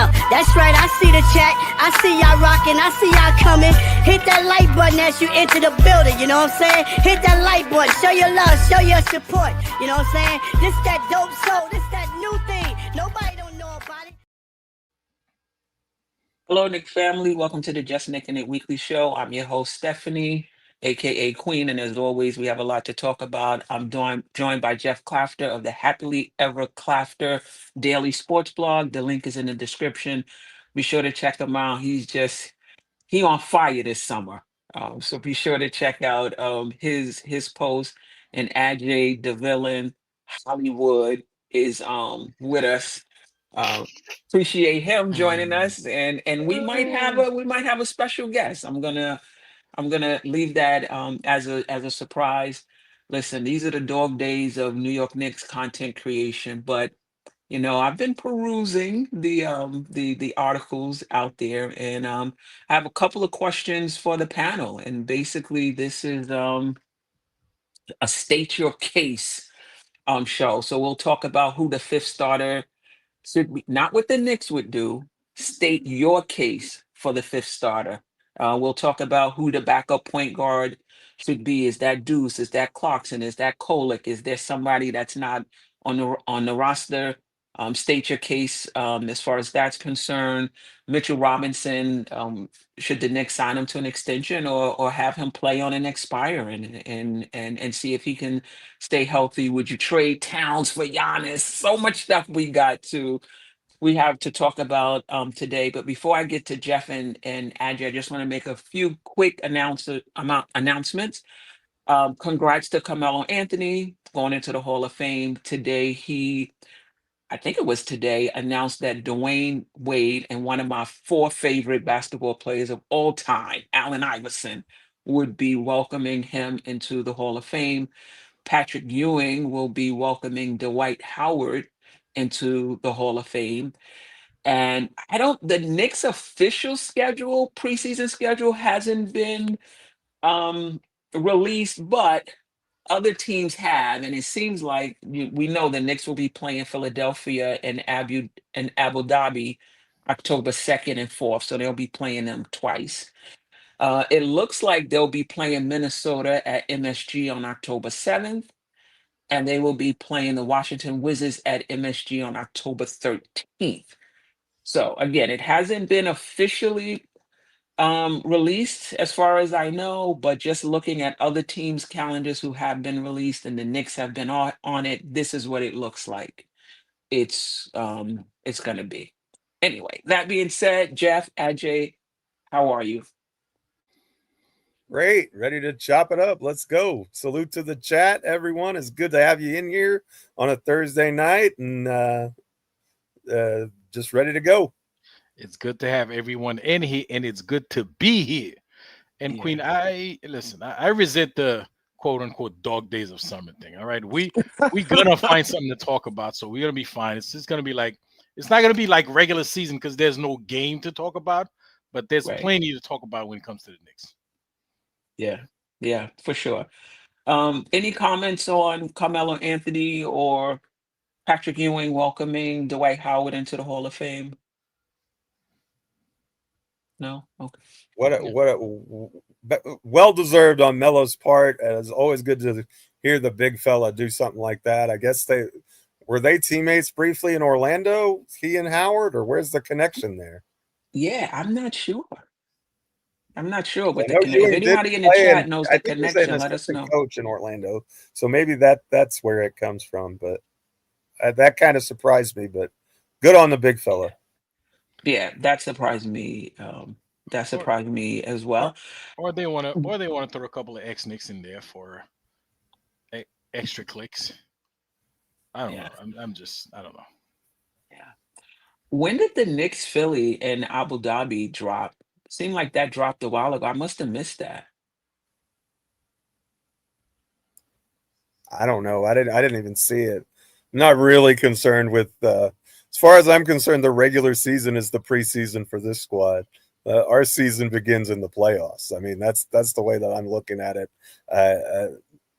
Yeah, that's right. I see the chat. I see y'all rocking. I see y'all coming. Hit that like button as you enter the building. You know what I'm saying? Hit that like button. Show your love. Show your support. You know what I'm saying? This that dope soul. This that new thing. Nobody don't know about it. Hello, Nick family. Welcome to the Just Nick and It Weekly Show. I'm your host, Stephanie, aka Queen, and as always, we have a lot to talk about. I'm joined by Jeff Clafter of the Happily Ever Clafter Daily Sports Blog. The link is in the description. Be sure to check him out. He on fire this summer. So be sure to check out his post. And Ajay DeVillin Hollywood is with us. Uh, Appreciate him joining us, and we might have a special guest. I'm gonna leave that as a surprise. Listen, these are the dog days of New York Knicks content creation, but I've been perusing the articles out there, and I have a couple of questions for the panel. And basically, this is a state your case show. So we'll talk about who the fifth starter should be, not what the Knicks would do. State your case for the fifth starter. We'll talk about who the backup point guard should be. Is that Deuce? Is that Clarkson? Is that Kolek? Is there somebody that's not on the roster? State your case as far as that's concerned. Mitchell Robinson, should the Knicks sign him to an extension or have him play on an expiring and see if he can stay healthy? Would you trade Towns for Giannis? So much stuff we have to talk about today. But before I get to Jeff and Adja, I just want to make a few quick announcements. Congrats to Carmelo Anthony going into the Hall of Fame today. I think it was today, announced that Dwayne Wade and one of my four favorite basketball players of all time, Allen Iverson, would be welcoming him into the Hall of Fame. Patrick Ewing will be welcoming Dwight Howard into the Hall of Fame. And the Knicks official schedule, preseason schedule hasn't been um released, but other teams have, and it seems like we know the Knicks will be playing Philadelphia and Abu Dhabi October 2nd and 4th, so they'll be playing them twice. It looks like they'll be playing Minnesota at MSG on October 7th, and they will be playing the Washington Wizards at MSG on October 13th. So again, it hasn't been officially released as far as I know, but just looking at other teams' calendars who have been released and the Knicks have been on it, this is what it looks like. It's gonna be. Anyway, that being said, Jeff, Ajay, how are you? Great. Ready to chop it up. Let's go. Salute to the chat, everyone. It's good to have you in here on a Thursday night and just ready to go. It's good to have everyone in here, and it's good to be here. And Yeah. Queen, I resent the quote unquote dog days of summer thing. All right, we gonna find something to talk about, so we're gonna be fine. It's just gonna be like it's not gonna be like regular season because there's no game to talk about, but there's Right. plenty to talk about when it comes to the Knicks. Yeah, yeah, for sure. Any comments on Carmelo Anthony or Patrick Ewing welcoming Dwight Howard into the Hall of Fame? No? Okay. Well deserved on Melo's part. It's always good to hear the big fella do something like that. I guess they were teammates briefly in Orlando, he and Howard, or where's the connection there? Yeah, I'm not sure. I'm not sure, I but know if Ewing did anybody in the play, chat and knows I the think he was an connection, let us assistant know. coach in Orlando, so maybe that's where it comes from. But that kind of surprised me. But good on the big fella. Yeah, that surprised me. That Or surprised me as or well. or they wanna throw a couple of ex Knicks in there for extra clicks. I don't Yeah, know. I don't know. yeah. When did the Knicks Philly and Abu Dhabi drop? Seemed like that dropped a while ago. I must have missed that. I don't know. I didn't even see it. I'm not really concerned with as far as I'm concerned, the regular season is the preseason for this squad. Our season begins in the playoffs. I mean, that's the way that I'm looking at it.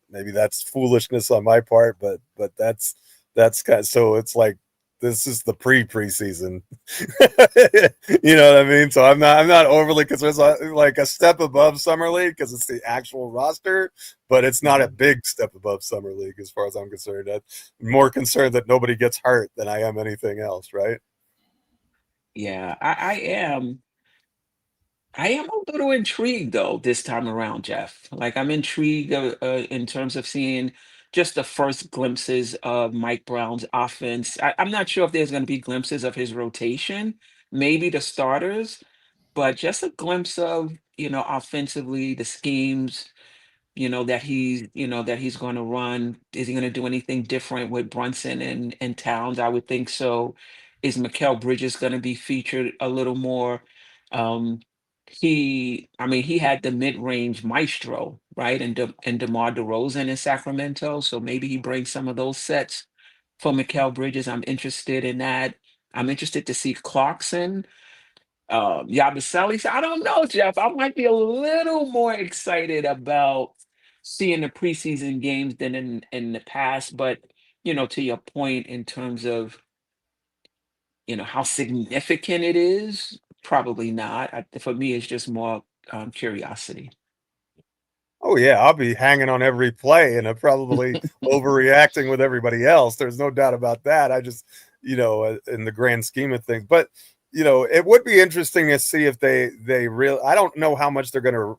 Maybe that's foolishness on my part, but that's kind of, so it's like this is the preseason. You know what I mean? So I'm not overly concerned. It's like a step above summer league because it's the actual roster, but it's not a big step above summer league as far as I'm concerned. I'm more concerned that nobody gets hurt than I am anything else, right? Yeah, I am a little intrigued though this time around, Jeff. Like I'm intrigued in terms of seeing just the first glimpses of Mike Brown's offense. I'm not sure if there's going to be glimpses of his rotation, maybe the starters, but just a glimpse of, offensively, the schemes, that he's going to run. Is he going to do anything different with Brunson and Towns? I would think so. Is Mikal Bridges going to be featured a little more? Um, I mean, he had the mid-range maestro, right? And DeMar DeRozan in Sacramento. So maybe he brings some of those sets for Mikal Bridges. I'm interested in that. I'm interested to see Clarkson, Yabusele. So I don't know, Jeff. I might be a little more excited about seeing the preseason games than in the past. But to your point in terms of how significant it is, probably not. For me, it's just more curiosity. Oh yeah, I'll be hanging on every play and I'm probably overreacting with everybody else. There's no doubt about that. I just, in the grand scheme of things, but it would be interesting to see if they really. I don't know how much they're going to,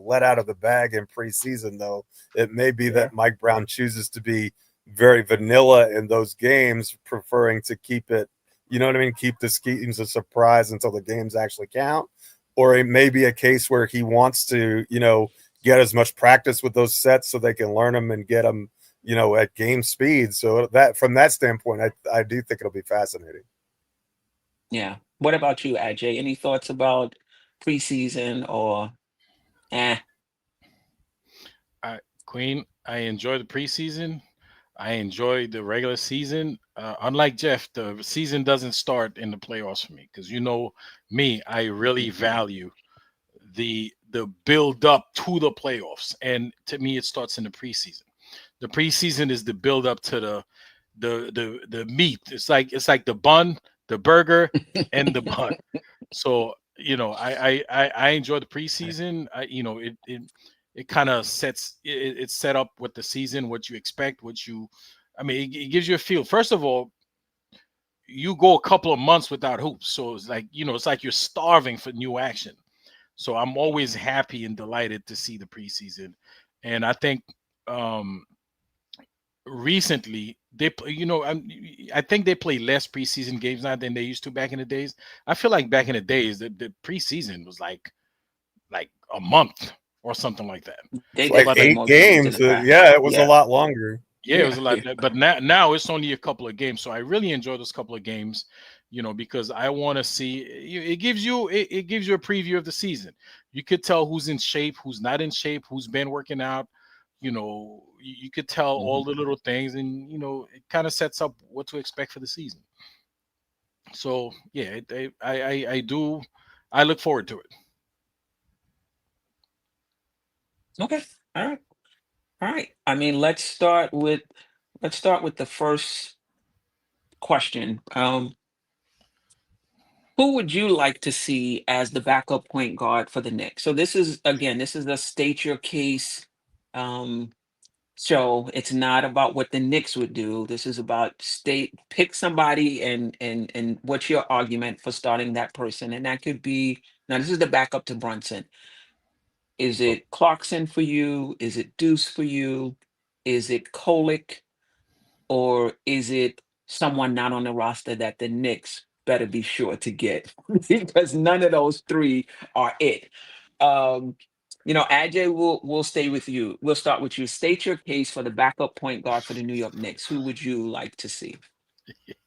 let out of the bag in preseason though. It may be that Mike Brown chooses to be very vanilla in those games, preferring to keep it, you know what I mean, keep the schemes a surprise until the games actually count. Or it may be a case where he wants to, get as much practice with those sets so they can learn them and get them, at game speed. So that from that standpoint, I do think it'll be fascinating. Yeah. What about you, Ajay? Any thoughts about preseason or eh? Queen, I enjoy the preseason. I enjoy the regular season. Unlike Jeff, the season doesn't start in the playoffs for me because me, I really value the build up to the playoffs, and to me, it starts in the preseason. The preseason is the build up to the meat. It's like the bun, the burger, and the bun. So I enjoy the preseason. It kind of it's set up with the season, what you expect, it gives you a feel. First of all, you go a couple of months without hoops, so it's like you're starving for new action. So I'm always happy and delighted to see the preseason, and I think recently I think they play less preseason games now than they used to back in the days. I feel like back in the days the preseason was like a month or something like that. They It's did like But play eight more games in games. the past. Yeah, it was a Yeah. lot longer. yeah, it was a lot. But now it's only a couple of games, so I really enjoy those couple of games. Because I want to see. It gives you a preview of the season. You could tell who's in shape, who's not in shape, who's been working out. You could tell all Mhm. the little things, and it kind of sets up what to expect for the season. So yeah, I do. I look forward to it. Okay. All right. All right. I mean, let's start with the first question. Who would you like to see as the backup point guard for the Knicks? So this is a state your case um show. It's not about what the Knicks would do. This is about pick somebody and what's your argument for starting that person. And that could be, now this is the backup to Brunson. Is it Clarkson for you? Is it Deuce for you? Is it Kolick? Or is it someone not on the roster that the Knicks better be sure to get? Because none of those three are it. Um, Ajay, we'll stay with you. We'll start with you. State your case for the backup point guard for the New York Knicks. Who would you like to see?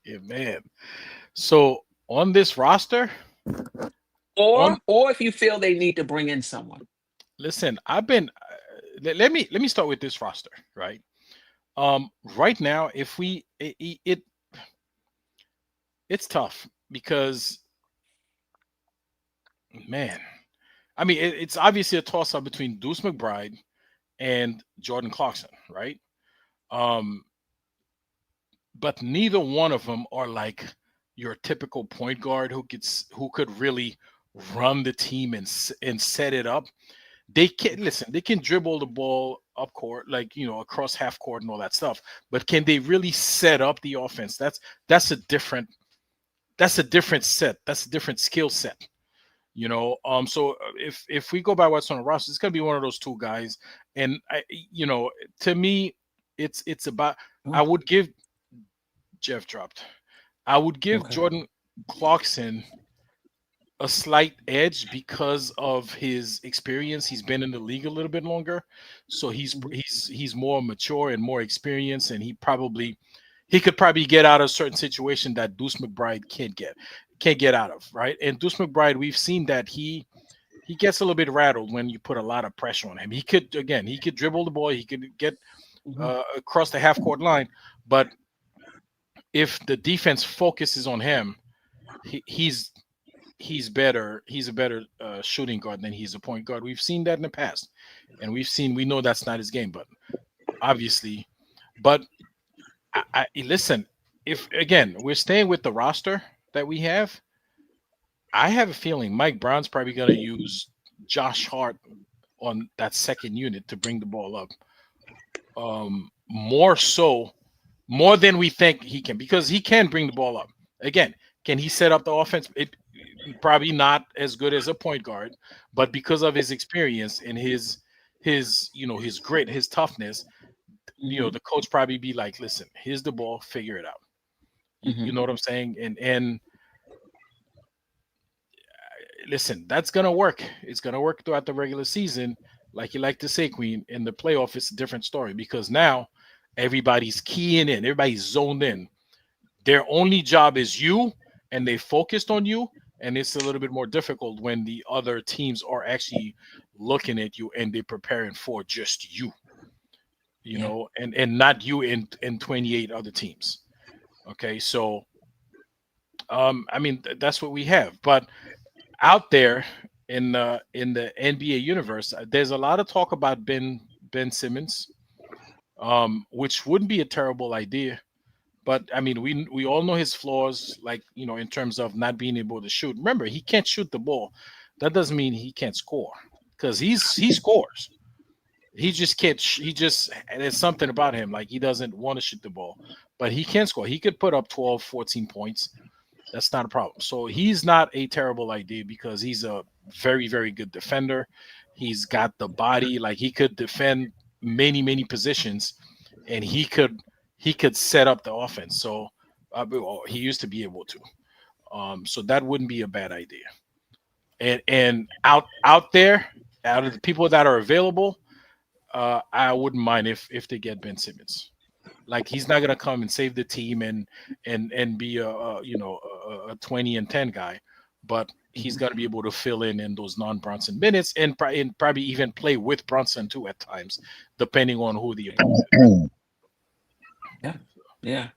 Yeah, man. So on this roster, on Or if you feel they need to bring in someone. listen, I've been. Let me start with this roster, right? Right now, if we it's tough because, man, it's obviously a toss up between Deuce McBride and Jordan Clarkson, right? Um, but neither one of them are like your typical point guard who could really run the team and set it up. They can listen, they can dribble the ball up court, like across half court and all that stuff, but can they really set up the offense? That's a different set. That's a different skill set. So if we go by what's on the roster, it's gonna be one of those two guys. And to me, it's about, I would give Jeff dropped. I would give Jordan Clarkson a slight edge because of his experience. He's been in the league a little bit longer, so he's more mature and more experienced, and he could probably get out of a certain situation that Deuce McBride can't get out of, right? And Deuce McBride, we've seen that he gets a little bit rattled when you put a lot of pressure on him. He could dribble the ball, he could get across the half court line, but if the defense focuses on him, he's better. He's a better shooting guard than he's a point guard. We've seen that in the past, and we know that's not his game. But obviously, I listen. If again we're staying with the roster that we have, I have a feeling Mike Brown's probably going to use Josh Hart on that second unit to bring the ball up. More than we think he can, because he can bring the ball up. Again, can he set up the offense? Probably not as good as a point guard, but because of his experience and his grit, his toughness, the coach probably be like, listen, here's the ball, figure it out. You know what I'm saying? And listen, that's gonna work. It's gonna work throughout the regular season, like you like to say, Queen. In the playoff, it's a different story, because now everybody's keying in, everybody's zoned in. Their only job is you, and they focused on you. And it's a little bit more difficult when the other teams are actually looking at you and they're preparing for just you, and not you in 28 other teams. Okay, so that's what we have. But out there in the NBA universe, there's a lot of talk about Ben Simmons, which wouldn't be a terrible idea. But we all know his flaws, like in terms of not being able to shoot. Remember, he can't shoot the ball. That doesn't mean he can't score, because he scores. He just can't. There's something about him, like he doesn't want to shoot the ball, but he can score. He could put up 12, 14 points. That's not a problem. So he's not a terrible idea, because he's a very, very good defender. He's got the body, like he could defend many, many positions, and he could set up the offense. So he used to be able to. So that wouldn't be a bad idea. And out there, out of the people that are available, I wouldn't mind if they get Ben Simmons. Like, he's not gonna come and save the team and be a 20 and 10 guy, but he's gonna be able to fill in those non-Brunson minutes and probably even play with Brunson too at times, depending on who the opponent is. Yeah.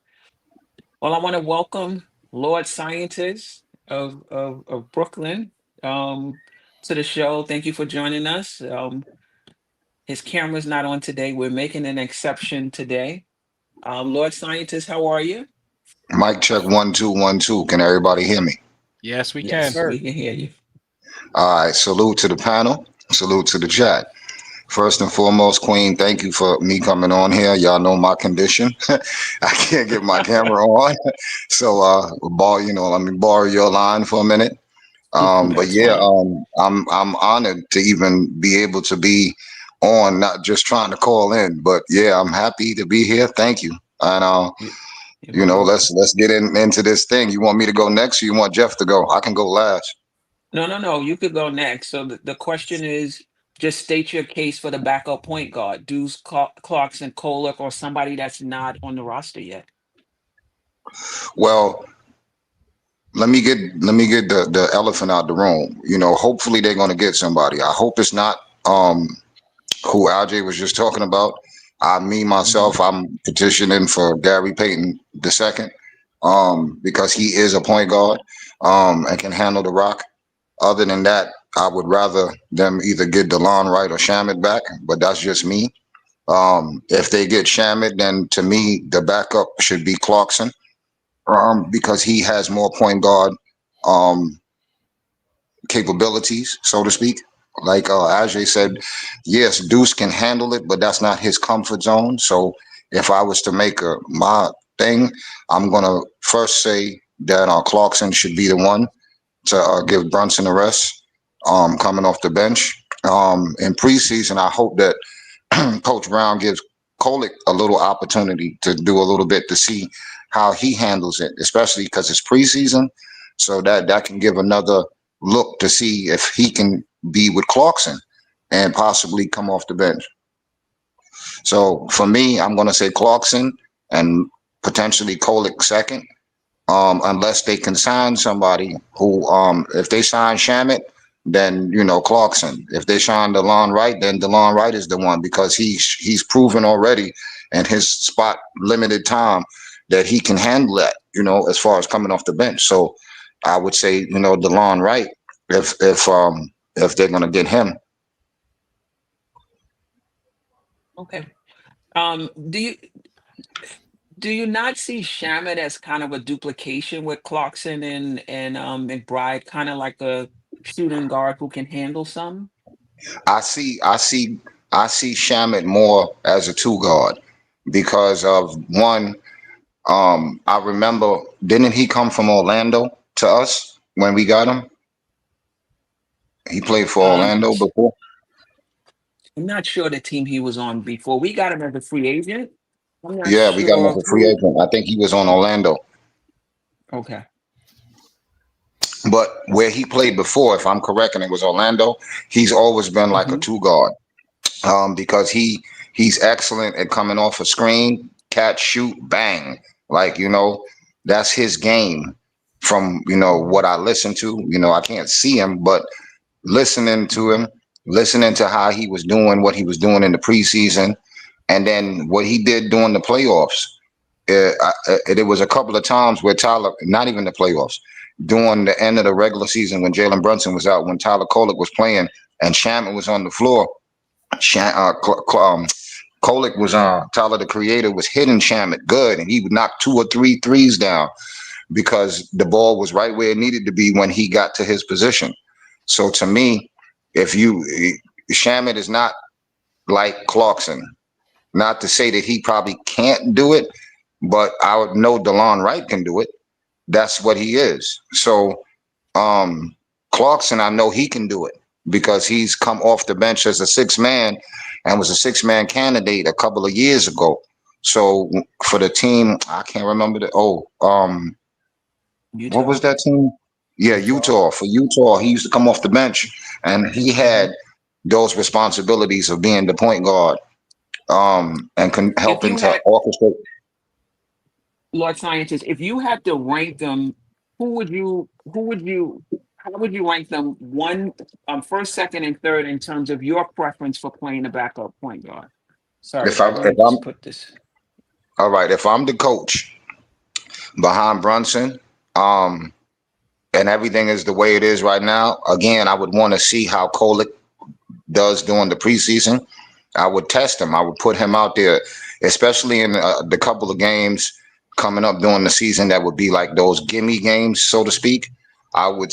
Well, I want to welcome Lord Scientist of Brooklyn to the show. Thank you for joining us. His camera's not on today. We're making an exception today. Lord Scientist, how are you? Mic check 1 2 1 2. Can everybody hear me? Yes, we Yes, can. we can hear you. All right. Salute to the panel. Salute to the chat. First and foremost, Queen, thank you for me coming on here. Y'all know my condition. I can't get my camera on. So let me borrow your line for a minute. But yeah, I'm honored to even be able to be on, not just trying to call in, but yeah, I'm happy to be here. Thank you. And let's get into this thing. You want me to go next, or you want Jeff to go? I can go last. No. You could go next. So the question is, just state your case for the backup point guard, Deuce, Clarkson, Kolek, or somebody that's not on the roster yet. Well, let me get the elephant out the room. Hopefully they're going to get somebody. I hope it's not who RJ was just talking about. Myself, I'm petitioning for Gary Payton II, because he is a point guard and can handle the rock. Other than that, I would rather them either get DeLon Wright or Shamet back, but that's just me. If they get Shamet, then to me the backup should be Clarkson, because he has more point guard capabilities, so to speak. Like Ajay said, yes, Deuce can handle it, but that's not his comfort zone. So if I was to make my thing, I'm gonna first say that Clarkson should be the one to give Brunson a rest, coming off the bench. In preseason, I hope that Coach Brown gives Kolick a little opportunity to do a little bit to see how he handles it, especially because it's preseason. So that can give another look to see if he can be with Clarkson and possibly come off the bench. So for me, I'm going to say Clarkson and potentially Kolick second, unless they can sign somebody who, if they sign Shamet, then Clarkson. If they sign DeLon Wright, then DeLon Wright is the one, because he's proven already in his spot limited time that he can handle that. As far as coming off the bench. So I would say DeLon Wright if they're gonna get him. Okay. Do you not see Shamet as kind of a duplication with Clarkson and McBride, kind of like a shooting guard who can handle some? I see Shamet more as a two guard because of one. I remember, didn't he come from Orlando to us when we got him? He played for Orlando before. I'm not sure the team he was on before. We got him as a free agent. I'm not Yeah, we got him as sure a free agent. I think he was on Orlando. Okay. But where he played before, if I'm correct, and it was Orlando, he's always been like a two guard, because he's excellent at coming off a screen, catch, shoot, bang. Like, that's his game from, what I listen to. I can't see him, but listening to him, listening to how he was doing, what he was doing in the preseason, and then what he did during the playoffs. There was a couple of times where Tyler, not even the playoffs, during the end of the regular season when Jalen Brunson was out, when Tyler Kolick was playing and Shamet was on the floor, Kolick was Tyler the Creator was hitting Shamet good, and he would knock 2 or 3 threes down because the ball was right where it needed to be when he got to his position. So to me, Shamet is not like Clarkson. Not to say that he probably can't do it, but I would know DeLon Wright can do it. That's what he is. So Clarkson, I know he can do it because he's come off the bench as a 6-man and was a 6-man candidate a couple of years ago. So for the team, I can't remember what was that team? Yeah, Utah. For Utah, he used to come off the bench and he had those responsibilities of being the point guard, and helping to orchestrate. Lord Scientist, if you had to rank them, how would you rank them first, second, and third in terms of your preference for playing a backup point guard? Sorry, If I'm put this. All right, if I'm the coach behind Brunson, and everything is the way it is right now, again, I would want to see how Kolick does during the preseason. I would test him. I would put him out there, especially in the couple of games coming up during the season that would be like those gimme games, so to speak. I would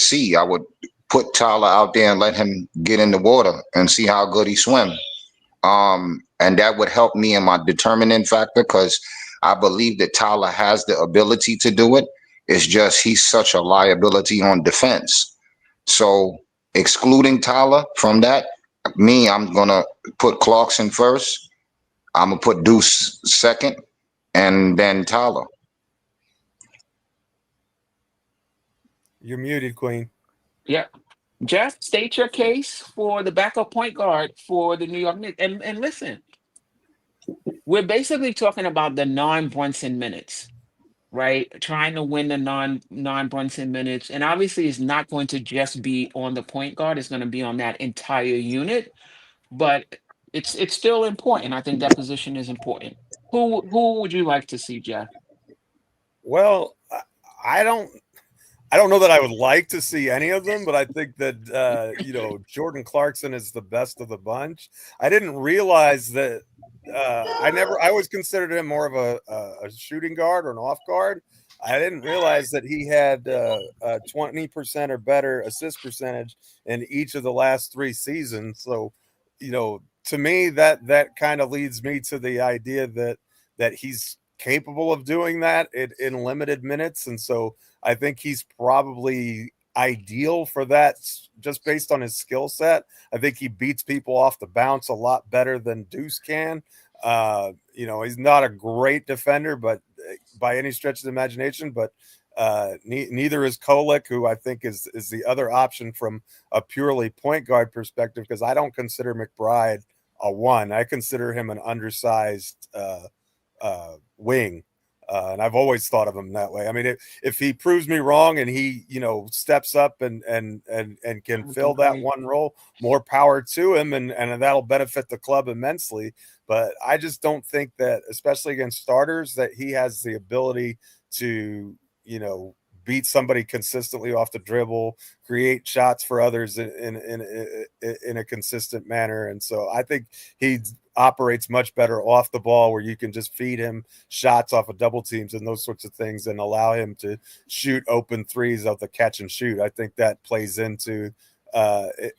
put Tyler out there and let him get in the water and see how good he swims. And that would help me in my determining factor because I believe that Tyler has the ability to do it. It's just he's such a liability on defense. So excluding Tyler from that, I'm going to put Clarkson first. I'm going to put Deuce second, and then Tyler. You're muted, Queen. Yeah. Jeff, state your case for the backup point guard for the New York Knicks. And listen, we're basically talking about the non-Brunson minutes, right? Trying to win the non-Brunson minutes. And obviously it's not going to just be on the point guard. It's going to be on that entire unit. But it's still important. I think that position is important. Who would you like to see, Jeff? Well, I don't know that I would like to see any of them, but I think that Jordan Clarkson is the best of the bunch. I didn't realize that I always considered him more of a shooting guard or an off guard. I didn't realize that he had 20% or better assist percentage in each of the last 3 seasons. So, to me, that kind of leads me to the idea that he's capable of doing that in limited minutes, and so I think he's probably ideal for that just based on his skill set. I think he beats people off the bounce a lot better than Deuce can. He's not a great defender, but by any stretch of the imagination, but neither is Kolek, who I think is the other option from a purely point guard perspective, because I don't consider McBride a one. I consider him an undersized wing. And I've always thought of him that way. I mean, if he proves me wrong and he, steps up and can fill that one role, more power to him, and that'll benefit the club immensely. But I just don't think that, especially against starters, that he has the ability to, beat somebody consistently off the dribble, create shots for others in a consistent manner. And so I think he operates much better off the ball, where you can just feed him shots off of double teams and those sorts of things and allow him to shoot open threes of the catch and shoot. I think that plays into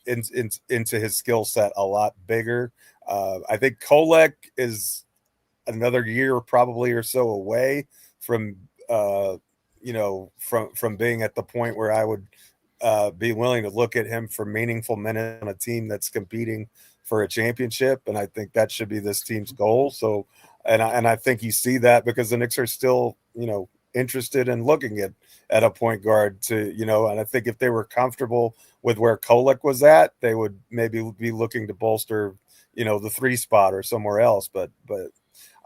his skill set a lot bigger. I think Kolek is another year probably or so away from from being at the point where I would be willing to look at him for meaningful minutes on a team that's competing for a championship. And I think that should be this team's goal. So, and I think you see that because the Knicks are still, interested in looking at a point guard to, and I think if they were comfortable with where Kolek was at, they would maybe be looking to bolster, the 3 spot or somewhere else. But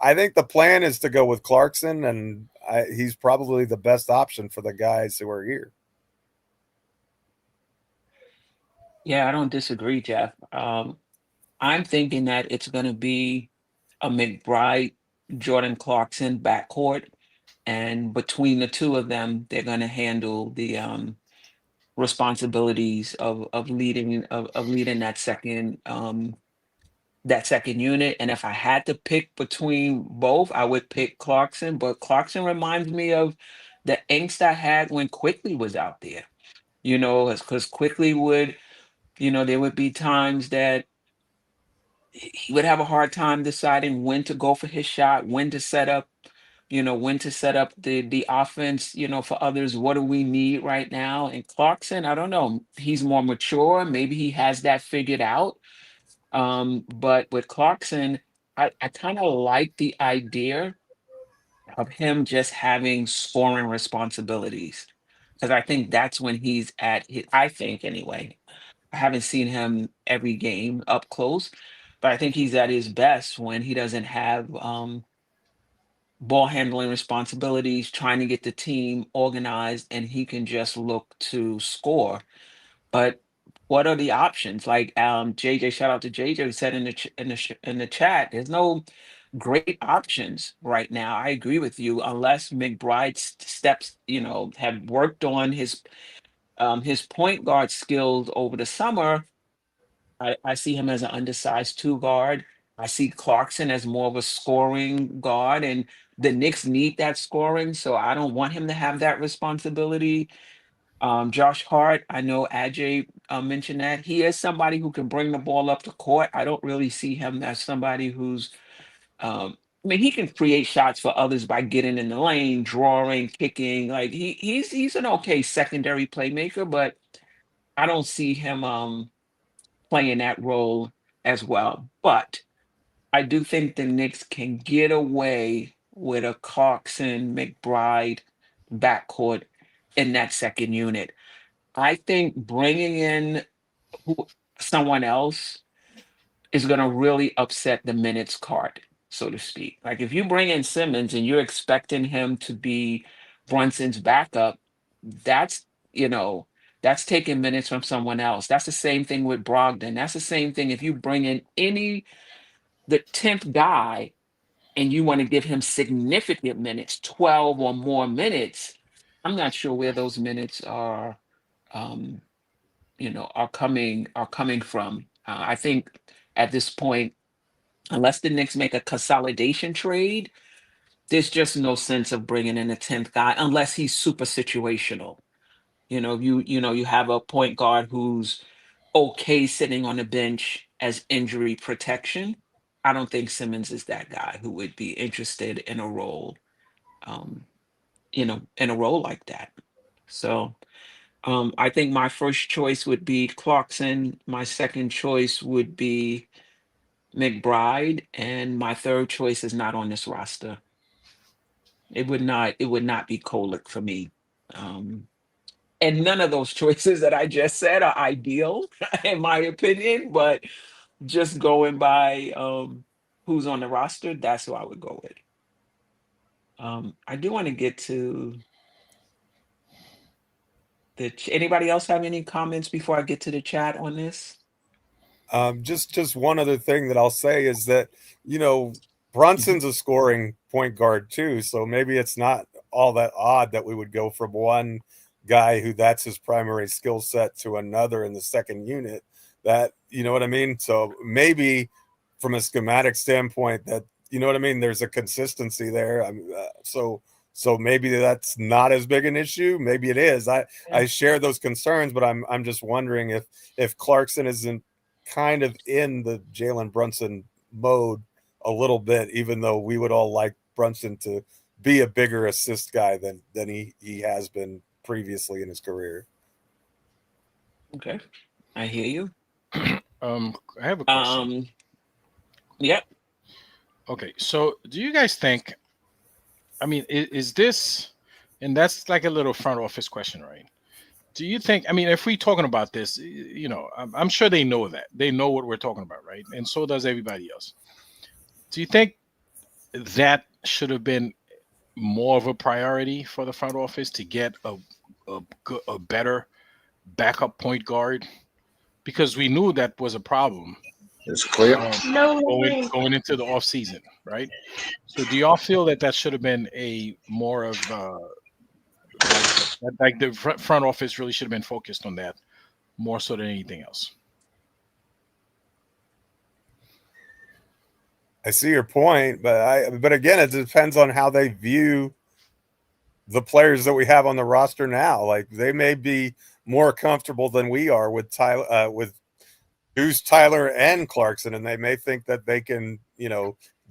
I think the plan is to go with Clarkson, and he's probably the best option for the guys who are here. Yeah, I don't disagree, Jeff. I'm thinking that it's going to be a McBride, Jordan Clarkson backcourt, and between the two of them, they're going to handle the responsibilities of leading that second unit. And if I had to pick between both, I would pick Clarkson. But Clarkson reminds me of the angst I had when Quickly was out there. Because Quickly would, there would be times that he would have a hard time deciding when to go for his shot, when to set up the offense, for others. What do we need right now? And Clarkson, I don't know. He's more mature. Maybe he has that figured out. But with Clarkson, I kind of like the idea of him just having scoring responsibilities. Because I think that's when he's at his, I think anyway. I haven't seen him every game up close, but I think he's at his best when he doesn't have ball handling responsibilities, trying to get the team organized, and he can just look to score. But what are the options? Like JJ, shout out to JJ, who said in the chat, there's no great options right now. I agree with you, unless McBride steps, have worked on his point guard skills over the summer. I see him as an undersized 2 guard. I see Clarkson as more of a scoring guard, and the Knicks need that scoring, so I don't want him to have that responsibility. Josh Hart, I know Ajay mentioned that. He is somebody who can bring the ball up the court. I don't really see him as somebody who's, I mean, he can create shots for others by getting in the lane, drawing, kicking. Like he's an okay secondary playmaker, but I don't see him playing that role as well. But I do think the Knicks can get away with a Clarkson McBride backcourt in that second unit. I think bringing in who, someone else is going to really upset the minutes card, so to speak. Like if you bring in Simmons and you're expecting him to be Brunson's backup, that's, you know, that's taking minutes from someone else. That's the same thing with Brogdon. That's the same thing if you bring in the 10th guy and you want to give him significant minutes, 12 or more minutes. I'm not sure where those minutes um, are coming from. I think at this point Unless the Knicks make a consolidation trade, there's just no sense of bringing in a 10th guy unless he's super situational. You have a point guard who's okay sitting on the bench as injury protection. I don't think Simmons is that guy who would be interested in a role, um, in a role like that. So I think my first choice would be Clarkson. My second choice would be McBride, and my third choice is not on this roster. It would not be Kolek for me. And none of those choices that I just said are ideal, in my opinion, but just going by who's on the roster, that's who I would go with. I do want to get to anybody else have any comments before I get to the chat on this? Just one other thing that I'll say is that, Brunson's a scoring point guard too, so maybe it's not all that odd that we would go from one guy who that's his primary skill set to another in the second unit. That, you know what I mean? So maybe from a schematic standpoint that, you know what I mean, there's a consistency there. So maybe that's not as big an issue. Maybe it is. I share those concerns, but I'm just wondering if Clarkson isn't kind of in the Jalen Brunson mode a little bit, even though we would all like Brunson to be a bigger assist guy than he has been previously in his career. Okay, I hear you. I have a question. Yep. Okay, so do you guys think? I mean, is this, and that's like a little front office question, right? Do you think? I mean, if we're talking about this, I'm sure they know that they know what we're talking about, right? And so does everybody else. Do you think that should have been more of a priority for the front office to get a better backup point guard? Because we knew that was a problem. It's clear. Going into the off season, right? So do y'all feel that should have been a more of like the front office really should have been focused on that more so than anything else? I see your point, but again, it depends on how they view the players that we have on the roster now. Like, they may be more comfortable than we are with Deuce, Tyler, and Clarkson, and they may think that they can,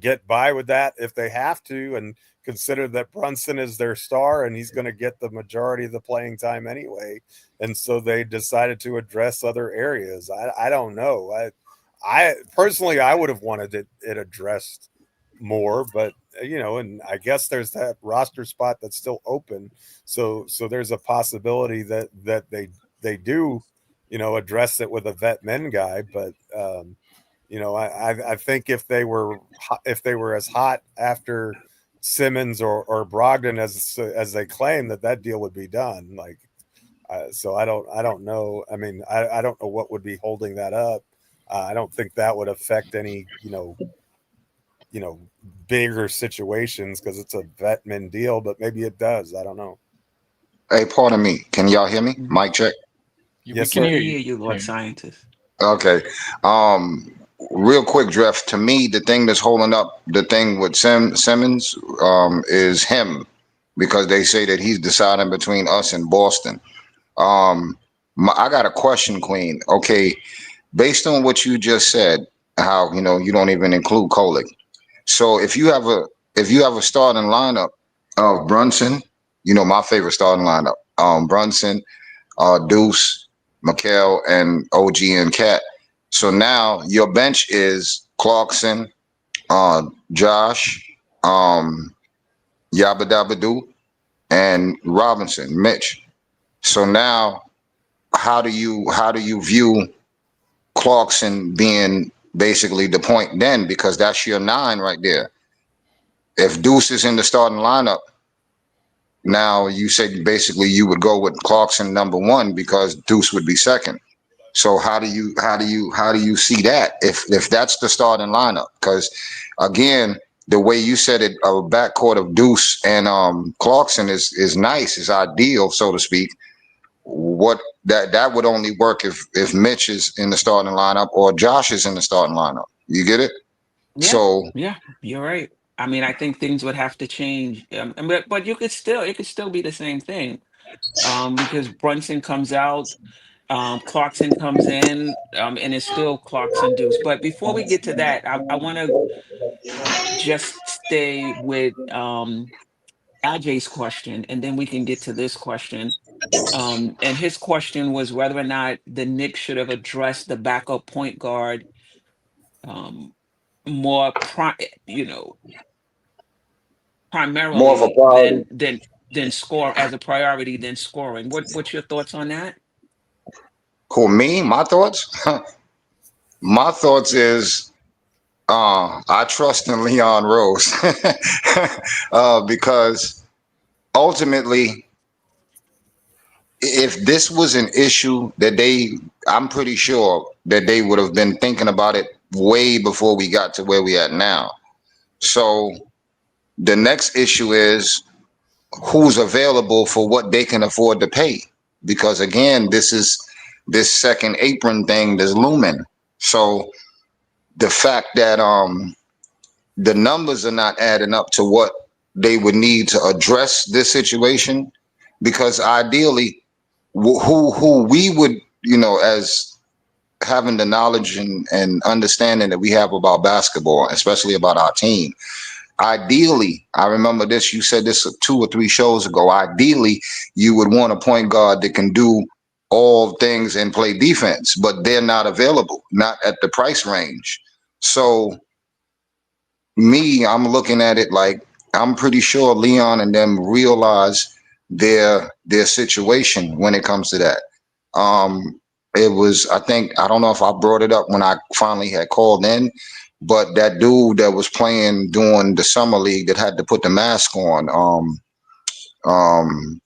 get by with that if they have to, and consider that Brunson is their star and he's going to get the majority of the playing time anyway. And so they decided to address other areas. I don't know. I personally, I would have wanted it addressed more, but and I guess there's that roster spot that's still open. So there's a possibility that they do, address it with a vet men guy. But I think if they were as hot after Simmons or Brogdon as they claim, that deal would be done. Like, so I don't know. I mean, I don't know what would be holding that up. I don't think that would affect any, bigger situations because it's a vetman deal, but maybe it does. I don't know. Hey, pardon me. Can y'all hear me? Mic check. Yes, We can sir. hear you, Lord Scientist. Okay. Real quick, Jeff. To me, the thing that's holding up the thing with Simmons is him, because they say that he's deciding between us and Boston. I got a question, Queen. Okay, based on what you just said, how you don't even include Kolek. So if you have a starting lineup of Brunson, my favorite starting lineup, Brunson, Deuce, Mikal, and OG and Cat. So now your bench is Clarkson, Josh, Yabba Dabba Doo, and Robinson, Mitch. So now, how do you view Clarkson being basically the point then? Because that's your 9 right there. If Deuce is in the starting lineup, now you said basically you would go with Clarkson number 1 because Deuce would be second. So how do you see that if that's the starting lineup? Because again, the way you said it, a backcourt of Deuce and Clarkson is nice, is ideal, so to speak. What that would only work if Mitch is in the starting lineup or Josh is in the starting lineup. You get it? Yeah, So yeah, you're right. I mean, I think things would have to change, but you could still it could still be the same thing, because Brunson comes out, Clarkson comes in, and it's still Clarkson Deuce. But before we get to that, I want to just stay with Ajay's question, and then we can get to this question. And his question was whether or not the Knicks should have addressed the backup point guard, um, more, more of a primarily priority. than score as a priority than scoring. What's your thoughts on that? Who, me? My thoughts? My thoughts is I trust in Leon Rose because ultimately, if this was an issue that I'm pretty sure that they would have been thinking about it way before we got to where we at now. So the next issue is who's available for what they can afford to pay. Because again, this second apron thing that's looming. So the fact that the numbers are not adding up to what they would need to address this situation, because ideally who we would, as having the knowledge and understanding that we have about basketball, especially about our team, ideally, I remember this, you said this 2 or 3 shows ago, ideally you would want a point guard that can do all things and play defense, but they're not available, not at the price range. So I'm looking at it like I'm pretty sure Leon and them realize their situation when it comes to that. It was, I think, I don't know if I brought it up when I finally had called in, but that dude that was playing during the summer league that had to put the mask on, um,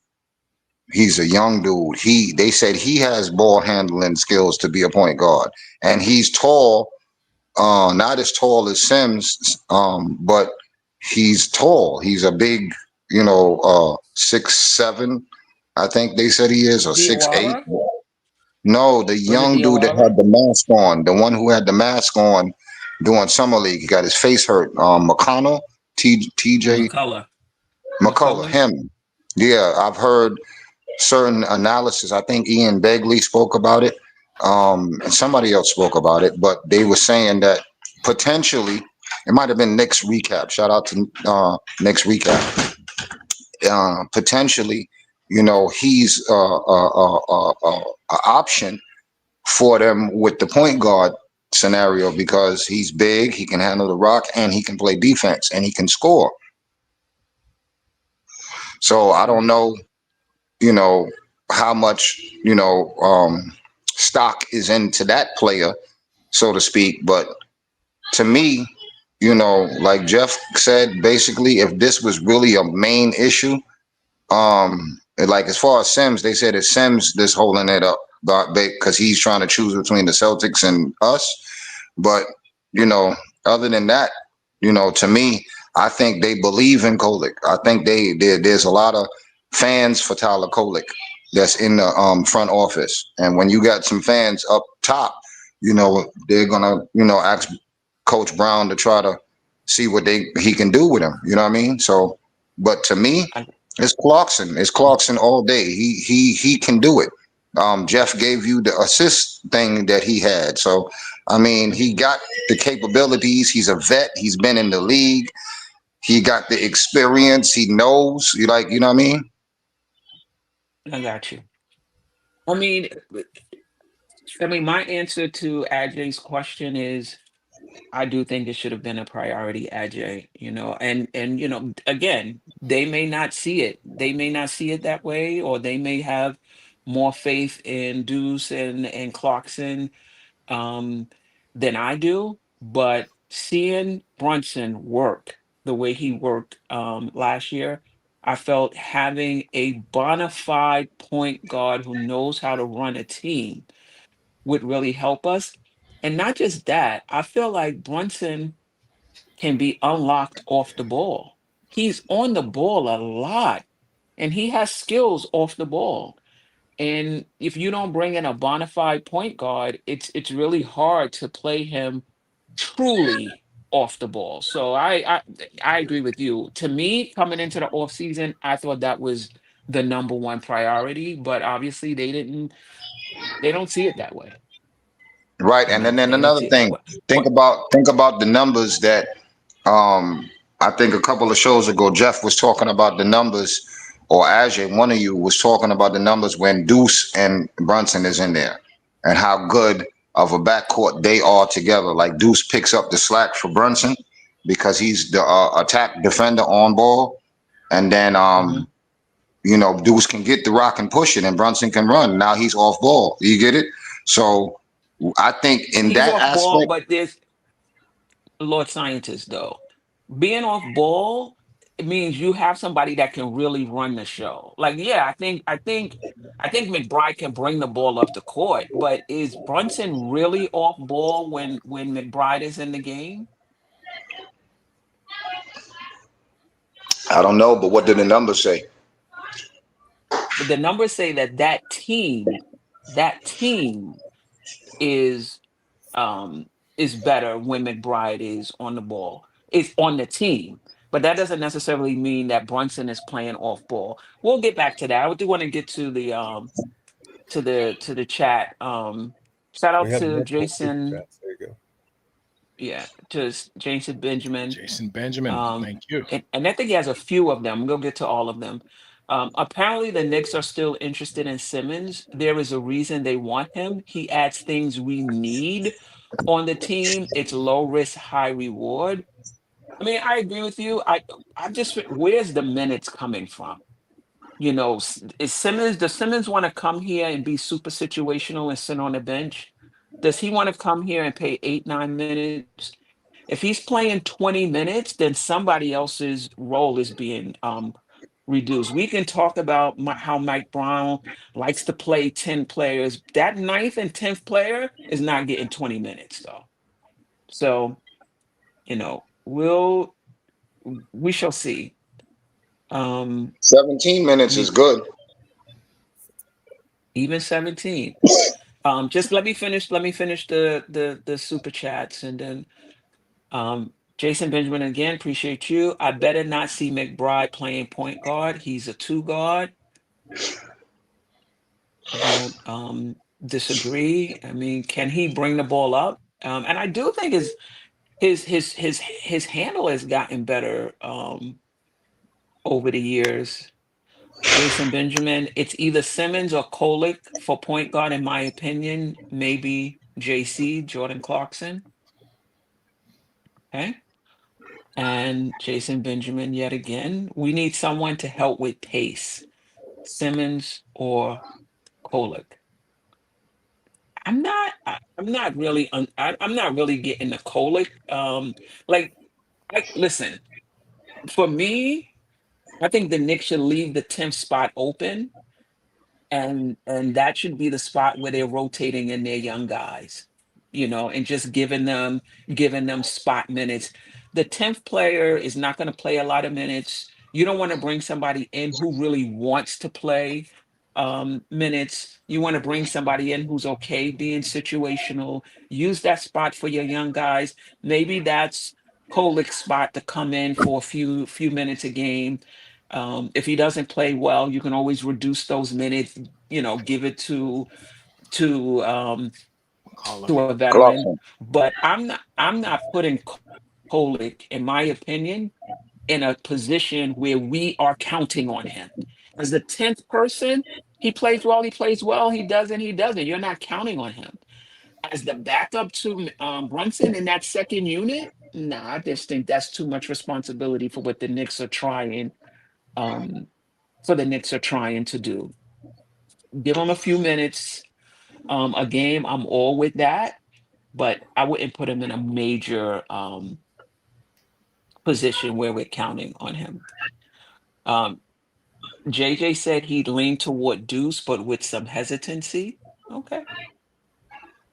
he's a young dude. They said he has ball handling skills to be a point guard, and he's tall, not as tall as Sims, but he's tall. He's a big, 6'7", I think they said he is, or 6'8". Diawara? No, the Was it young dude that Diawara? had the mask on, the one who had the mask on during summer league, he got his face hurt. McConnell, TJ McCullough. McCullough, McCullough? him. Yeah, I've heard certain analysis. I think Ian Begley spoke about it, and somebody else spoke about it, but they were saying that potentially it might have been Knicks recap. Shout out to Knicks recap. Potentially, he's a option for them with the point guard scenario because he's big, he can handle the rock, and he can play defense, and he can score. So I don't know, you know, how much, stock is into that player, so to speak. But to me, like Jeff said, basically, if this was really a main issue, like as far as Sims, they said it's Sims that's holding it up, but because he's trying to choose between the Celtics and us. But you know, other than that, to me, I think they believe in Kolick. I think there's a lot of fans for Tyler Kolick that's in the front office, and when you got some fans up top, they're gonna ask Coach Brown to try to see what he can do with him. You know what I mean? So, but to me, I, it's Clarkson. It's Clarkson all day. He can do it. Jeff gave you the assist thing that he had. So I mean, he got the capabilities. He's a vet. He's been in the league. He got the experience. He knows. You know what I mean? I got you. I mean, my answer to Ajay's question is I do think it should have been a priority, Ajay, and again, they may not see it. They may not see it that way, or they may have more faith in Deuce and Clarkson, um, than I do. But seeing Brunson work the way he worked, last year, I felt having a bona fide point guard who knows how to run a team would really help us. And not just that, I feel like Brunson can be unlocked off the ball. He's on the ball a lot, and he has skills off the ball. And if you don't bring in a bona fide point guard, it's really hard to play him truly. off the ball. So I agree with you. To me, coming into the off season, I thought that was the number one priority, but obviously they don't see it that way. Right, and then They don't another see it that thing, way. What think about the numbers that I think a couple of shows ago Jeff was talking about the numbers, or Ajay, one of you was talking about the numbers when Deuce and Brunson is in there, and how good of a backcourt they are together. Like Deuce picks up the slack for Brunson because he's the attack defender on ball, and then Mhm. Deuce can get the rock and push it, and Brunson can run. Now he's off ball. You get it? So I think in He's that off ball, aspect, but there's Lord Scientist though. Being off ball, it means you have somebody that can really run the show. Like, yeah, I think McBride can bring the ball up the court, but is Brunson really off ball when McBride is in the game? I don't know. But what did the numbers say? But the numbers say that team is um is better when McBride is on the ball, is on the team. But that doesn't necessarily mean that Brunson is playing off ball. We'll get back to that. I do want to get to the chat. Shout We out have to multiple super Jason, chats. There you go. yeah, to Jason Benjamin. Jason Benjamin, Um, thank you. and I think he has a few of them. I'm gonna get to all of them. Apparently, the Knicks are still interested in Simmons. There is a reason they want him. He adds things we need on the team. It's low risk, high reward. I mean, I agree with you. I'm just where's the minutes coming from? Is Simmons, does Simmons want to come here and be super situational and sit on the bench? Does he want to come here and play 8, 9 minutes? If he's playing 20 minutes, then somebody else's role is being reduced. We can talk about how Mike Brown likes to play 10 players. That ninth and 10th player is not getting 20 minutes though. So, we shall see. Um, 17 minutes is me good. even 17. Just let me finish the super chats, and then Jason Benjamin, again, appreciate you. I better not see McBride playing point guard. He's a two guard. I don't disagree. I mean, can he bring the ball up? And I do think his handle has gotten better over the years. Jason Benjamin, it's either Simmons or Kolick for point guard, in my opinion. Maybe JC, Jordan Clarkson. Okay. And Jason Benjamin, yet again, we need someone to help with pace. Simmons or Kolick. I'm not really getting the Kolick. Like, listen, for me, I think the Knicks should leave the 10th spot open, and that should be the spot where they're rotating in their young guys, and just giving them spot minutes. The 10th player is not going to play a lot of minutes. You don't want to bring somebody in who really wants to play minutes. You want to bring somebody in who's okay being situational. Use that spot for your young guys. Maybe that's Kolick's spot to come in for a few minutes a game. If he doesn't play well, you can always reduce those minutes. Give it to McCollum. to a veteran. Clarkson. But I'm not putting Kolick, in my opinion, in a position where we are counting on him as the 10th person. He plays well. He plays well. He doesn't. He doesn't. You're not counting on him as the backup to Brunson in that second unit. Nah, I just think that's too much responsibility for what the Knicks are trying. Um, for the Knicks are trying to do. Give him a few minutes a game. I'm all with that, but I wouldn't put him in a major position where we're counting on him. Um, JJ said he'd lean toward Deuce, but with some hesitancy. Okay.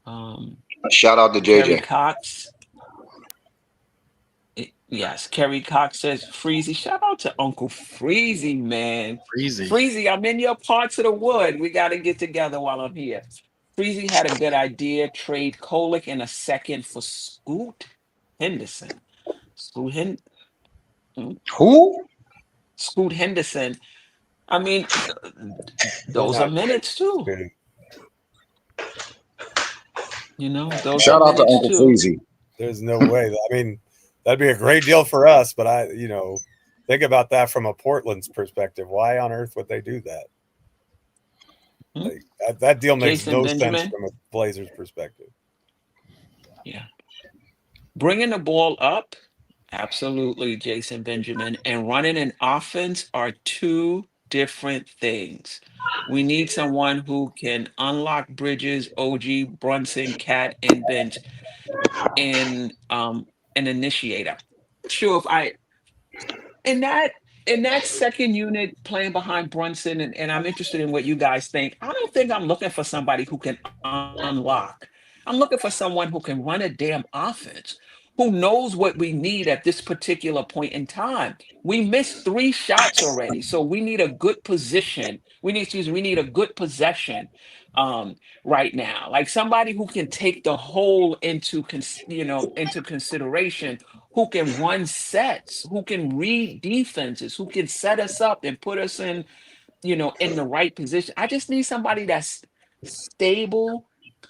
Um, Shout out to Kerry JJ. Cox. Yes, Kerry Cox says Freezy. Shout out to Uncle Freezy, man. Breezy. Freezy, I'm in your parts of the wood. We got to get together while I'm here. Freezy had a good idea. Trade Kolick in a second for Scoot Henderson. Scoot, Hen- Who? Scoot Henderson. I mean, They're those are not minutes too. big. Those are Shout out to minutes Uncle too. Freezy. There's no way. I mean, that'd be a great deal for us, but think about that from a Portland's perspective. Why on earth would they do that? Hmm? Like, that deal makes Jason no sense Benjamin. from a Blazers perspective. Yeah. Bringing the ball up, absolutely, Jason Benjamin, and running an offense are two different things. We need someone who can unlock Bridges, OG, Brunson, Cat, and Bench in an initiator. Sure, if I in that second unit playing behind Brunson, and I'm interested in what you guys think. I don't think I'm looking for somebody who can unlock. I'm looking for someone who can run a damn offense, who knows what we need at this particular point in time. We missed 3 shots already, so we need a good position. We need a good possession um, right now. Like somebody who can take the whole into consideration, who can run sets, who can read defenses, who can set us up and put us in the right position. I just need somebody that's stable,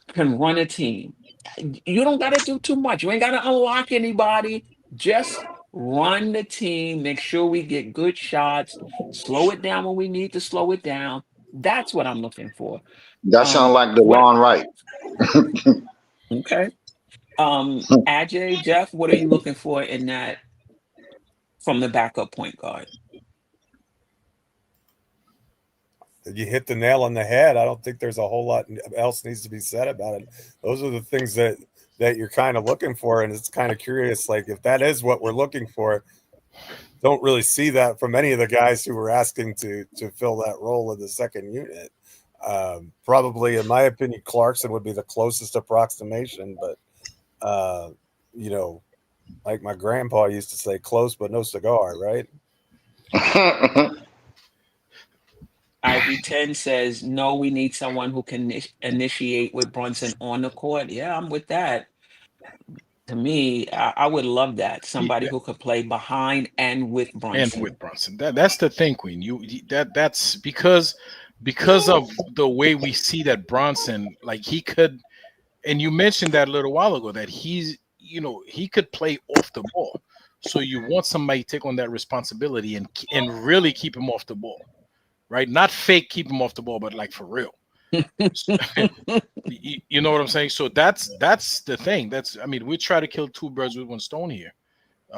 can run a team. You don't got to do too much. You ain't got to unlock anybody. Just run the team, make sure we get good shots, slow it down when we need to slow it down. That's what I'm looking for. That sound like What DeLon Wright. okay. Ajay, Jeff, what are you looking for in that from the backup point guard? You hit the nail on the head. I don't think there's a whole lot else needs to be said about it. Those are the things that you're kind of looking for, and it's kind of curious. Like if that is what we're looking for, don't really see that from any of the guys who were asking to fill that role in the second unit. Probably, in my opinion, Clarkson would be the closest approximation, but like my grandpa used to say, close but no cigar, right? Ivy 10 says, no, we need someone who can initiate with Brunson on the court. Yeah, I'm with that. To me, I would love that. Somebody who could play behind and with And Brunson. with Brunson, that's the thing, Queen. That's because of the way we see that Bronson, like he could, and you mentioned that a little while ago that he could play off the ball. So you want somebody to take on that responsibility and really keep him off the ball, right? Not fake keep him off the ball, but like for real. You know what I'm saying? So that's the thing. We try to kill two birds with one stone here.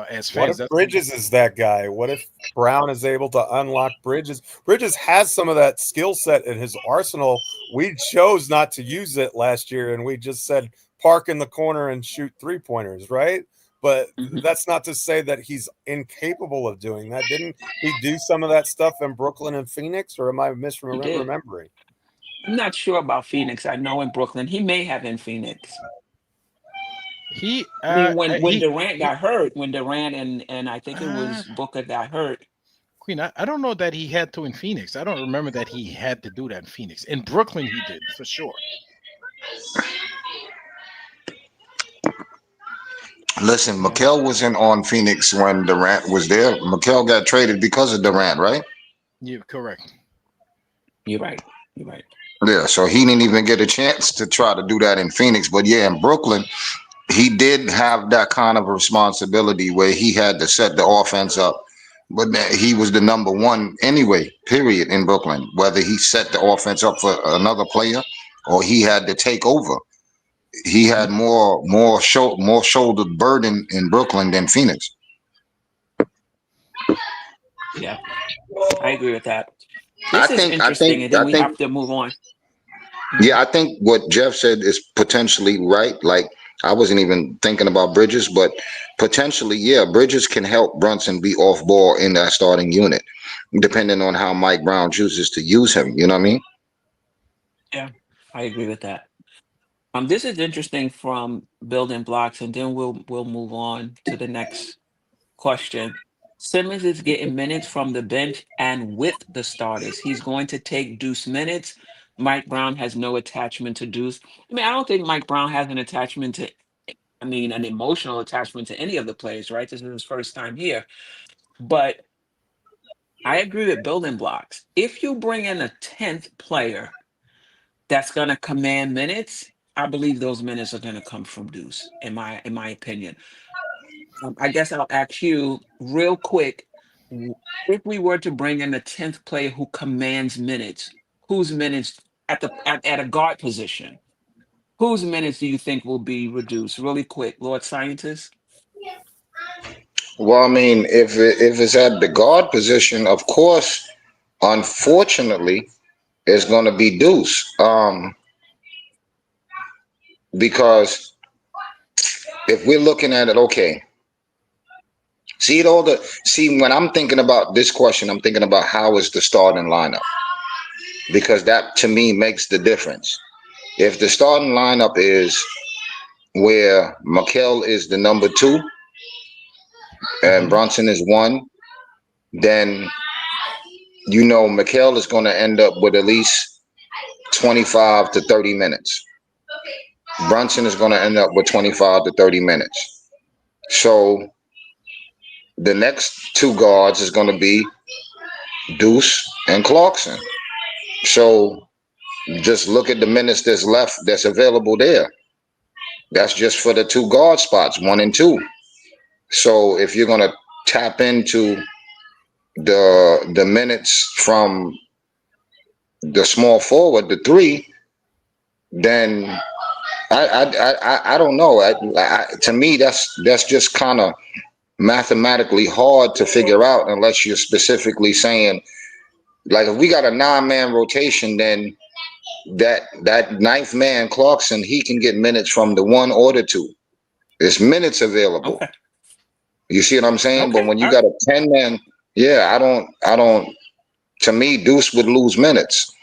As What fans, if Bridges is that guy? What if Brown is able to unlock Bridges? Bridges has some of that skill set in his arsenal. We chose not to use it last year, and we just said park in the corner and shoot 3-pointers, right? But that's not to say that he's incapable of doing that. Didn't he do some of that stuff in Brooklyn and Phoenix, or am I He did. misremembering? I'm not sure about Phoenix. I know in Brooklyn, he may have in Phoenix. I mean, when Durant got hurt, when Durant and I think it was Booker got hurt. Queen, I don't know that he had to in Phoenix. I don't remember that he had to do that in Phoenix. In Brooklyn, he did for sure. Listen, Mikal wasn't on Phoenix when Durant was there. Mikal got traded because of Durant, right? Yeah, correct. You're right. You're right. Yeah, so he didn't even get a chance to try to do that in Phoenix. But yeah, in Brooklyn, he did have that kind of responsibility where he had to set the offense up. But he was the number one anyway, period, in Brooklyn. Whether he set the offense up for another player or he had to take over, he had more shouldered burden in Brooklyn than Phoenix. Yeah, I agree with that. This is interesting, and then we have to move on. Yeah, I think what Jeff said is potentially right. Like I wasn't even thinking about Bridges, but potentially, yeah, Bridges can help Brunson be off ball in that starting unit, depending on how Mike Brown chooses to use him. You know what I mean? Yeah, I agree with that. This is interesting from building blocks, and then we'll move on to the next question. Simmons is getting minutes from the bench and with the starters. He's going to take Deuce minutes. Mike Brown has no attachment to Deuce. I mean, I don't think Mike Brown has an attachment to I mean, an emotional attachment to any of the players, right? This is his first time here. But I agree with building blocks. If you bring in a 10th player that's going to command minutes, I believe those minutes are going to come from Deuce, in my opinion. I guess I'll ask you real quick, if we were to bring in a 10th player who commands minutes, whose minutes at a guard position, whose minutes do you think will be reduced? Really quick, Lord Scientist. Well, I mean, if it's at the guard position, of course, unfortunately, it's going to be Deuce. Because if we're looking at it, okay. See, when I'm thinking about this question, I'm thinking about how is the starting lineup, because that to me makes the difference. If the starting lineup is where Mikel is the number 2 and Brunson is 1, then Mikel is going to end up with at least 25 to 30 minutes. Brunson is going to end up with 25 to 30 minutes. So the next 2 guards is going to be Deuce and Clarkson. So just look at the minutes that's left that's available there. That's just for the 2 guard spots, 1 and 2. So if you're going to tap into the minutes from the small forward, the 3, then I don't know. To me, that's just kind of mathematically hard to figure out unless you're specifically saying, like, if we got a 9-man rotation, then that 9th man Clarkson, he can get minutes from the 1 or the 2. There's minutes available. Okay. You see what I'm saying? Okay. But when you got a 10-man, yeah, I don't. To me, Deuce would lose minutes.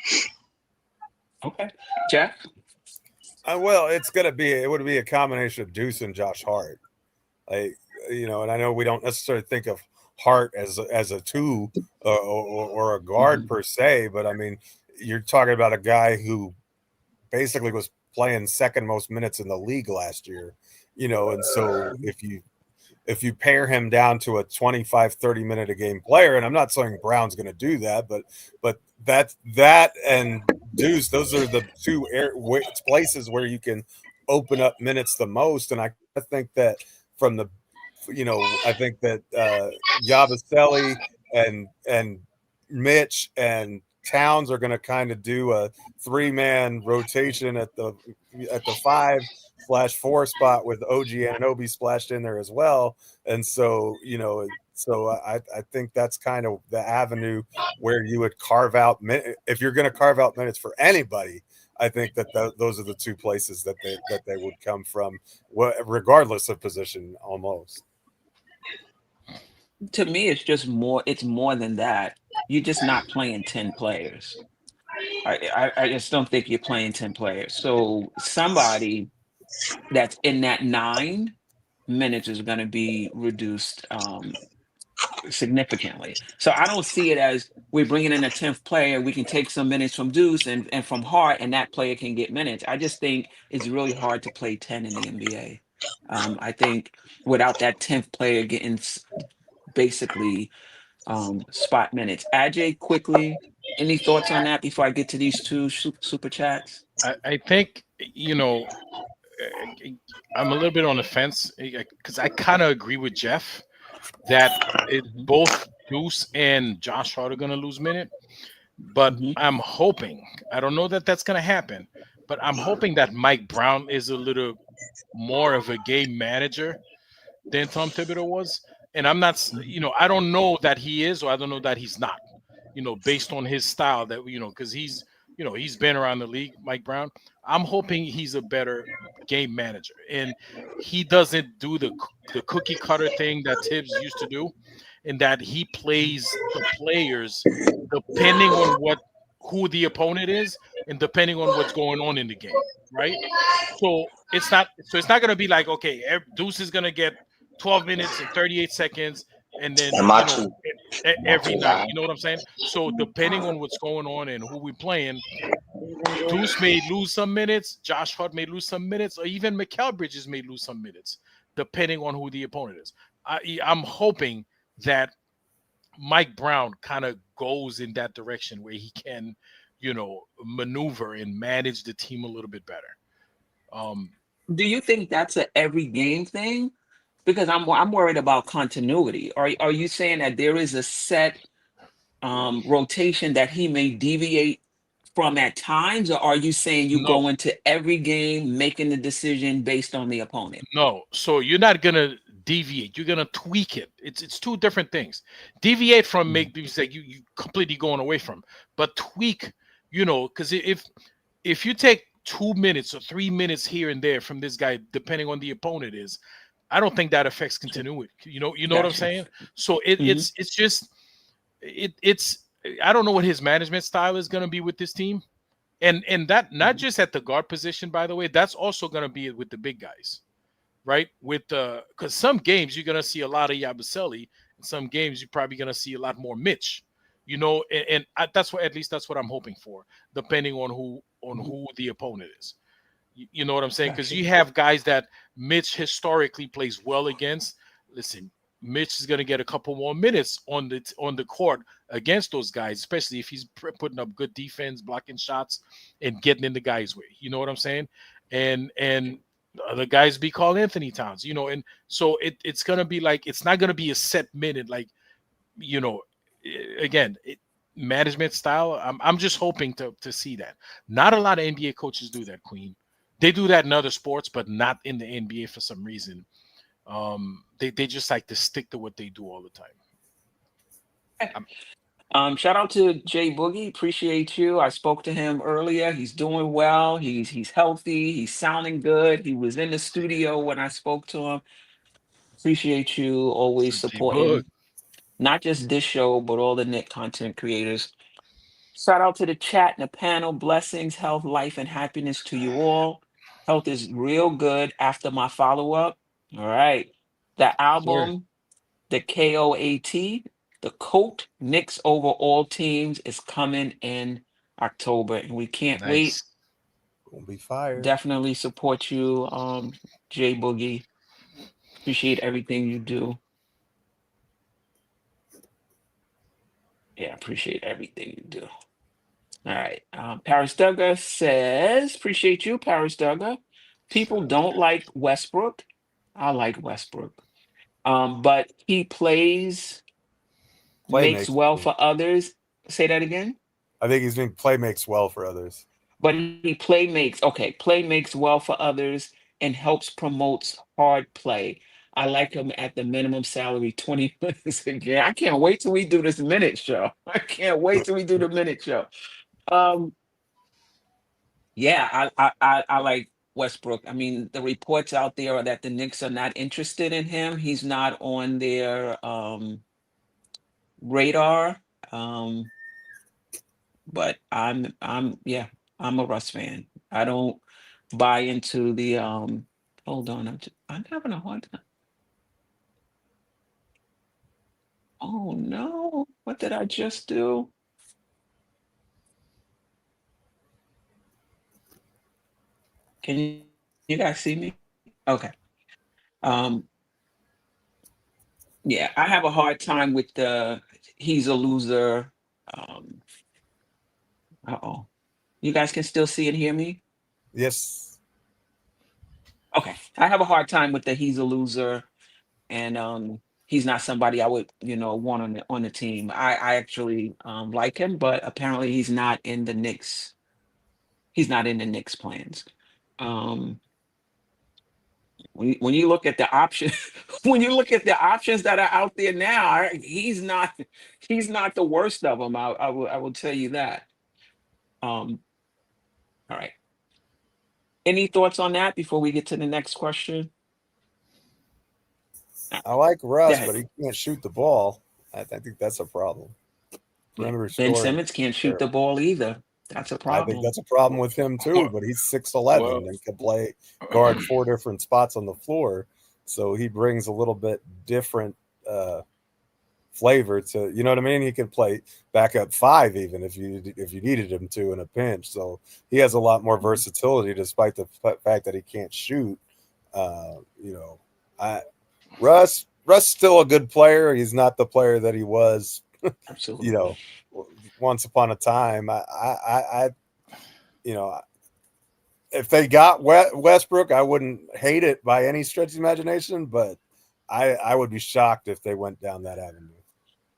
Okay, Jeff. Well, it would be a combination of Deuce and Josh Hart. Like, and I know we don't necessarily think of Hart as a 2 or a guard per se, but I mean, you're talking about a guy who basically was playing second most minutes in the league last year, and so if you pair him down to a 25-30 minute a game player, and I'm not saying Brown's going to do that, but that and Deuce, those are the 2 places where you can open up minutes the most. And I think that from the, I think that Yabusele and Mitch and Towns are going to kind of do a 3-man rotation at the 5/4 spot with OG Anunoby splashed in there as well. And so, I think that's kind of the avenue where you would carve out if you're going to carve out minutes for anybody. I think that those are the 2 places that they would come from, regardless of position, almost. To me, it's more than that. You're just not playing 10 players. I just don't think you're playing 10 players. So somebody that's in that 9 minutes is going to be reduced significantly. So I don't see it as we're bringing in a 10th player. We can take some minutes from Deuce and from Hart, and that player can get minutes. I just think it's really hard to play 10 in the NBA. I think without that 10th player getting basically spot minutes. Ajay, quickly, any thoughts on that before I get to these 2 super chats? I think, I'm a little bit on the fence because I kind of agree with Jeff that both Deuce and Josh Hart are going to lose minute. But I'm hoping, I don't know that that's going to happen, but I'm hoping that Mike Brown is a little more of a game manager than Tom Thibodeau was. And I'm not, I don't know that he is, or I don't know that he's not, based on his style that, because he's been around the league, Mike Brown. I'm hoping he's a better game manager, and he doesn't do the cookie cutter thing that Tibbs used to do, in that he plays the players depending on who the opponent is and depending on what's going on in the game, right? So it's not going to be like, okay, Deuce is going to get 12 minutes and 38 seconds and then every night, you know what I'm saying? So depending on what's going on and who we're playing, Deuce may lose some minutes, Josh Hart may lose some minutes, or even Mikal Bridges may lose some minutes, depending on who the opponent is. I'm hoping that Mike Brown kind of goes in that direction where he can, maneuver and manage the team a little bit better. Do you think that's a every game thing? Because I'm worried about continuity. Are you saying that there is a set rotation that he may deviate from at times, or are you saying you No, go into every game making the decision based on the opponent? no. So you're not gonna deviate. You're gonna tweak it. It's two different things. Deviate from make mistake you completely going away from, but tweak. Because if you take 2 minutes or 3 minutes here and there from this guy, depending on the opponent is, I don't think that affects continuity. You know what I'm Gotcha. saying? So it's just it's I don't know what his management style is going to be with this team, and that not just at the guard position, by the way, that's also going to be with the big guys, right? With because some games you're going to see a lot of Yabusele, and some games you're probably going to see a lot more Mitch. That's what, at least that's what I'm hoping for, depending on who the opponent is. You know what I'm saying? Because Gotcha. you have guys that Mitch historically plays well against. Listen, Mitch is going to get a couple more minutes on the court against those guys, especially if he's putting up good defense, blocking shots, and getting in the guy's way. You know what I'm saying? And the guys be called Anthony Towns. And so it's going to be like, it's not going to be a set minute, like, again, management style. I'm just hoping to see that. Not a lot of NBA coaches do that, Queen. They do that in other sports, but not in the NBA for some reason. They just like to stick to what they do all the time. Shout out to Jay Boogie. Appreciate you. I spoke to him earlier. He's doing well. He's healthy. He's sounding good. He was in the studio when I spoke to him. Appreciate you always supporting not just this show, but all the Nick content creators. Shout out to the chat and the panel. Blessings, health, life, and happiness to you all. Health is real good after my follow-up. All right. The album, the KOAT, the Coat Knicks over all teams is coming in October, and we can't wait. Gonna be fired. Definitely support you, Jay Boogie. Appreciate everything you do. Yeah, appreciate everything you do. All right. Paris Duggar says, appreciate you, Paris Duggar. People don't like Westbrook. I like Westbrook. But he makes well for others. Say that again. I think he's doing play makes well for others. But he play makes well for others and helps promotes hard play. I like him at the minimum salary, 20 minutes again. I can't wait till we do this minute show. I can't wait till we do the minute show. Yeah, I like Westbrook. I mean, the reports out there are that the Knicks are not interested in him. He's not on their radar. But I'm a Russ fan. I don't buy into the hold on, I'm having a hard time. Oh no, what did I just do? Can you guys see me? Okay. Yeah, I have a hard time with the he's a loser. Uh-oh. You guys can still see and hear me? Yes. Okay. I have a hard time with the he's a loser, and he's not somebody I would, want on the team. I actually like him, but apparently he's not in the Knicks. He's not in the Knicks plans. When you look at the option, when you look at the options that are out there now, he's not the worst of them. I will tell you that. All right. Any thoughts on that before we get to the next question? I like Russ, ahead. but he can't shoot the ball. I think that's a problem. Ben Simmons can't shoot the ball either. That's a problem. I think that's a problem with him too, but he's 6'11" and can play guard 4 different spots on the floor. So he brings a little bit different flavor to, you know what I mean? He could play backup 5 even if you needed him to in a pinch. So he has a lot more versatility despite the fact that he can't shoot. You know, Russ still a good player. He's not the player that he was, Absolutely. you know, once upon a time. I you know, if they got Westbrook, I wouldn't hate it by any stretch of the imagination, but I would be shocked if they went down that avenue.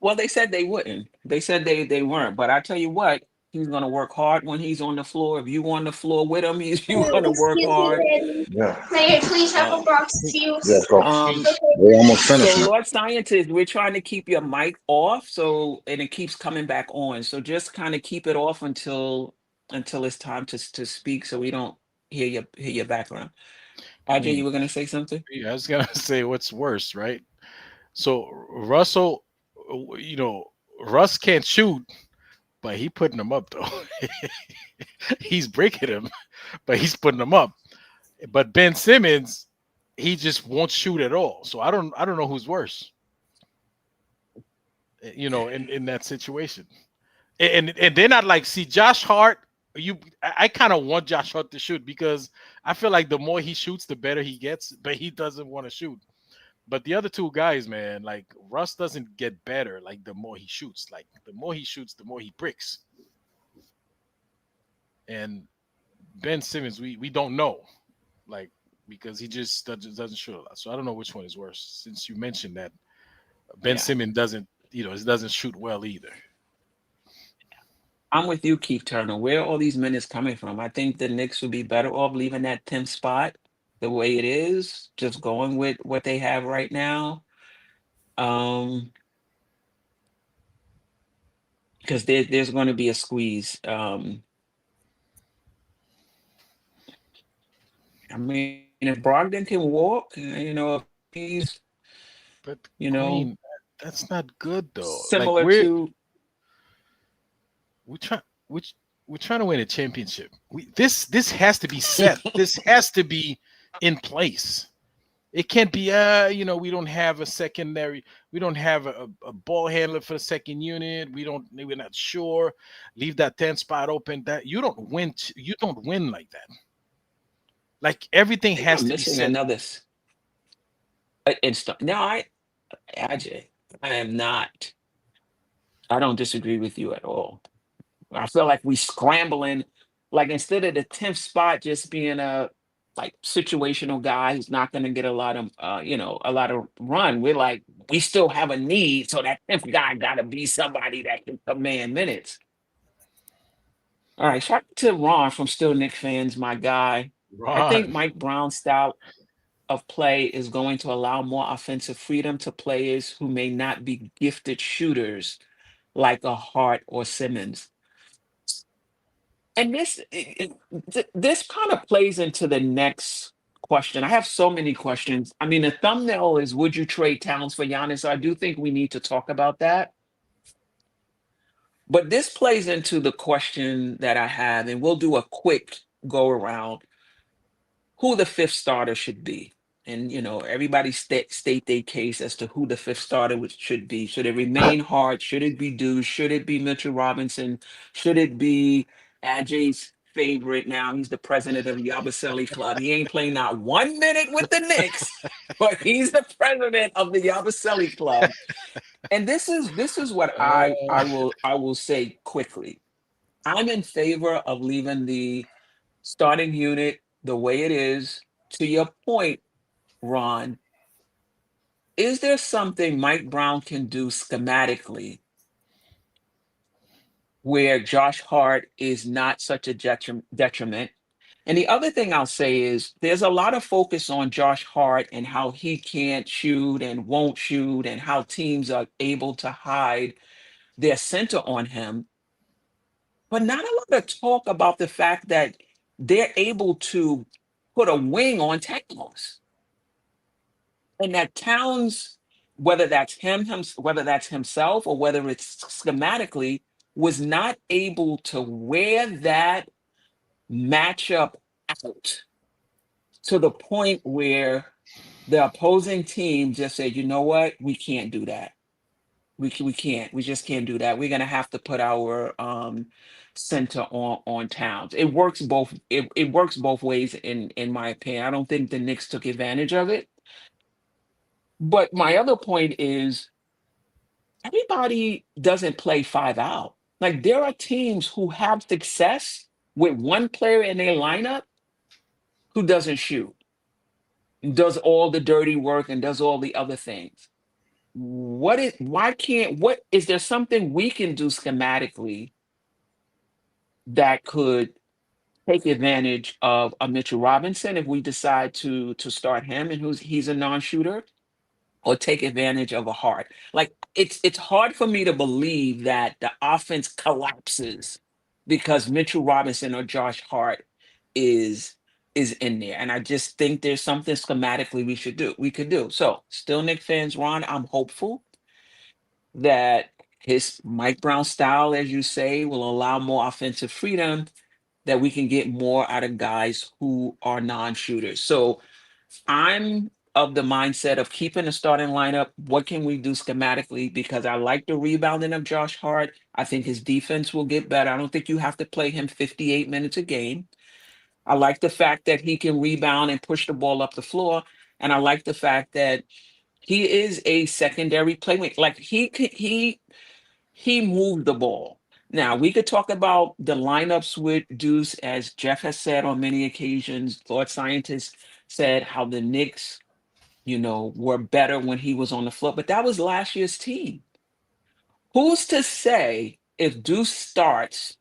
Well, they said they wouldn't. They said they weren't. But I tell you what, he's going to work hard when he's on the floor. If you on the floor with him, he's going to work hard. Yeah. May I please have a box of juice? Let's go. Um, We're almost finished so now. Lord Scientist, we're trying to keep your mic off, and it keeps coming back on. So just kind of keep it off until it's time to speak, so we don't hear your background. RJ, you were gonna say something? Yeah, I was gonna say what's worse, right? So Russell, you know, Russ can't shoot, but he putting them up though. He's breaking them, but he's putting them up. But Ben Simmons, he just won't shoot at all. So I don't know who's worse. You know, in that situation, and they're not like, see, Josh Hart. I kind of want Josh Hart to shoot because I feel like the more he shoots, the better he gets. But he doesn't want to shoot. But the other two guys, man, like Russ doesn't get better. Like the more he shoots, the more the more he bricks. And Ben Simmons, we don't know, like, because he just doesn't shoot a lot. So I don't know which one is worse. Since you mentioned that Ben Simmons doesn't shoot well either. I'm with you, Keith Turner. Where are all these minutes coming from? I think the Knicks would be better off leaving that 10th spot the way it is, just going with what they have right now. Because there's going to be a squeeze. I mean, if Brogdon can walk, you know, if he's, But you know, Queen, that's not good though. similar Like to we're trying to win a championship. This has to be set. This has to be in place. It can't be we don't have a secondary, we don't have a ball handler for the second unit. We're not sure. Leave that 10 spot open. That you don't win like that. Like everything has to be missing set. another. No, Ajay, I am not. I don't disagree with you at all. I feel like we scrambling, like instead of the 10th spot just being a like situational guy who's not going to get a lot of a lot of run. We're like, we still have a need, so that 10th guy got to be somebody that can command minutes. All right, shout out to Ron from Still Knicks Fans, my guy. I think Ron. Mike Brown's style of play is going to allow more offensive freedom to players who may not be gifted shooters like a Hart or Simmons. And this kind of plays into the next question. I have so many questions. I mean, the thumbnail is, would you trade Towns for Giannis? So I do think we need to talk about that. But this plays into the question that I have, and we'll do a quick go around who the 5th starter should be. And, everybody state their case as to who the 5th starter should be. Should it remain Hart? Should it be Deuce? Should it be Mitchell Robinson? Should it be Ajay's favorite now? He's the president of the Yabusele Club. He ain't playing not 1 minute with the Knicks, but he's the president of the Yabusele Club. And this is what I will say quickly. I'm in favor of leaving the starting unit the way it is. To your point, Ron, is there something Mike Brown can do schematically where Josh Hart is not such a detriment? And the other thing I'll say is there's a lot of focus on Josh Hart and how he can't shoot and won't shoot and how teams are able to hide their center on him, but not a lot of talk about the fact that they're able to put a wing on Towns. And that Towns, whether that's whether that's himself or whether it's schematically, was not able to wear that matchup out to the point where the opposing team just said, you know what, we can't do that. We can't. We just can't do that. We're gonna have to put our center on Towns. It works both ways in my opinion. I don't think the Knicks took advantage of it. But my other point is everybody doesn't play five out. Like there are teams who have success with one player in their lineup who doesn't shoot, does all the dirty work and does all the other things. What is there something we can do schematically that could take advantage of a Mitchell Robinson if we decide to start him and he's a non-shooter, or take advantage of a Hart? Like it's hard for me to believe that the offense collapses because Mitchell Robinson or Josh Hart is is in there. And I just think there's something schematically we could do. So still Nick fans, Ron, I'm hopeful that his Mike Brown style, as you say, will allow more offensive freedom, that we can get more out of guys who are non-shooters. So I'm of the mindset of keeping the starting lineup. What can we do schematically? Because I like the rebounding of Josh Hart. I think his defense will get better. I don't think you have to play him 58 minutes a game. I like the fact that he can rebound and push the ball up the floor. And I like the fact that he is a secondary playmaker. Like he moved the ball. Now we could talk about the lineups with Deuce, as Jeff has said on many occasions. Thought scientists said how the Knicks, were better when he was on the floor, but that was last year's team. Who's to say if Deuce starts,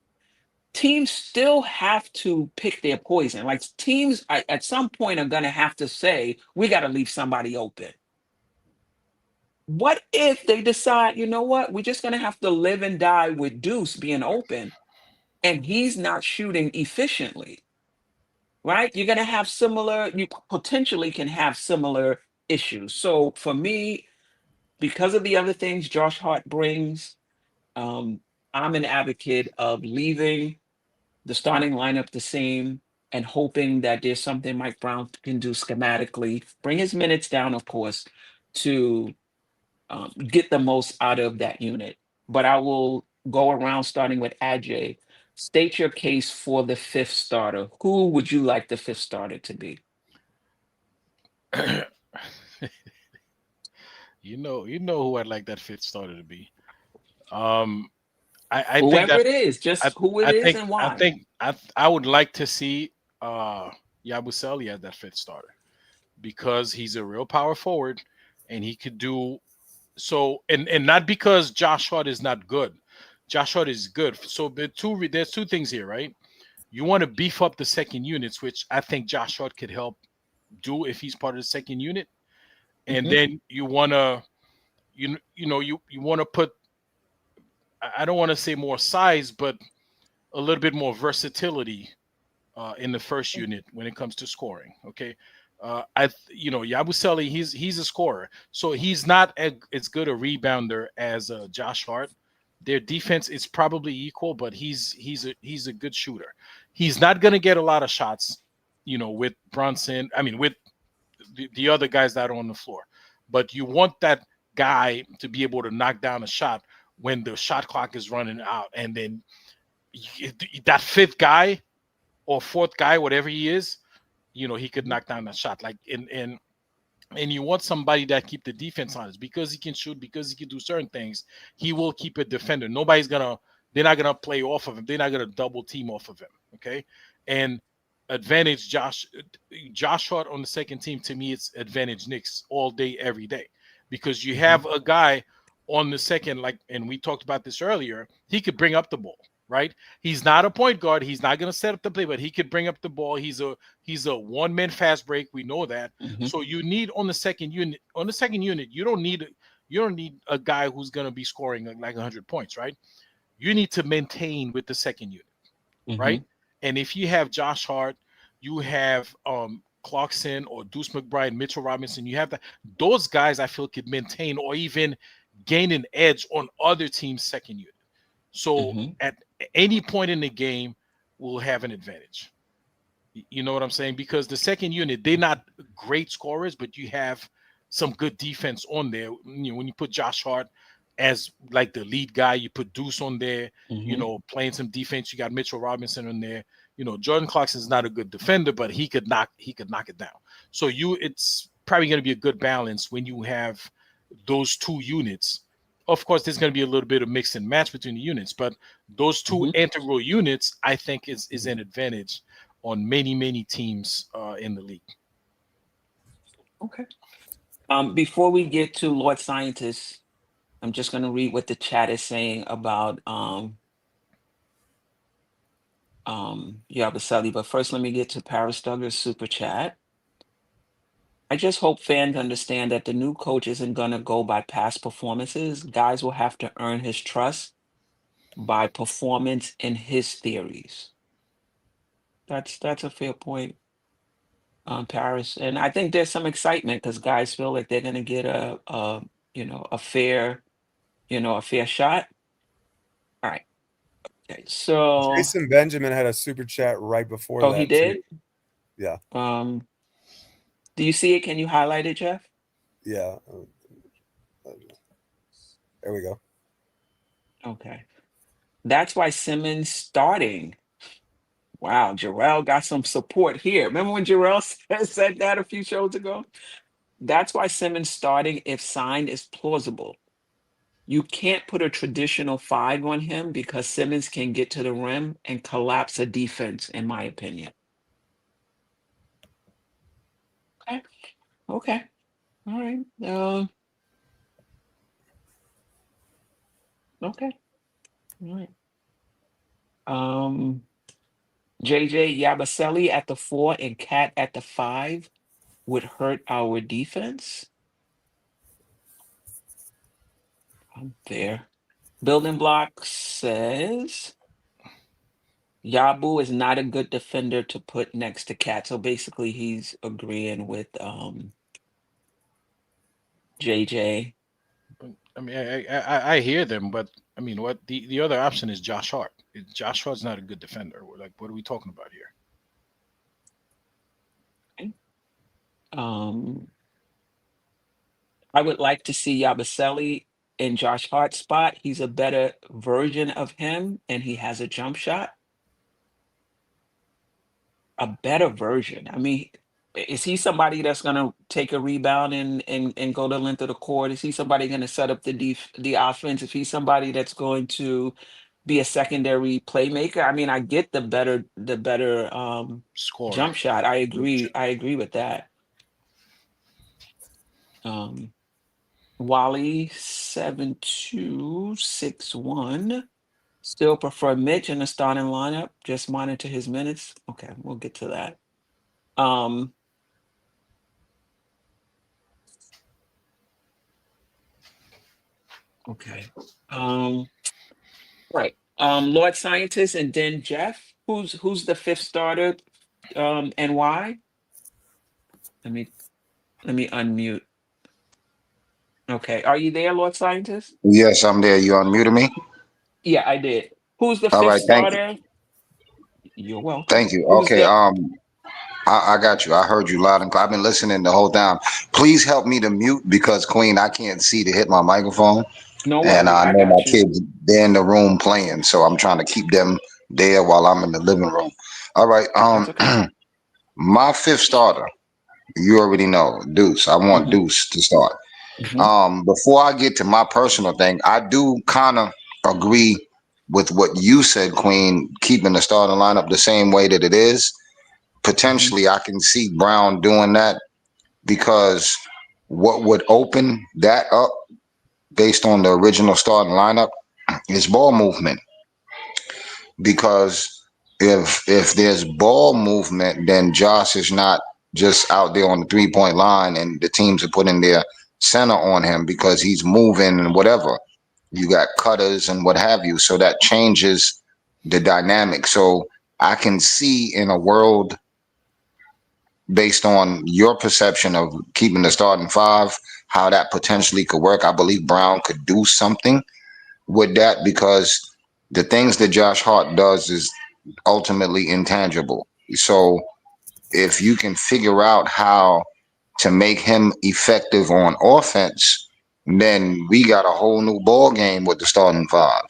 teams still have to pick their poison? Like teams at some point are going to have to say, we got to leave somebody open. What if they decide, you know what, we're just going to have to live and die with Deuce being open and he's not shooting efficiently, right? You're going to have you potentially can have similar issues. So for me, because of the other things Josh Hart brings, I'm an advocate of leaving the starting lineup the same and hoping that there's something Mike Brown can do schematically, bring his minutes down, of course, to get the most out of that unit. But I will go around starting with Ajay. State your case for the fifth starter. Who would you like the fifth starter to be? You know who I'd like that fifth starter to be. I think Whoever that it is, just who it is and why. I would like to see Yabusele as that fifth starter because he's a real power forward and he could do so, and not because Josh Hart is not good. Josh Hart is good. So there's two things here, right? You want to beef up the second units, which I think Josh Hart could help do if he's part of the second unit, and Mhm. then you want to you want to put, I don't want to say more size, but a little bit more versatility in the first unit when it comes to scoring. Okay, Yabusele, he's a scorer, so he's not as good a rebounder as Josh Hart. Their defense is probably equal, but he's a good shooter. He's not going to get a lot of shots, with Brunson. I mean, with the other guys that are on the floor, but you want that guy to be able to knock down a shot when the shot clock is running out, and then that fifth guy or fourth guy, whatever he is, he could knock down that shot. Like and you want somebody that keep the defense honest because he can shoot, because he can do certain things. He will keep a defender. They're not gonna play off of him. They're not gonna double team off of him. Okay, and advantage Josh Hart on the second team, to me, it's advantage Knicks all day, every day, because you have a guy on the second, like, and we talked about this earlier, he could bring up the ball, right? He's not a point guard. He's not going to set up the play, but he could bring up the ball. He's a one-man fast break. We know that. Mhm. So you need on the second unit, you don't need a guy who's going to be scoring like 100 points, right? You need to maintain with the second unit, right? Mhm. And if you have Josh Hart, you have Clarkson or Deuce McBride, Mitchell Robinson, you have that. Those guys I feel could maintain or even gain an edge on other teams' second unit. So Mhm. at any point in the game, we'll have an advantage. You know what I'm saying? Because the second unit, they're not great scorers, but you have some good defense on there. When you put Josh Hart as like the lead guy. You put Deuce on there, you Mhm. know, playing some defense. You got Mitchell Robinson on there. You know, Jordan Clarkson is not a good defender, but he could knock it down. So it's probably going to be a good balance when you have those two units. Of course, there's going to be a little bit of mix and match between the units, but those two Mhm. integral units, I think, is an advantage on many teams in the league. Okay. Before we get to Lord Scientist, I'm just going to read what the chat is saying about Yabusele. But first, let me get to Paris Duggar's super chat. I just hope fans understand that the new coach isn't going to go by past performances. Guys will have to earn his trust by performance in his theories. That's a fair point, Paris. And I think there's some excitement because guys feel like they're going to get a a fair shot. All right. Okay. So, Jason Benjamin had a super chat right before oh, he that too. did. Yeah, Do you see it? Can you highlight it, Jeff? yeah. There we go. Okay. That's why Simmons starting. Wow, Jarrell got some support here. Remember when Jarrell said that a few shows ago? That's why Simmons starting, if signed, is plausible. You can't put a traditional 5 on him because Simmons can get to the rim and collapse a defense, in my opinion. Okay. Okay. All right. Okay. All right. JJ Yabusele at the 4 and Cat at the 5 would hurt our defense. I'm there. Building Block says Yabu is not a good defender to put next to Cat. So basically he's agreeing with JJ. I mean, I hear them, but I mean, what the other option is Josh Hart. Josh Hart's not a good defender. Like, what are we talking about here? I would like to see Yabusele in Josh Hart's spot. He's a better version of him and he has a jump shot. A better version. I mean, is he somebody that's going to take a rebound and go the length of the court? Is he somebody going to set up the offense? Is he somebody that's going to be a secondary playmaker? I mean, I get the better Scorer. jump shot. I agree. I agree with that. Wally 7261 still prefer Mitch in the starting lineup. Just monitor his minutes. Okay, we'll get to that. Okay. Right. Lord Scientist and then Jeff. Who's the 5th starter? And why? Let me unmute. Okay. Are you there, Lord Scientist? Yes, I'm there. You unmuted me? Yeah, I did. Who's the All 5th right, thank you. starter? You're welcome. Thank you. Who's Okay, the I got you. I heard you loud and clear. I've been listening the whole time. Please help me to mute because Queen, I can't see to hit my microphone. No And worries. I I know my got you. kids, they're in the room playing, so I'm trying to keep them there while I'm in the living room. All right. That's okay. My 5th starter, you already know, Deuce. I want Mhm, Deuce to start. mhm, Before I get to my personal thing, I do kind of agree with what you said, Queen, keeping the starting lineup the same way that it is. mhm, Potentially, I can see Brown doing that because what would open that up based on the original starting lineup is ball movement. Because if there's ball movement, then Josh is not just out there on the 3-point line and the teams are putting their center on him because he's moving and whatever. You got cutters and what have you. So that changes the dynamic. So I can see in a world based on your perception of keeping the starting 5, how that potentially could work. I believe Brown could do something with that because the things that Josh Hart does is ultimately intangible. So if you can figure out how to make him effective on offense then we got a whole new ball game with the starting five.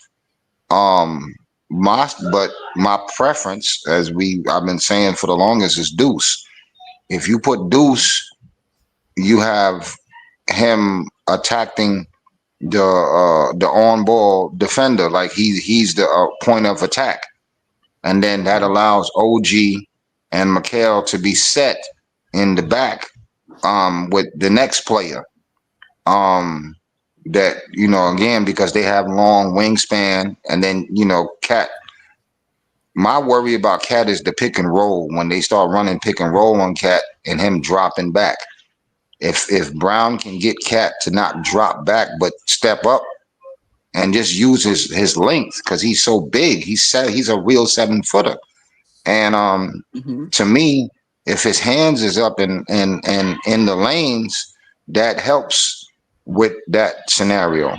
But my preference, as I've been saying for the longest, is Deuce. If you put Deuce, you have him attacking the on ball defender, like he's the point of attack, and then that allows OG and Mikal to be set in the back with the next player. That again, because they have long wingspan, and then Cat. My worry about Cat is the pick and roll when they start running pick and roll on Cat and him dropping back. If Brown can get Cat to not drop back but step up and just use his length, because he's so big, he's a real 7-footer. And to me, if his hands is up and in the lanes, that helps with that scenario.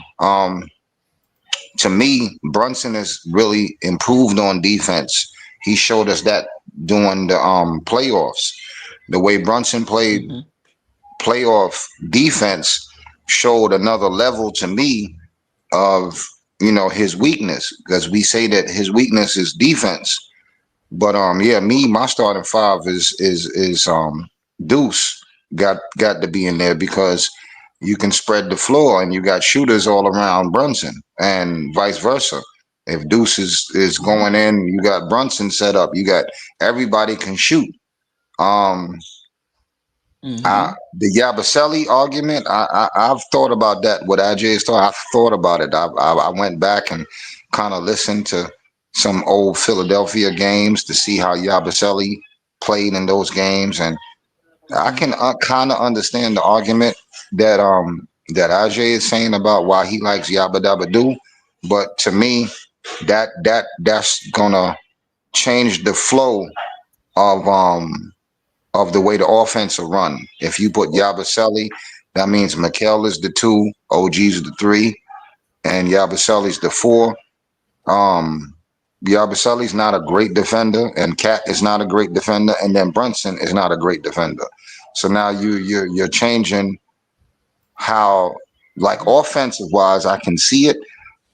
To me, Brunson has really improved on defense. He showed us that during the playoffs. The way Brunson played playoff defense showed another level to me of his weakness, because we say that his weakness is defense. But my starting five is Deuce got to be in there, because you can spread the floor and you got shooters all around Brunson, and vice versa. If Deuce is going in, you got Brunson set up. You got everybody can shoot. The Yabusele argument, I've thought about that. What IJ's thought, I've thought about it. I went back and kind of listened to some old Philadelphia games to see how Yabusele played in those games, and I can kind of understand the argument that IJ is saying about why he likes Yabba Dabba Doo, but to me, that's gonna change the flow of the way the offense will run. If you put Yabusele, that means Mikal is the 2, OG's the 3, and Yabusele's the 4. Yabusele's not a great defender, and Cat is not a great defender, and then Brunson is not a great defender. So now you're changing how, like, offensive wise, I can see it.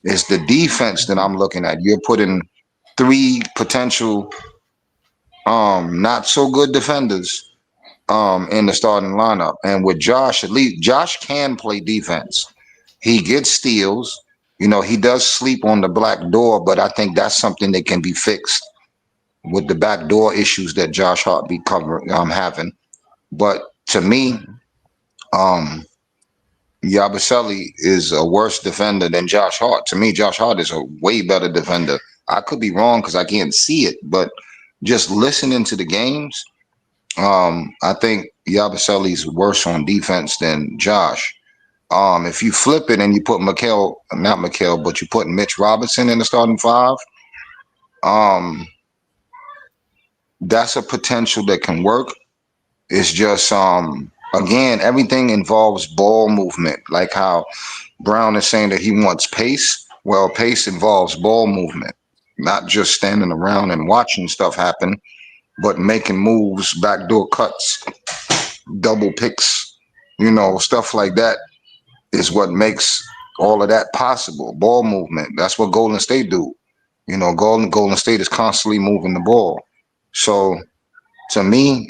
It's the defense that I'm looking at. You're putting 3 potential not so good defenders in the starting lineup. And with Josh, at least Josh can play defense. He gets steals. He does sleep on the black door, but I think that's something that can be fixed with the back door issues that Josh Hart be having. But to me, Yabusele is a worse defender than Josh Hart. To me, Josh Hart is a way better defender. I could be wrong because I can't see it, but just listening to the games, I think Yabusele is worse on defense than Josh. If you flip it and you put not Mikal, but you put Mitch Robinson in the starting 5, that's a potential that can work. It's just, again, everything involves ball movement, like how Brown is saying that he wants pace. Well, pace involves ball movement, not just standing around and watching stuff happen, but making moves, backdoor cuts, double picks, stuff like that is what makes all of that possible. Ball movement. That's what Golden State do. Golden State is constantly moving the ball. So to me,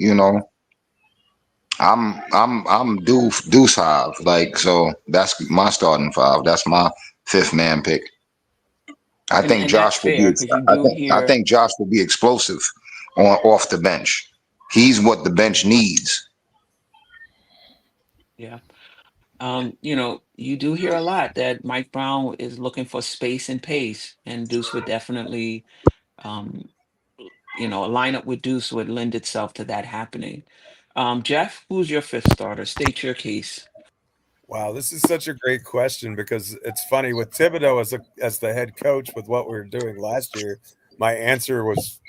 I'm Deuce Hive. Like, so that's my starting 5. That's my 5th man pick. I think Josh will be. I think Josh will be explosive off the bench. He's what the bench needs. Yeah. You do hear a lot that Mike Brown is looking for space and pace, and Deuce would definitely, a lineup with Deuce would lend itself to that happening. Jeff, who's your 5th starter? State your case. Wow, this is such a great question, because it's funny with Thibodeau as the head coach with what we were doing last year. My answer was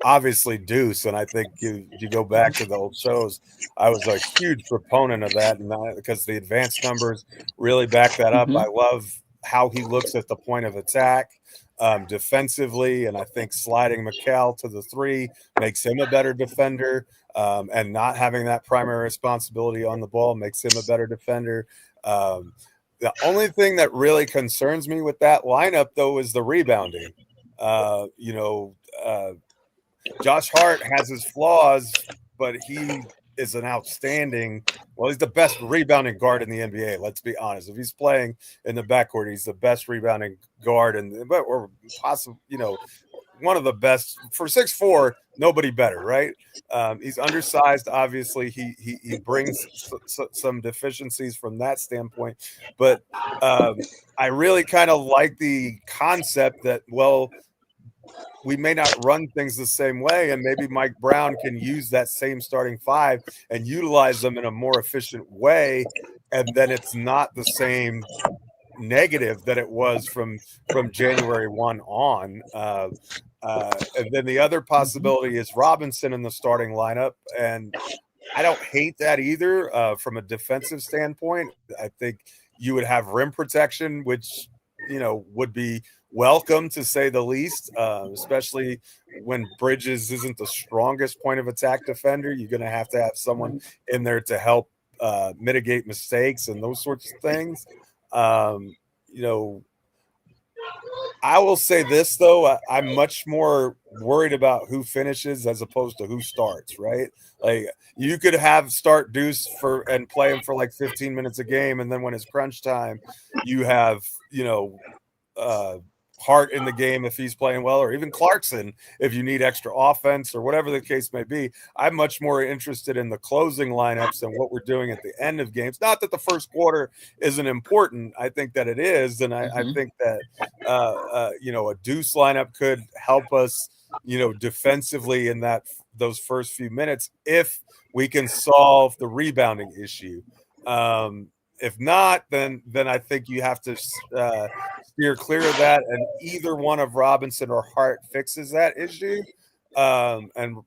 obviously Deuce, and I think you go back to the old shows, I was a huge proponent of that, and because the advanced numbers really back that up. I love how he looks at the point of attack defensively, and I think sliding Mikal to the 3 makes him a better defender, and not having that primary responsibility on the ball makes him a better defender. The only thing that really concerns me with that lineup, though, is the rebounding. Josh Hart has his flaws, but he is an outstanding. Well, he's the best rebounding guard in the NBA. Let's be honest. If he's playing in the backcourt, he's the best rebounding guard, or possibly, one of the best for 6'4". Nobody better, right? He's undersized. Obviously, he brings some deficiencies from that standpoint, but I really kind of like the concept that, well, we may not run things the same way, and maybe Mike Brown can use that same starting five and utilize them in a more efficient way, and then it's not the same negative that it was from January 1 on. And then the other possibility is Robinson in the starting lineup, and I don't hate that either from a defensive standpoint. I think you would have rim protection, which would be welcome to say the least, especially when Bridges isn't the strongest point of attack defender. You're going to have someone in there to help mitigate mistakes and those sorts of things. I will say this, though. I'm much more worried about who finishes as opposed to who starts, right? Like, you could start Deuce and play him for like 15 minutes a game, and then when it's crunch time, you have, Hart in the game if he's playing well, or even Clarkson if you need extra offense or whatever the case may be. I'm much more interested in the closing lineups and what we're doing at the end of games. Not that the first quarter isn't important. I think that it is, and I think that a Deuce lineup could help us, defensively in those first few minutes if we can solve the rebounding issue. If not, then I think you have to steer clear of that, and either one of Robinson or Hart fixes that issue. And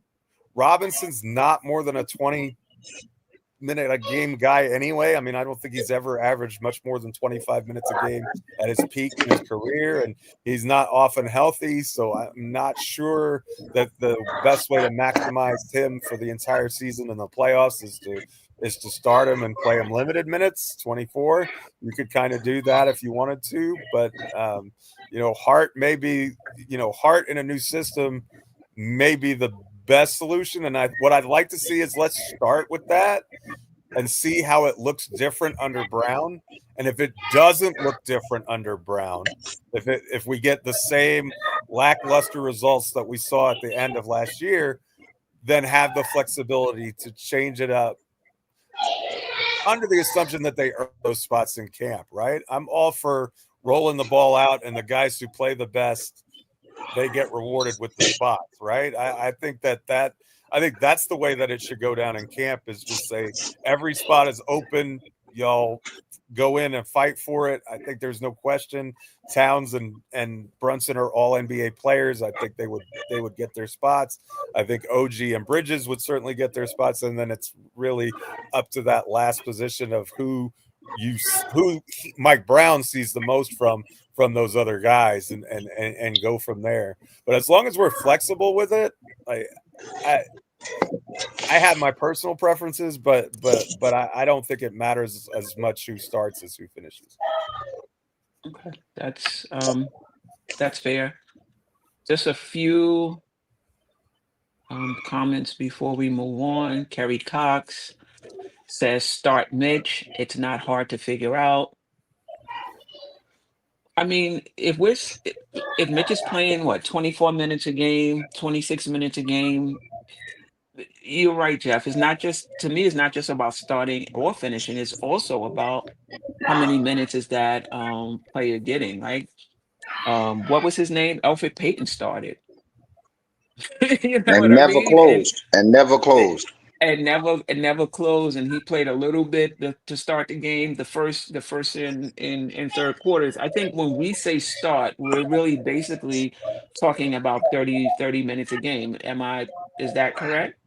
Robinson's not more than a 20-minute a game guy anyway. I mean, I don't think he's ever averaged much more than 25 minutes a game at his peak in his career, and he's not often healthy, so I'm not sure that the best way to maximize him for the entire season in the playoffs is to start him and play him limited minutes, 24. You could kind of do that if you wanted to, but Hart Hart in a new system may be the best solution. And what I'd like to see is let's start with that and see how it looks different under Brown. And if it doesn't look different under Brown, if we get the same lackluster results that we saw at the end of last year, then have the flexibility to change it up under the assumption that they earn those spots in camp, right? I'm all for rolling the ball out, and the guys who play the best, they get rewarded with the spots, right? I think that's the way that it should go down in camp, is just say every spot is open. Y'all go in and fight for it. I think there's no question Towns and Brunson are all NBA players. I think they would get their spots. I think OG and Bridges would certainly get their spots, and then it's really up to that last position of who Mike Brown sees the most from those other guys, and go from there. But as long as we're flexible with it, I have my personal preferences, but I don't think it matters as much who starts as who finishes. Okay, that's fair. Just a few comments before we move on. Kerry Cox says, "Start Mitch. It's not hard to figure out." I mean, if Mitch is playing 24 minutes a game, 26 minutes a game, you're right, Jeff. It's not just about starting or finishing. It's also about how many minutes is that player getting, right? What was his name? Alfred Payton started. You know And what I never mean? closed. And never closed. And never closed, and he played a little bit to start the game, the first in third quarters. I think when we say start, we're really basically talking about 30 minutes a game. Is that correct?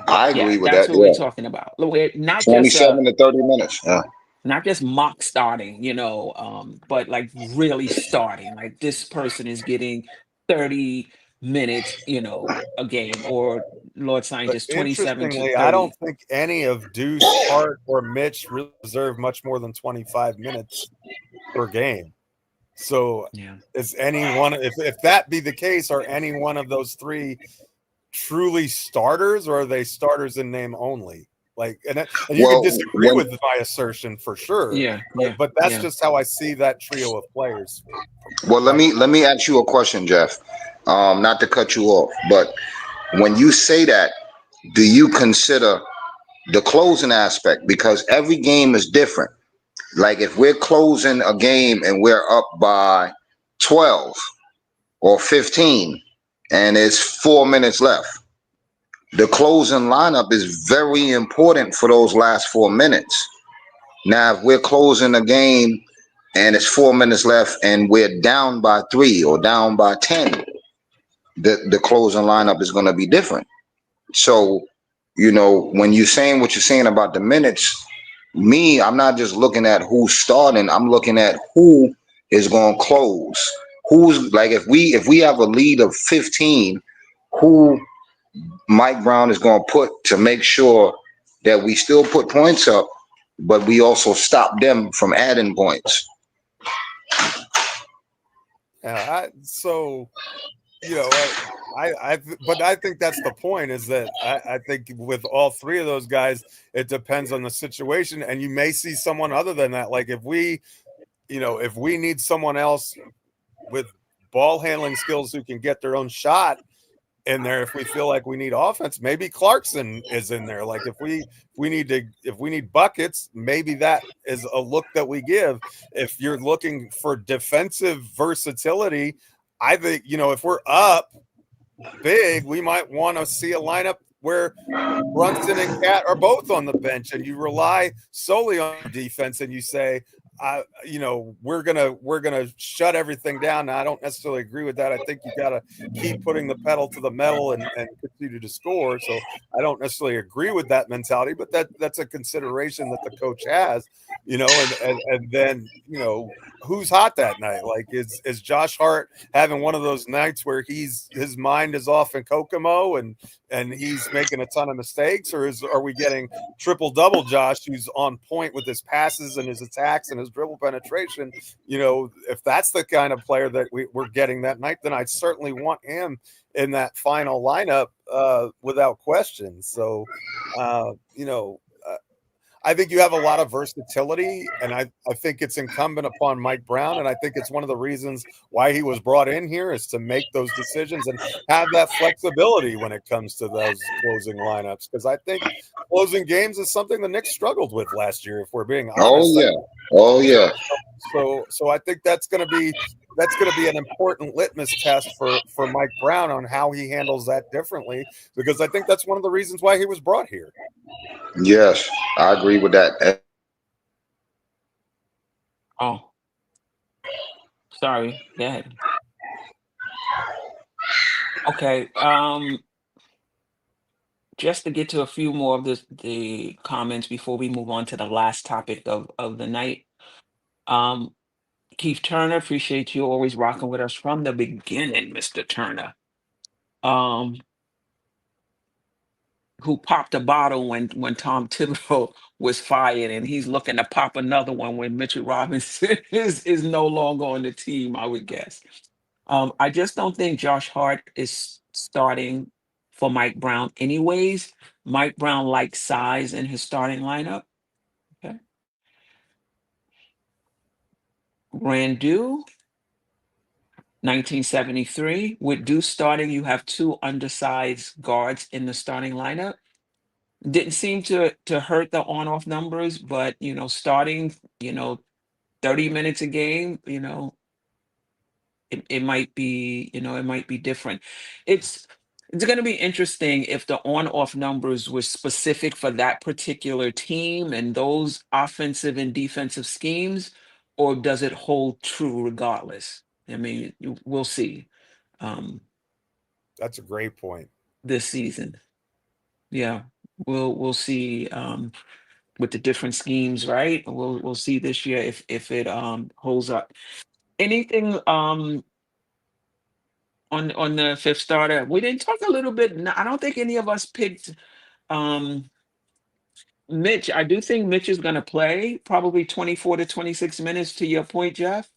I agree Yeah, with that's that. what we're Yeah. talking about. Look, we're not just 27 to 30 minutes. Yeah. not just mock starting, but like really starting. Like, this person is getting 30 minutes, a game, or Lord But Scientist 27 to interestingly, I don't 30. think any of Deuce, Hart, or Mitch really deserve much more than 25 minutes per game. So Yeah. is any one, if that be the case, are any one of those three truly starters, or are they starters in name only? Like, and you can Well, disagree when with my assertion for sure, Yeah. Yeah. but that's Yeah. just how I see that trio of players. well, let Right. me ask you a question, Jeff. Not to cut you off, but when you say that, do you consider the closing aspect? Because every game is different. Like if we're closing a game and we're up by 12 or 15 and it's 4 minutes left, the closing lineup is very important for those last 4 minutes. Now, if we're closing a game and it's 4 minutes left and we're down by 3 or down by 10, the closing lineup is going to be different. So, when you're saying what you're saying about the minutes, I'm not just looking at who's starting. I'm looking at who is going to close. Who's like if we have a lead of 15, who Mike Brown is going to put to make sure that we still put points up, but we also stop them from adding points. So but I think that's the point, is that I think with all three of those guys, it depends on the situation, and you may see someone other than that. Like if we need someone else with ball handling skills who can get their own shot in there, if we feel like we need offense, maybe Clarkson is in there. Like if we need buckets, maybe that is a look that we give. If you're looking for defensive versatility, I think if we're up big, we might want to see a lineup where Brunson and Cat are both on the bench, and you rely solely on defense, and you say, we're gonna shut everything down. Now, I don't necessarily agree with that. I think you got to keep putting the pedal to the metal and continue to score. So I don't necessarily agree with that mentality, but that's a consideration that the coach has. And then who's hot that night? Like is Josh Hart having one of those nights where his mind is off in Kokomo and he's making a ton of mistakes, or are we getting triple double Josh, who's on point with his passes and his attacks and his dribble penetration? If that's the kind of player that we're getting that night, then I certainly want him in that final lineup without question. So I think you have a lot of versatility, and I think it's incumbent upon Mike Brown, and I think it's one of the reasons why he was brought in here, is to make those decisions and have that flexibility when it comes to those closing lineups. Because I think closing games is something the Knicks struggled with last year, if we're being honest. Oh yeah. So I think that's going to be an important litmus test for Mike Brown on how he handles that differently, because I think that's one of the reasons why he was brought here. Yes, I agree with that. Oh, sorry. Go ahead. Okay. Just to get to a few more of the comments before we move on to the last topic of the night. Keith Turner, appreciate you always rocking with us from the beginning, Mr. Turner. Who popped a bottle when Tom Thibodeau was fired, and he's looking to pop another one when Mitchell Robinson is no longer on the team, I would guess. I just don't think Josh Hart is starting for Mike Brown anyways. Mike Brown likes size in his starting lineup. Okay. Randu, 1973. With Deuce starting, you have two undersized guards in the starting lineup. Didn't seem to hurt the on-off numbers, but starting 30 minutes a game, it might be different. It's going to be interesting if the on-off numbers were specific for that particular team and those offensive and defensive schemes, or does it hold true regardless? I mean, we'll see That's a great point. this season. Yeah, we'll see with the different schemes, right? We'll see this year if it holds up. Anything on the fifth starter. We didn't talk a little bit. I don't think any of us picked Mitch. I do think Mitch is going to play probably 24 to 26 minutes. To your point, Jeff,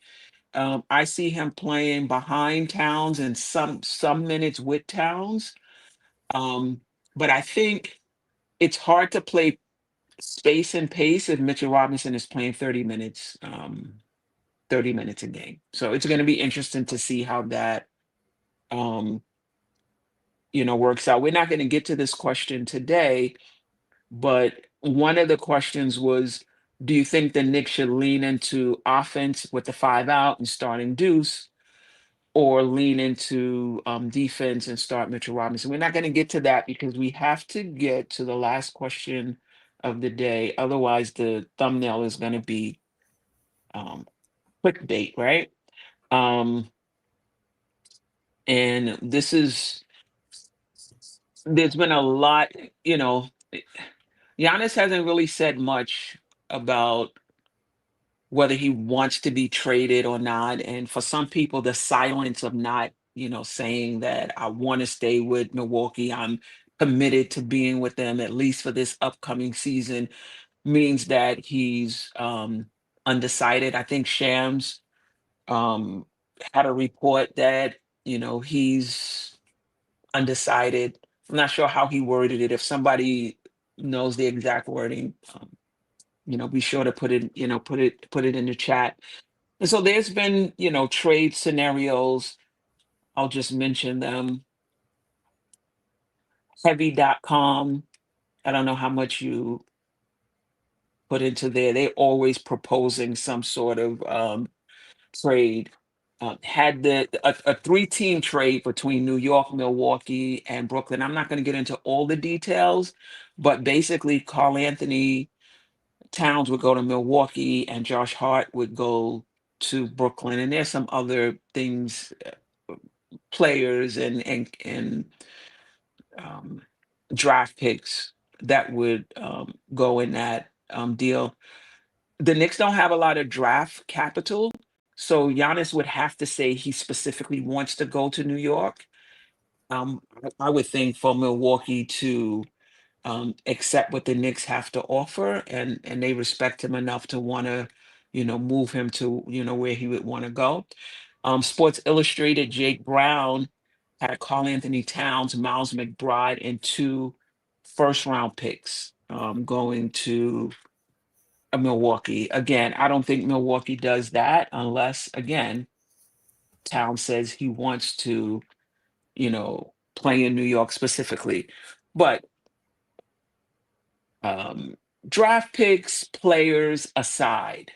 I see him playing behind Towns and some minutes with Towns. But I think it's hard to play space and pace if Mitchell Robinson is playing 30 minutes. 30 minutes a game. So it's going to be interesting to see how that works out. We're not going to get to this question today, but one of the questions was, do you think the Knicks should lean into offense with the 5 out and starting Deuce, or lean into defense and start Mitchell Robinson? We're not going to get to that because we have to get to the last question of the day. Otherwise, the thumbnail is going to be clickbait, right? And there's been a lot, Giannis hasn't really said much about whether he wants to be traded or not. And for some people, the silence of not, saying that I want to stay with Milwaukee, I'm committed to being with them at least for this upcoming season, means that he's undecided. I think Shams had a report that, he's undecided. I'm not sure how he worded it. If somebody knows the exact wording, be sure to put it in the chat. And so there's been, trade scenarios. I'll just mention them. Heavy.com. I don't know how much you put into there. They're always proposing some sort of trade. Had a 3-team trade between New York, Milwaukee, and Brooklyn. I'm not going to get into all the details, but basically Karl Anthony Towns would go to Milwaukee and Josh Hart would go to Brooklyn. And there's some other things, players and draft picks that would go in that deal. The Knicks don't have a lot of draft capital, so Giannis would have to say he specifically wants to go to New York. I would think for Milwaukee to accept what the Knicks have to offer, and they respect him enough to want to, move him to, where he would want to go. Sports Illustrated, Jake Brown had Karl Anthony Towns, Miles McBride, and 2 first-round picks going to Milwaukee. Again, I don't think Milwaukee does that unless, again, Towns says he wants to, play in New York specifically. But draft picks, players aside,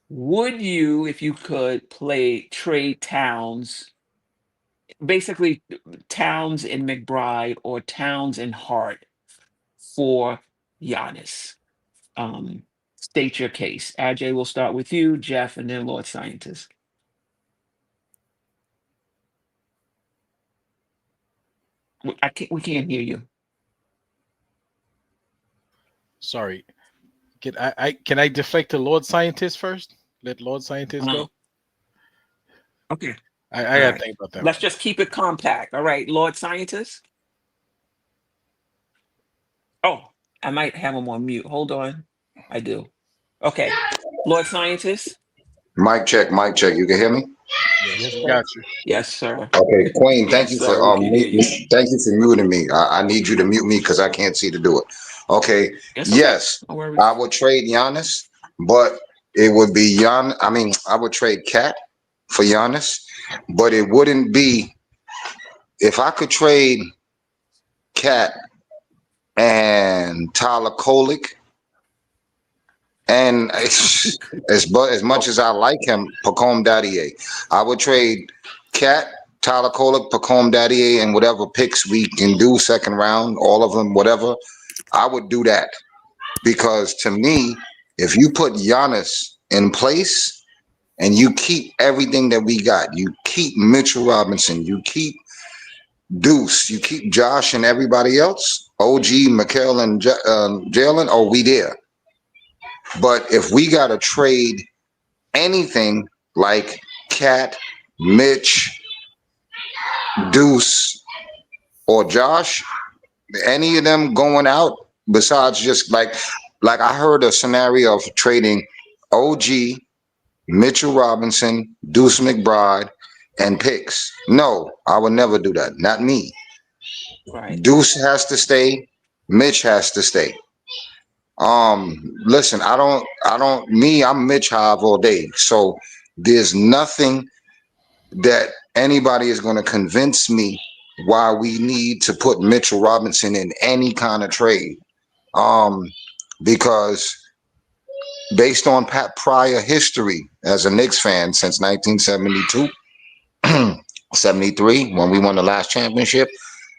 would you, if you could, trade Towns, basically Towns and McBride or Towns and Hart for Giannis? State your case. Ajay, we'll start with you, Jeff, and then Lord Scientist. We can't hear you. Sorry. Can I deflect to Lord Scientist first? Let Lord Scientist go. Okay. I gotta think about that. Let's just keep it compact. All right, Lord Scientist. Oh, I might have him on mute. Hold on. I do. Okay. Lord Scientist. Mic check, mic check. You can hear me? Yes, got you. Yes, sir. Okay, Queen, thank Yes, you sir, for we can hear you. thank you for muting me. I need you to mute me because I can't see to do it. Okay. It's okay. Yes, No worries. I would trade Giannis, but it would be I would trade Cat for Giannis, but it wouldn't be if I could trade Cat and Tyler Kolek. And as much as I like him, Pacome Daddier, I would trade Cat, Tyler Kolek, Pacome Daddier, and whatever picks we can do, second round, all of them, whatever. I would do that because to me, if you put Giannis in place and you keep everything that we got, you keep Mitchell Robinson, you keep Deuce, you keep Josh and everybody else, OG, Mikal, and Jalen, oh, we there. But if we got to trade anything like Cat, Mitch, Deuce, or Josh, any of them going out besides just like I heard a scenario of trading OG, Mitchell Robinson, Deuce McBride, and picks. No, I would never do that. Not me. Right. Deuce has to stay. Mitch has to stay. Listen, I'm Mitch Hive all day. So there's nothing that anybody is going to convince me why we need to put Mitchell Robinson in any kind of trade. Because based on prior history as a Knicks fan since 1972, 73, when we won the last championship,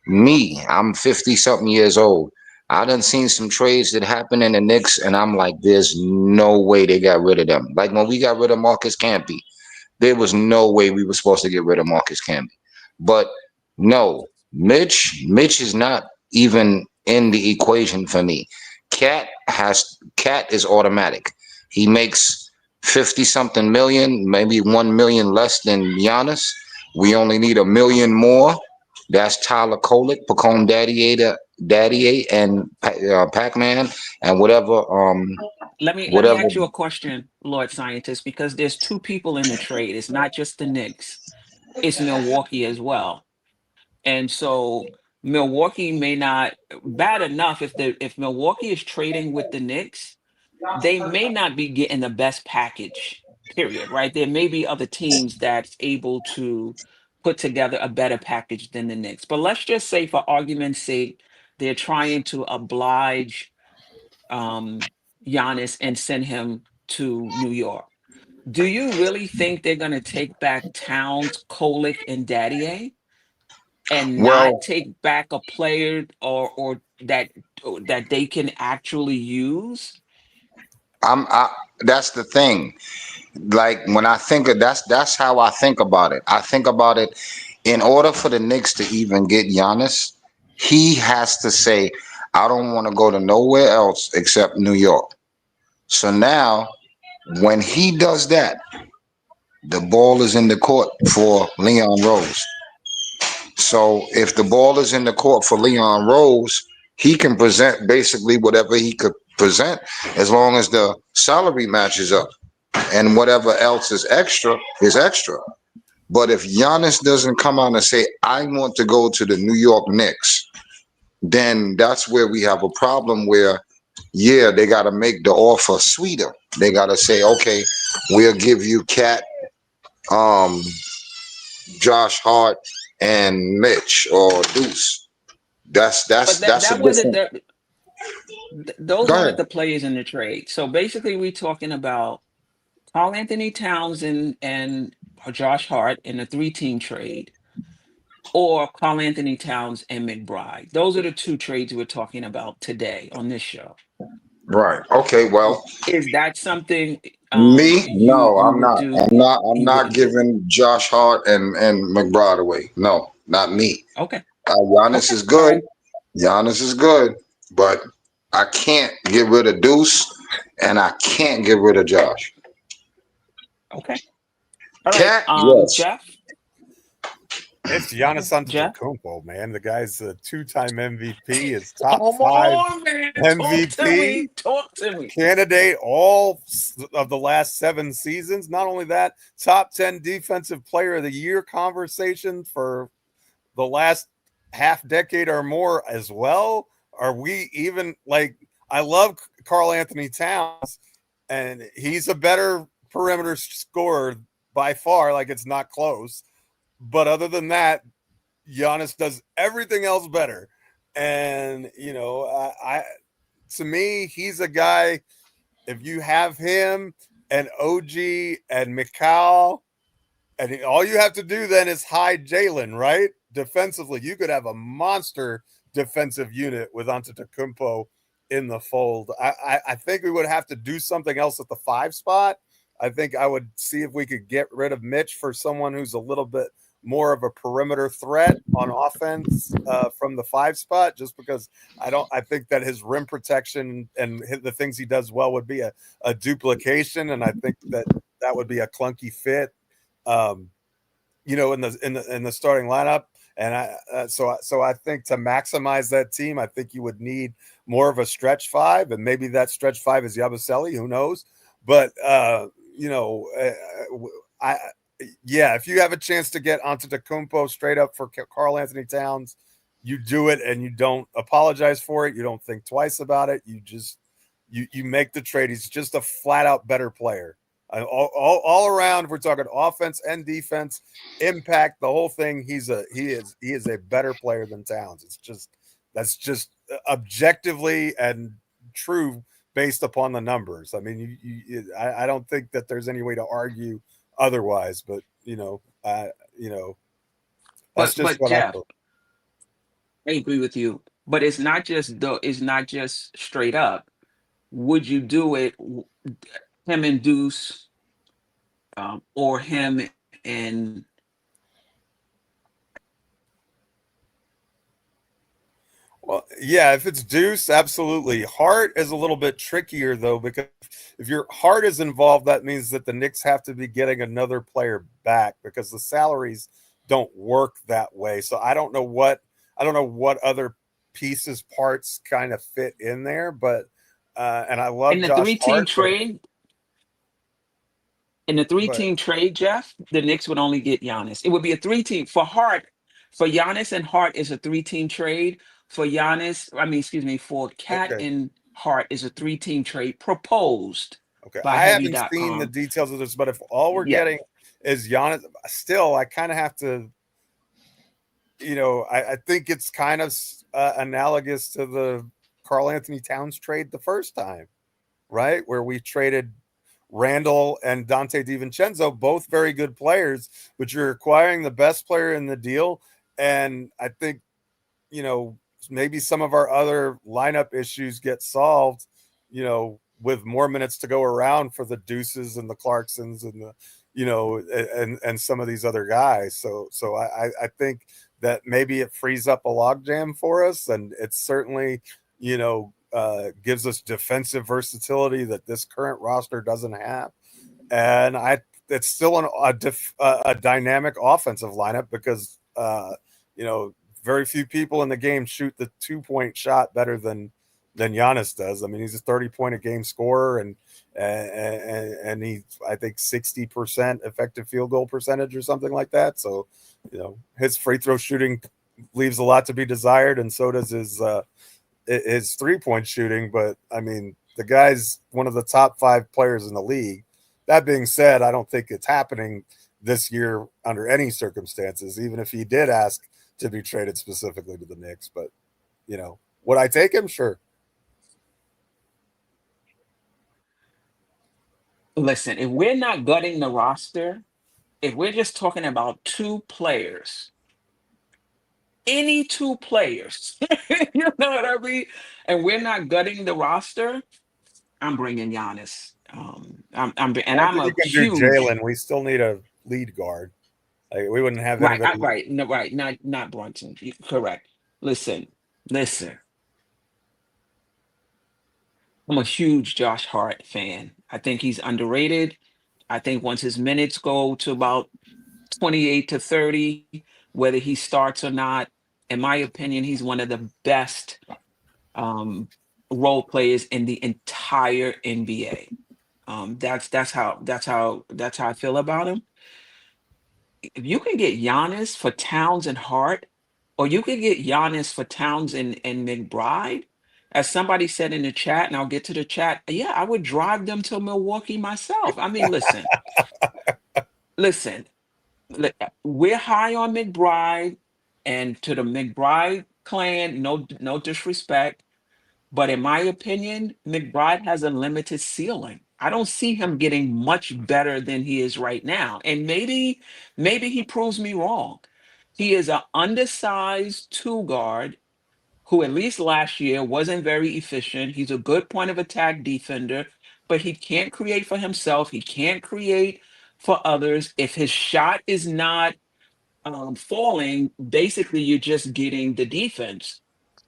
I'm 50 something years old. I done seen some trades that happen in the Knicks, and I'm like, there's no way they got rid of them. Like when we got rid of Marcus Camby, there was no way we were supposed to get rid of Marcus Camby. But no, Mitch is not even in the equation for me. Cat is automatic. He makes 50 something million, maybe 1 million less than Giannis. We only need $1 million more. That's Tyler Kolek, Pacone Daddy, and Pac-Man, and whatever. Let me ask you a question, Lord Scientist, because there's two people in the trade. It's not just the Knicks, it's Milwaukee as well. And so Milwaukee may not bad enough if Milwaukee is trading with the Knicks, they may not be getting the best package, period, right? There may be other teams that's able to put together a better package than the Knicks. But let's just say, for argument's sake, they're trying to oblige Giannis and send him to New York. Do you really think they're going to take back Towns, Kolek, and Daddy and not Well, take back a player or that they can actually use? that's the thing. Like when I think of that's how I think about it. I think about it in order for the Knicks to even get Giannis, he has to say, I don't want to go to nowhere else except New York. So now when he does that, the ball is in the court for Leon Rose. So if the ball is in the court for Leon Rose, he can present basically whatever he could present as long as the salary matches up. And whatever else is extra is extra. But if Giannis doesn't come out and say, I want to go to the New York Knicks, then that's where we have a problem where, yeah, they got to make the offer sweeter. They got to say, okay, we'll give you Cat, Josh Hart, and Mitch or Deuce. That's But that's a that wasn't different. those Go weren't ahead. the players in the trade. So basically, we're talking about Karl Anthony Towns and Josh Hart in a 3-team trade, or Karl Anthony Towns and McBride. Those are the two trades we're talking about today on this show. Right. Okay. Well, Is that something me? No, you I'm would not. do? I'm You not wouldn't do. giving Josh Hart and McBride away. No, not me. Okay. Giannis Okay. is All good. right. Giannis is good, but I can't get rid of Deuce, and I can't get rid of Josh. Okay. All right. Cat, yes. Jeff. It's Giannis Jeff. Antetokounmpo, man. The guy's a 2-time MVP. Is top Come 5 on, man. Talk to MVP me. Talk to me. candidate all of the last 7 seasons. Not only that, top 10 defensive player of the year conversation for the last half decade or more as well. Are we even like, I love Karl Anthony Towns, and he's a better perimeter scorer by far. Like, it's not close. But other than that, Giannis does everything else better. And, you know, to me, he's a guy, if you have him and OG and Mikal, and all you have to do then is hide Jalen, right? Defensively, you could have a monster defensive unit with Antetokounmpo in the fold. I think we would have to do something else at the 5 spot. I think I would see if we could get rid of Mitch for someone who's a little bit more of a perimeter threat on offense from the 5 spot, just because I think that his rim protection and the things he does well would be a duplication. And I think that would be a clunky fit. in the starting lineup. And so I think to maximize that team, I think you would need more of a stretch five, and maybe that stretch five is Yabusele. Who knows? But I yeah, if you have a chance to get Antetokounmpo straight up for Karl Anthony Towns, you do it, and you don't apologize for it. You don't think twice about it. You just you make the trade. He's just a flat out better player. All around, if we're talking offense and defense, impact, the whole thing. He is a better player than Towns. That's just objectively and true based upon the numbers. I mean, I don't think that there's any way to argue otherwise. But that's just but what I Jeff, thought. I agree with you. But it's not just straight up. Would you do it, him and Deuce, or him and Well, yeah, if it's Deuce, absolutely. Hart is a little bit trickier though, because if your Hart is involved, that means that the Knicks have to be getting another player back because the salaries don't work that way. So I don't know what other pieces, parts kind of fit in there, but and I love in the Josh three-team Hart, but trade? In the three-team trade, Jeff, the Knicks would only get Giannis. It would be a three-team for Hart. For Giannis and Hart is a three-team trade. For Giannis, I mean, excuse me, for Cat okay. and Hart is a three-team trade proposed Okay, by I haven't seen the Heavy.com. details of this, but if all we're Yeah. getting is Giannis, still, I kind of have to, I think it's kind of analogous to the Karl Anthony Towns trade the first time, right? Where we traded Randall and Dante DiVincenzo, both very good players, but you're acquiring the best player in the deal. And I think, maybe some of our other lineup issues get solved, with more minutes to go around for the Deuces and the Clarksons and and some of these other guys. So I think that maybe it frees up a logjam for us, and it certainly, gives us defensive versatility that this current roster doesn't have. And it's still a dynamic offensive lineup because very few people in the game shoot the 2-point shot better than Giannis does. I mean, he's a 30-point a game scorer, and he's, I think, 60% effective field goal percentage or something like that. So, his free throw shooting leaves a lot to be desired, and so does his 3-point shooting. But I mean, the guy's one of the top 5 players in the league. That being said, I don't think it's happening this year under any circumstances, even if he did ask to be traded specifically to the Knicks. But, would I take him? Sure. Listen, if we're not gutting the roster, if we're just talking about 2 players, any 2 players, you know what I mean? And we're not gutting the roster, I'm bringing Giannis. I don't think I'm you a can do huge Jalen. We still need a lead guard. Like, we wouldn't have right, anybody. right, no, right, not Brunson. Correct. Listen. I'm a huge Josh Hart fan. I think he's underrated. I think once his minutes go to about 28 to 30, whether he starts or not, in my opinion, he's one of the best um, role players in the entire NBA. That's how I feel about him. If you can get Giannis for Towns and Hart, or you can get Giannis for Towns and McBride, as somebody said in the chat, and I'll get to the chat, yeah, I would drive them to Milwaukee myself. I mean, listen, we're high on McBride, and to the McBride clan, no disrespect, but in my opinion, McBride has a limited ceiling. I don't see him getting much better than he is right now. And maybe he proves me wrong. He is an undersized 2 guard who at least last year wasn't very efficient. He's a good point of attack defender, but he can't create for himself. He can't create for others. If his shot is not falling, basically you're just getting the defense.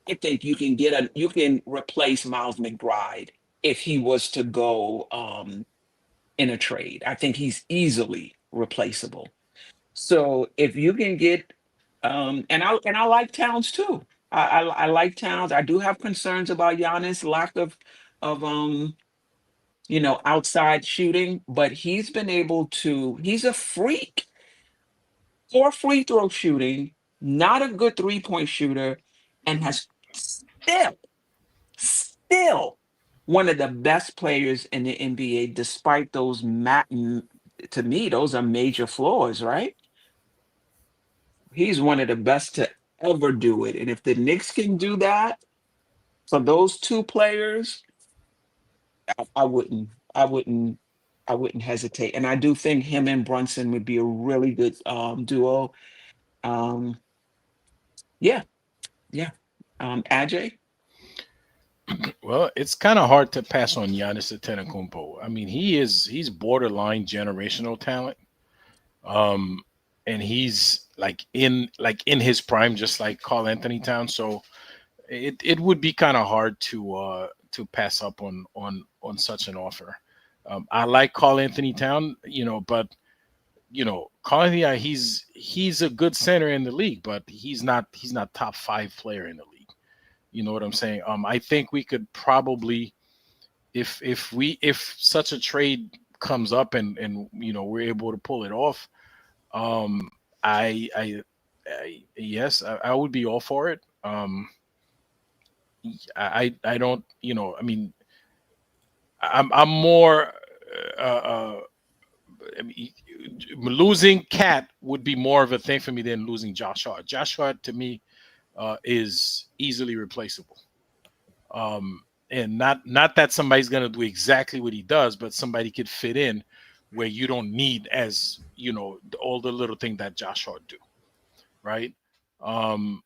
I think you can replace Miles McBride if he was to go in a trade. I think he's easily replaceable. So if you can get, and I like Towns too. I like Towns. I do have concerns about Giannis' lack of outside shooting, but he's been able to. He's a freak for free throw shooting, not a good 3-point shooter, and has still one of the best players in the NBA, despite those to me, those are major flaws, right? He's one of the best to ever do it. And if the Knicks can do that for those two players, I wouldn't, I wouldn't, I wouldn't hesitate. And I do think him and Brunson would be a really good duo. Um, yeah, yeah. Ajay, Well, it's kind of hard to pass on Giannis Antetokounmpo. I mean, he's borderline generational talent. Um, and he's like in his prime, just like Carl Anthony Towns. So it would be kind of hard to pass up on such an offer. I like Carl Anthony Town, but Carl Anthony, he's a good center in the league, but he's not top 5 player in the league. You know what I'm saying? I think we could probably, if such a trade comes up and we're able to pull it off, um, I yes, I would be all for it. I don't, I mean, I'm more, I mean, losing Cat would be more of a thing for me than losing Josh Hart. Josh Hart to me is easily replaceable. And not that somebody's going to do exactly what he does, but somebody could fit in where you don't need as all the little thing that Josh Hart do, right? Um,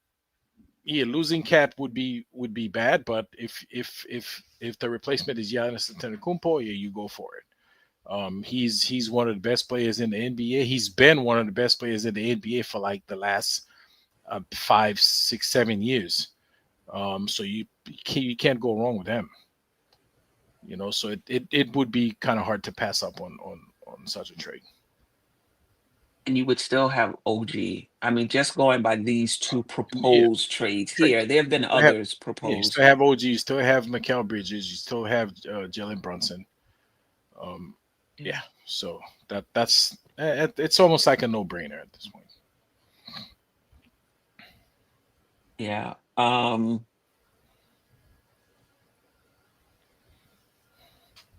yeah, losing Cat would be bad, but if the replacement is Giannis Antetokounmpo, yeah, you go for it. He's one of the best players in the NBA. He's been one of the best players in the NBA for like the last 5, 6, 7 years. So you can't go wrong with him. So it would be kind of hard to pass up on such a trade. and you would still have OG. I mean, just going by these two Yeah, proposed trades here, there have been still have, others yeah, you proposed. still have OG, you still have Mikal Bridges, you still have Jalen Brunson. Um, Yeah. yeah, so that's it's almost like a no brainer at this point. Yeah.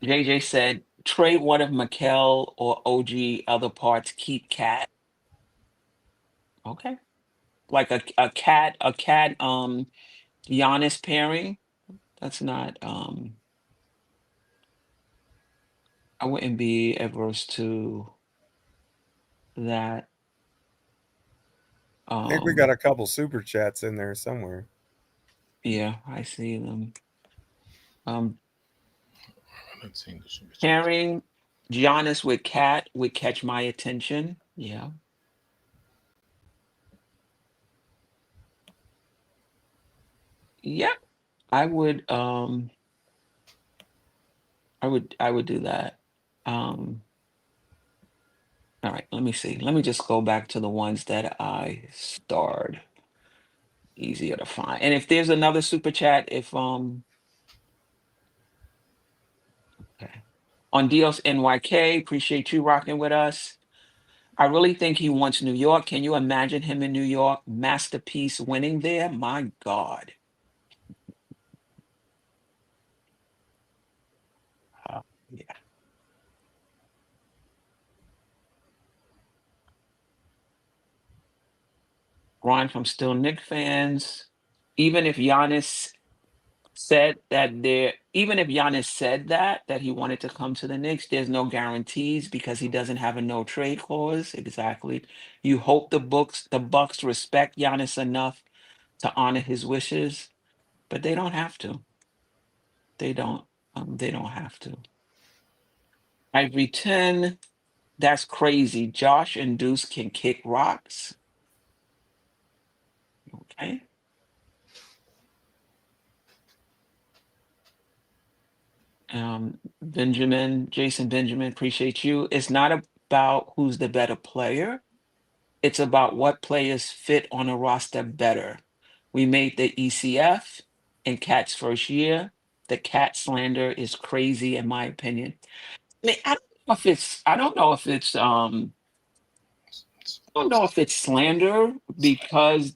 JJ said trade one of Mikel or OG, other parts, keep Cat. Okay. Like a cat Giannis pairing. That's not I wouldn't be adverse to that. I think we got a couple super chats in there somewhere. Yeah, I see them. Um Let's see the super chats. Pairing Giannis with Cat would catch my attention. Yeah. Yeah. I would I would do that. Um all right, let me see. Let me just go back to the ones that I starred. Easier to find. And if there's another super chat, if okay. On Dios NYK, appreciate you rocking with us. I really think he wants New York. Can you imagine him in New York? Masterpiece winning there? My God. Yeah. Ryan from Still Nick fans. Even if Giannis even if Giannis said that he wanted to come to the Knicks, there's no guarantees because he doesn't have a no trade clause. Exactly. You hope the Bucks respect Giannis enough to honor his wishes, but they don't have to. They don't. They don't have to. Ivory 10, that's crazy. Josh and Deuce can kick rocks. Okay. Jason Benjamin, appreciate you. It's not about who's the better player. It's about what players fit on a roster better. We made the ECF in Cat's first year. The Cat slander is crazy, in my opinion. I mean, I don't know if it's I don't know if it's slander because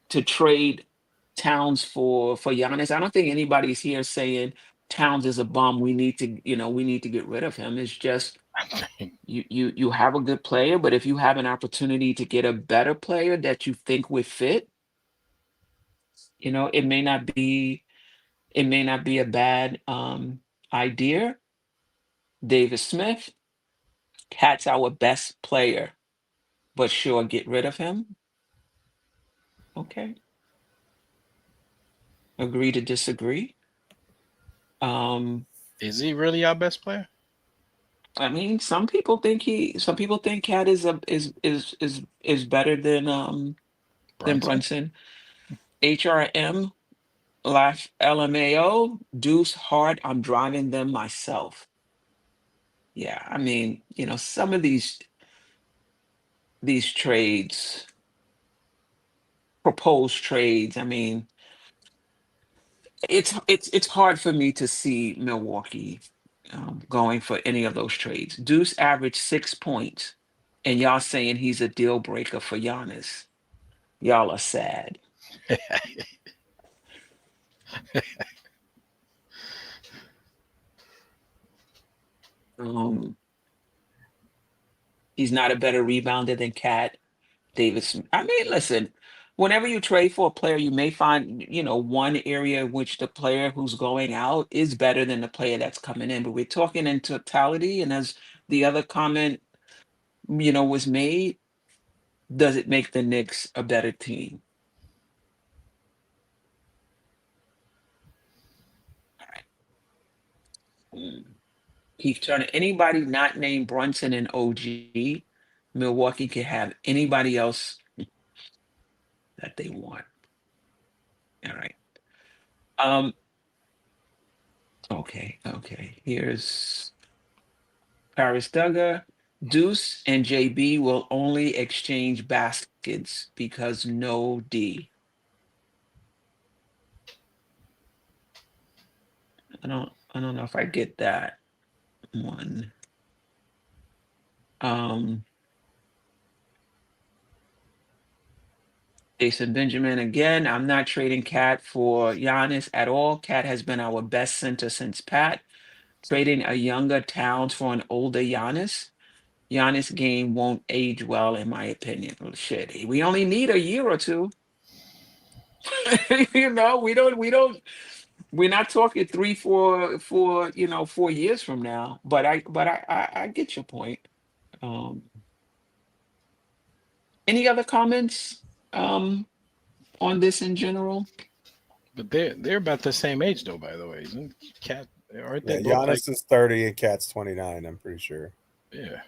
to trade Towns for Giannis. I don't think anybody's here saying Towns is a bum. We need to, we need to get rid of him. It's just you have a good player, but if you have an opportunity to get a better player that you think would fit, it may not be a bad idea. David Smith, Cat's our best player, but sure, get rid of him. Okay. Agree to disagree. Is he really our best player? I mean, some people think Cat is better than Brunson. HRM Laugh LMAO Deuce Hard. I'm driving them myself. Yeah, I mean, some of these trades, proposed trades. I mean, it's hard for me to see Milwaukee going for any of those trades. Deuce averaged 6 points, and y'all saying he's a deal breaker for Giannis. Y'all are sad. He's not a better rebounder than Cat Davis. I mean, listen, whenever you trade for a player, you may find, one area in which the player who's going out is better than the player that's coming in. But we're talking in totality, and as the other comment, was made, does it make the Knicks a better team? Keith Turner, anybody not named Brunson and OG, Milwaukee can have anybody else that they want. All right. Okay. Here's Paris Duggar. Deuce and JB will only exchange baskets because no D. I don't know if I get that one. Jason Benjamin again. I'm not trading Cat for Giannis at all. Cat has been our best center since Pat. Trading a younger Towns for an older Giannis. Giannis game won't age well, in my opinion. Well, shit, we only need a year or two. We don't. We're not talking 3, 4, 4 years from now. But I get your point. Any other comments on this in general? But they're about the same age, though. By the way, isn't Cat? Aren't they both Giannis is 30 and Cat's 29. I'm pretty sure. Yeah.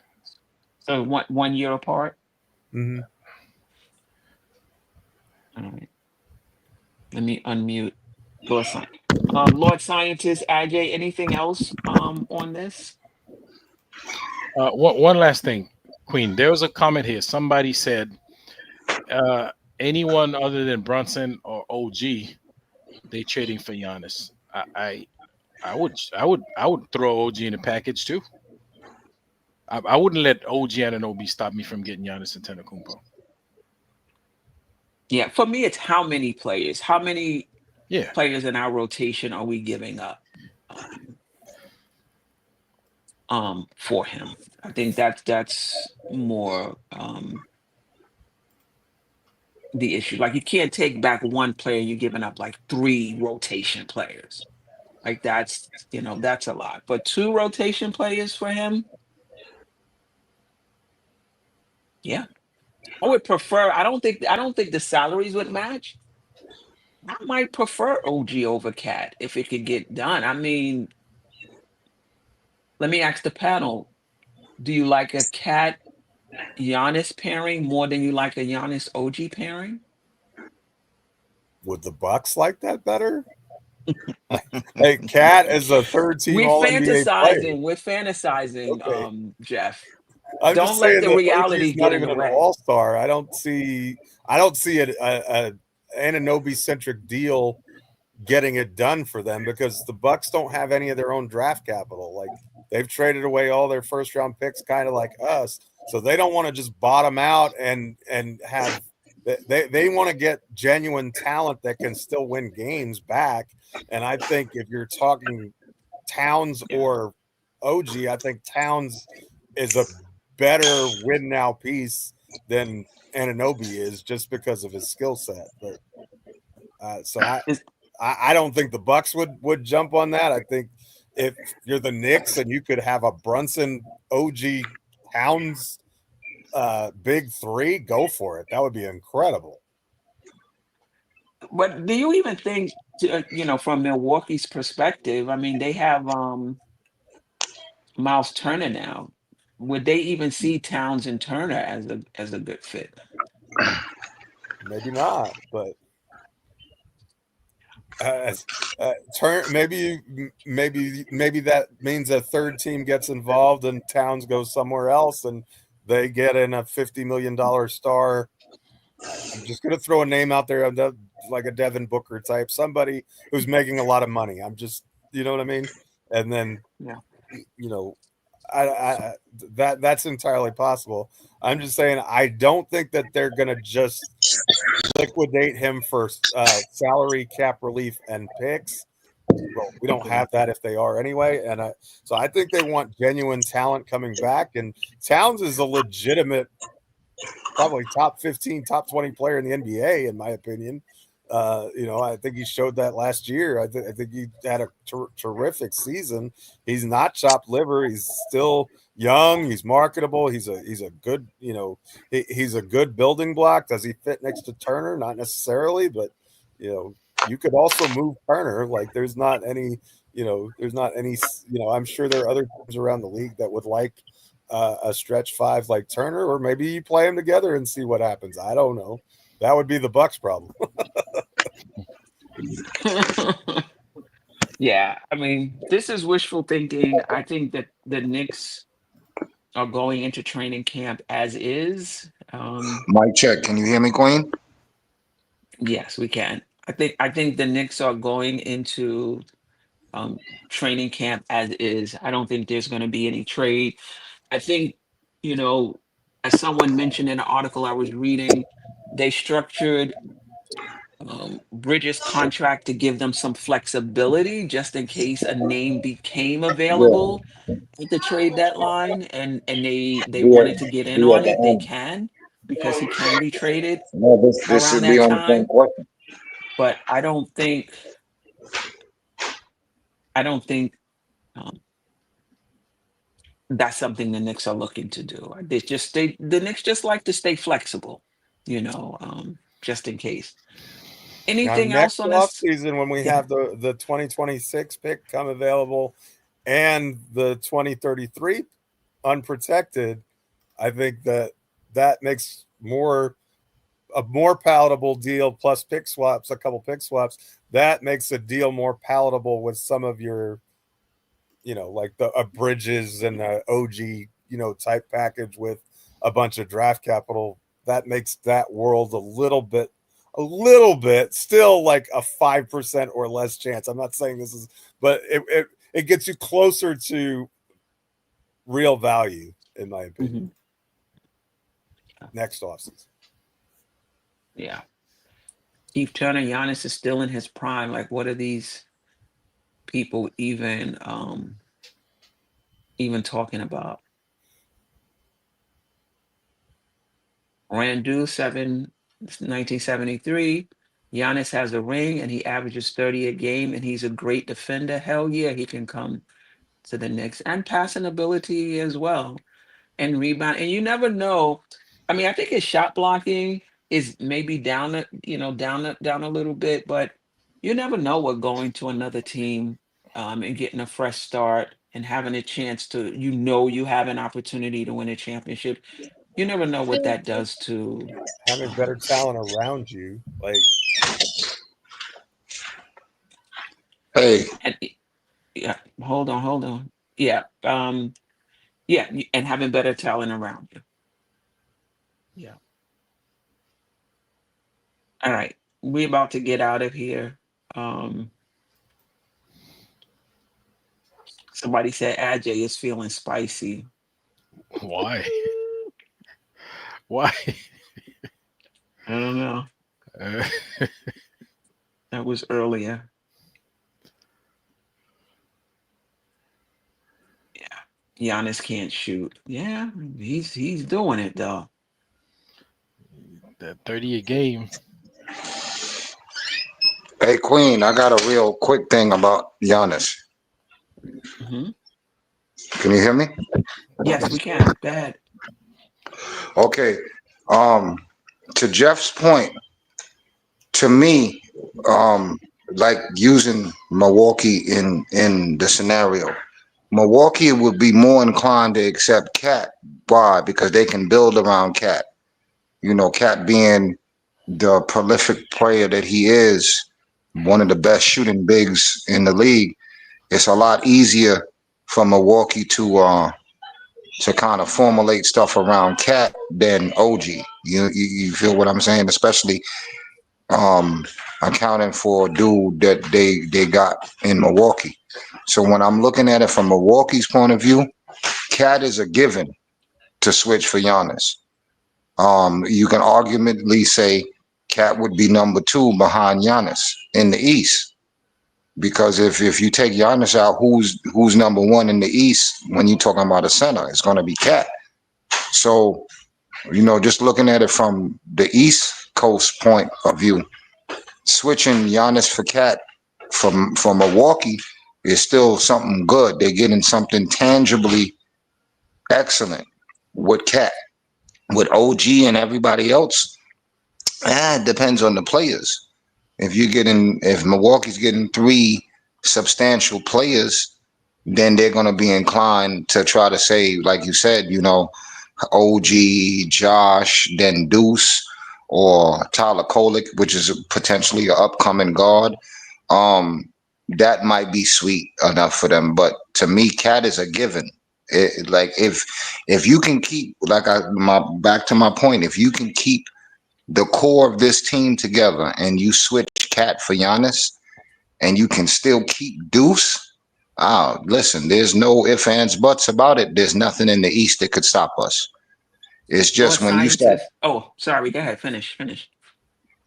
So 1 year apart. Mm-hmm. All right. Let me unmute Lord Scientist Ajay. Anything else on this? One last thing, Queen. There was a comment here. Somebody said, anyone other than Brunson or OG, they trading for Giannis. I would throw OG in the package too. I wouldn't let OG Anunoby stop me from getting Giannis Antetokounmpo. Yeah, for me, it's how many players. How many players in our rotation are we giving up for him? I think that's more the issue. Like, you can't take back one player. You're giving up like 3 rotation players. Like, that's a lot. But 2 rotation players for him. Yeah. I would prefer. I don't think the salaries would match. I might prefer OG over Cat if it could get done. I mean, let me ask the panel: do you like a Cat Giannis pairing more than you like a Giannis OG pairing? Would the Bucks like that better? Hey, Cat is a third team All NBA player. We're fantasizing, Okay. Jeff. I'm Don't just let saying the that reality OG's not get in even the an way. all-star. I don't see a Anunoby-centric deal getting it done for them because the Bucks don't have any of their own draft capital. Like they've traded away all their first-round picks, kind of like us. So they don't want to just bottom out and have they want to get genuine talent that can still win games back. And I think if you're talking Towns or OG, I think Towns is a better win now piece than Anunoby is just because of his skill set. But so Is- I don't think the Bucks would jump on that. I think if you're the Knicks and you could have a Brunson, OG, Towns big three, go for it. That would be incredible. But do you even think, from Milwaukee's perspective? I mean, they have Miles Turner now. Would they even see Towns and Turner as a good fit? Maybe not, but maybe that means a third team gets involved and Towns goes somewhere else and they get in a $50 million star. I'm just going to throw a name out there, like a Devin Booker type, somebody who's making a lot of money. I'm just, you know what I mean? And then, Yeah. That's entirely possible. I'm just saying I don't think that they're going to just liquidate him for salary cap relief and picks. Well, we don't have that if they are anyway. And so I think they want genuine talent coming back. And Towns is a legitimate, probably top 15, top 20 player in the NBA, in my opinion. I think he showed that last year. I think he had a terrific season. He's not chopped liver. He's still young. He's marketable. He's a good, he's a good building block. Does he fit next to Turner? Not necessarily, but you could also move Turner. Like there's not any. I'm sure there are other teams around the league that would like a stretch five like Turner, or maybe you play them together and see what happens. I don't know. That would be the Bucks' problem. Yeah, I mean, this is wishful thinking. I think that the Knicks are going into training camp as is. Mic check. Can you hear me, Queen? Yes, we can. I think the Knicks are going into training camp as is. I don't think there's going to be any trade. I think, as someone mentioned in an article I was reading, they structured Bridges' contract to give them some flexibility just in case a name became Yeah. available at the trade deadline, and they Be wanted to at, get in be at on the it. They end. can, because he can be traded No, this around should be that on the same time. question. But I don't think um, that's something the Knicks are looking to do. The Knicks just like to stay flexible, just in case. Now, Anything else next on off this? season, when we Yeah. have the 2026 pick come available and the 2033 unprotected, I think that makes a more palatable deal plus pick swaps, a couple pick swaps. That makes a deal more palatable with some of your, like the Bridges and the OG, type package with a bunch of draft capital. That makes that world a little bit still like a 5% or less chance. I'm not saying this is, but it gets you closer to real value, in my opinion. Mhm. Next offseason. Yeah. Keith Turner, Giannis is still in his prime. Like, what are these people even talking about? Randu 1973. Giannis has a ring and he averages 30 a game and he's a great defender. Hell yeah, he can come to the Knicks, and passing ability as well, and rebound. And you never know. I mean, I think his shot blocking is maybe down a little bit, but you never know what going to another team and getting a fresh start and having a chance to, you have an opportunity to win a championship. You never know what that does to. Having better talent around you, like Hey, And yeah, hold on. Yeah. Yeah, and having better talent around you. Yeah. All right. We're about to get out of here. Somebody said Ajay is feeling spicy. Why? Why? I don't know. Uh, That was earlier. Yeah. Giannis can't shoot. Yeah, he's doing it though. that 30 a game. Hey, Queen, I got a real quick thing about Giannis. Hmm. Can you hear me? Yes, we can. Go ahead. Okay. Um, to Jeff's point, to me, like using Milwaukee in the scenario, Milwaukee would be more inclined to accept Cat. Why? Because they can build around Cat. You know, Cat being the prolific player that he is, one of the best shooting bigs in the league. It's a lot easier for Milwaukee to kind of formulate stuff around Cat than OG. You feel what I'm saying? Especially um, accounting for a dude that they got in Milwaukee. So when I'm looking at it from Milwaukee's point of view, Cat is a given to switch for Giannis. You can arguably say Cat would be number two behind Giannis in the East. Because if you take Giannis out, who's number one in the East when you're talking about a center? It's going to be Cat. So, just looking at it from the East Coast point of view, switching Giannis for Cat from Milwaukee is still something good. They're getting something tangibly excellent with Cat. With OG and everybody else, it depends on the players. If Milwaukee's getting three substantial players, then they're going to be inclined to try to say, like you said, OG, Josh, then Deuce, or Tyler Kolek, which is potentially an upcoming guard. That might be sweet enough for them. But to me, Cat is a given. Like if you can keep, back to my point, if you can keep the core of this team together and you switch Cat for Giannis and you can still keep Deuce, listen, there's no ifs, ands, buts about it. There's nothing in the East that could stop us. It's Lord just when you start, scientist. Oh, sorry. Go ahead. Finish.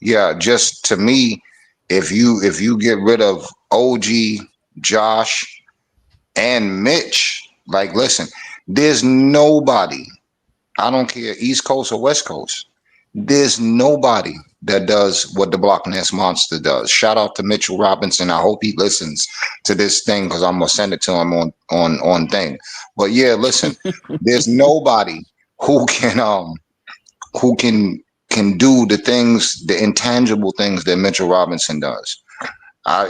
yeah, just to me, if you get rid of OG, Josh, and Mitch, like listen, there's nobody, I don't care East Coast or West Coast, there's nobody that does what the Block Ness Monster does. Shout out to Mitchell Robinson. I hope he listens to this thing because I'm gonna send it to him on thing. But yeah, listen, there's nobody who can do the things, the intangible things that Mitchell Robinson does.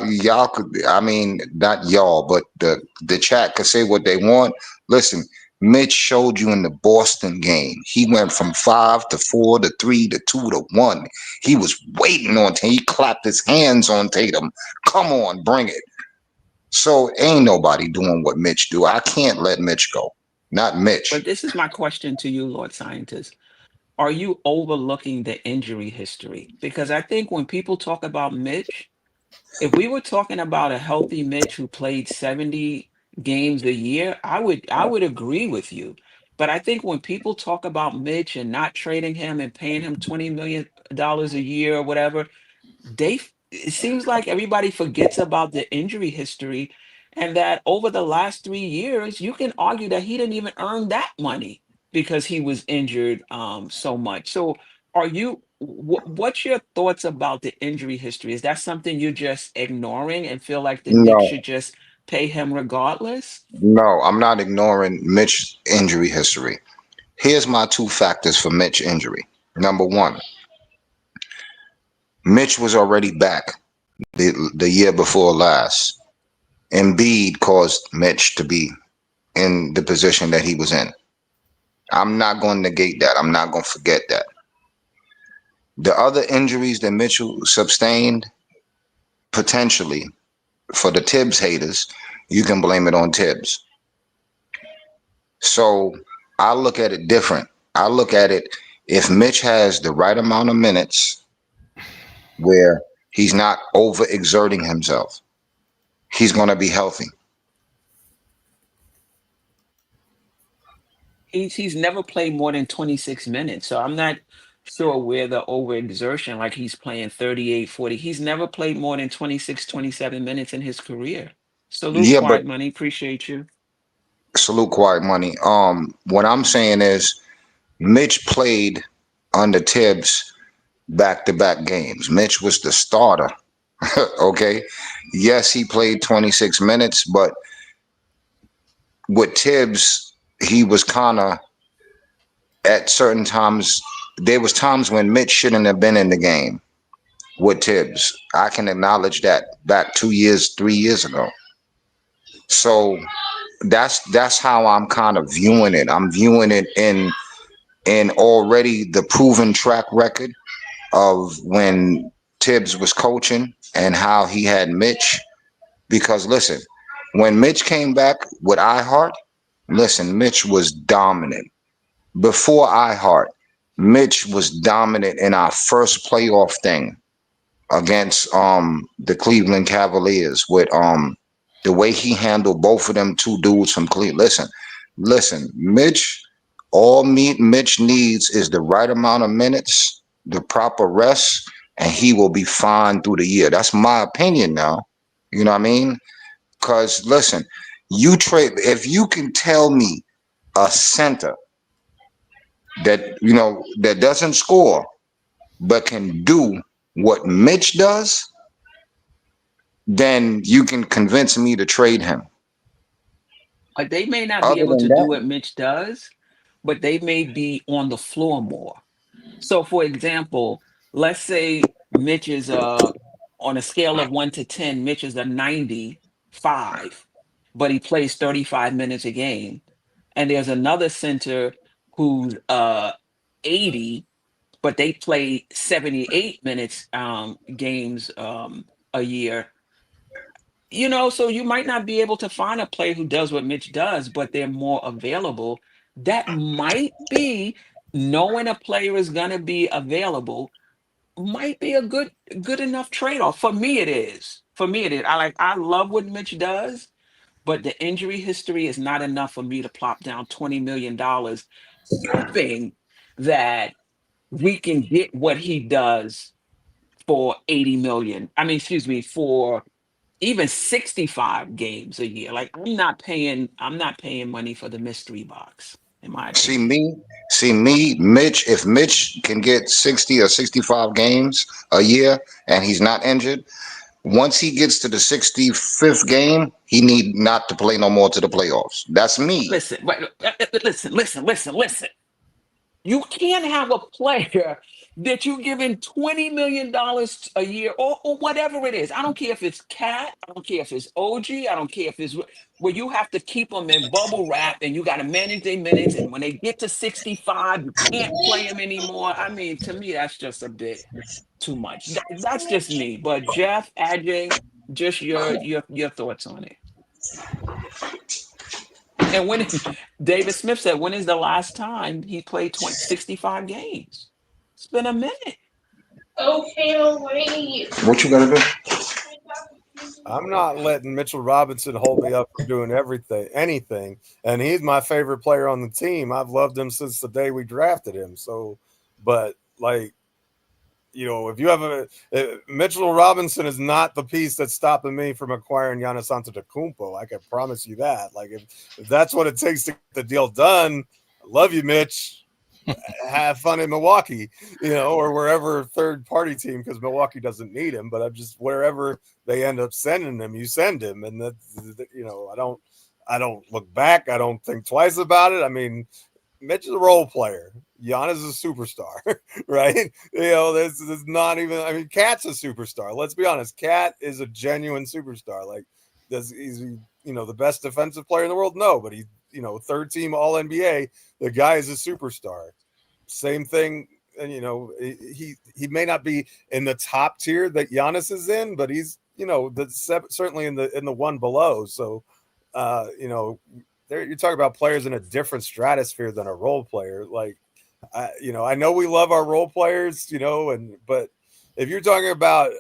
Y'all could, I mean, not y'all, but the chat could say what they want. Listen, Mitch showed you in the Boston game. He went from 5 to 4 to 3 to 2 to 1. He was waiting on Tatum. He clapped his hands on Tatum. Come on, bring it. So ain't nobody doing what Mitch do. I can't let Mitch go. Not But Mitch. this is my question to you, Lord Scientist. Are you overlooking the injury history? Because I think when people talk about Mitch, if we were talking about a healthy Mitch who played 70 games a year, I would agree with you. But I think when people talk about Mitch and not trading him and paying him $20 million a year or whatever, it seems like everybody forgets about the injury history and that over the last 3 years, you can argue that he didn't even earn that money because he was injured so much. So what's your thoughts about the injury history? Is that something you're just ignoring and feel like the Knicks No, should just pay him regardless? no, I'm not ignoring Mitch's injury history. Here's my two factors for Mitch injury. Number one, Mitch was already back the year before last. Embiid caused Mitch to be in the position that he was in. I'm not going to negate that. I'm not going to forget that. The other injuries that Mitchell sustained, potentially, for the Tibbs haters, you can blame it on Tibbs. So I look at it different. I look at it if Mitch has the right amount of minutes where he's not overexerting himself, he's going to be healthy. He's never played more than 26 minutes. So I'm not sure where the overexertion, like he's playing 38, 40. He's never played more than 26, 27 minutes in his career. Salute, Yeah, but Quiet Money. Appreciate you. salute quiet money. What I'm saying is Mitch played under Tibbs back-to-back games. Mitch was the starter. Okay. Yes, he played 26 minutes, but with Tibbs, he was kind of at certain times. There was times when Mitch shouldn't have been in the game with Tibbs. I can acknowledge that back 2 years, 3 years ago. So that's how I'm kind of viewing it. I'm viewing it in already the proven track record of when Tibbs was coaching and how he had Mitch. Because listen, when Mitch came back with iHeart, listen, Mitch was dominant. Before iHeart, Mitch was dominant in our first playoff thing against the Cleveland Cavaliers with the way he handled both of them two dudes from Cleveland. Listen, Mitch, Mitch needs is the right amount of minutes, the proper rest, and he will be fine through the year. That's my opinion now. You know what I mean? Because listen, you trade if you can tell me a center that doesn't score but can do what Mitch does, then you can convince me to trade him. They may not be Other able than to do that, what Mitch does, but they may be on the floor more. So, for example, let's say Mitch is on a scale of 1 to 10, Mitch is a 95, but he plays 35 minutes a game. And there's another center who's 80, but they play 78 minutes games a year. So you might not be able to find a player who does what Mitch does, but they're more available. That might be knowing a player is going to be available might be a good enough trade-off. For me it is. For me it is. I love what Mitch does, but the injury history is not enough for me to plop down $20 million hoping that we can get what he does for 80 million. I mean, excuse me, for even 65 games a year. Like I'm not paying money for the mystery box, in my see opinion. me, see me, Mitch. If Mitch can get 60 or 65 games a year and he's not injured, once he gets to the 65th game, he need not to play no more to the playoffs. That's me. Listen, listen. You can't have a player that you're giving $20 million a year or whatever it is. I don't care if it's Cat, I don't care if it's OG, I don't care if it's where you have to keep them in bubble wrap and you got to manage their minutes. And when they get to 65, you can't play them anymore. I mean, to me, that's just a bit too much. That's just me. But Jeff, Ajay, just your thoughts on it. And when David Smith said, when is the last time he played 65 games? It's been a minute. Okay, no wait. What you gonna do? I'm not letting Mitchell Robinson hold me up from doing anything. And he's my favorite player on the team. I've loved him since the day we drafted him. So, but like, if you have Mitchell Robinson is not the piece that's stopping me from acquiring Giannis Antetokounmpo. I can promise you that. Like, if that's what it takes to get the deal done, I love you, Mitch. Have fun in Milwaukee, or wherever third party team, because Milwaukee doesn't need him. But I'm just wherever they end up sending him, you send him, and that's I don't look back. I don't think twice about it. I mean, Mitch is a role player. Giannis is a superstar, right? There's not even. I mean, Cat's a superstar. Let's be honest. Cat is a genuine superstar. Like, he's the best defensive player in the world? No, but he's third team All NBA. The guy is a superstar. Same thing, and he may not be in the top tier that Giannis is in, but he's certainly in the one below. So, you're talking about players in a different stratosphere than a role player. Like, I know we love our role players, but if you're talking about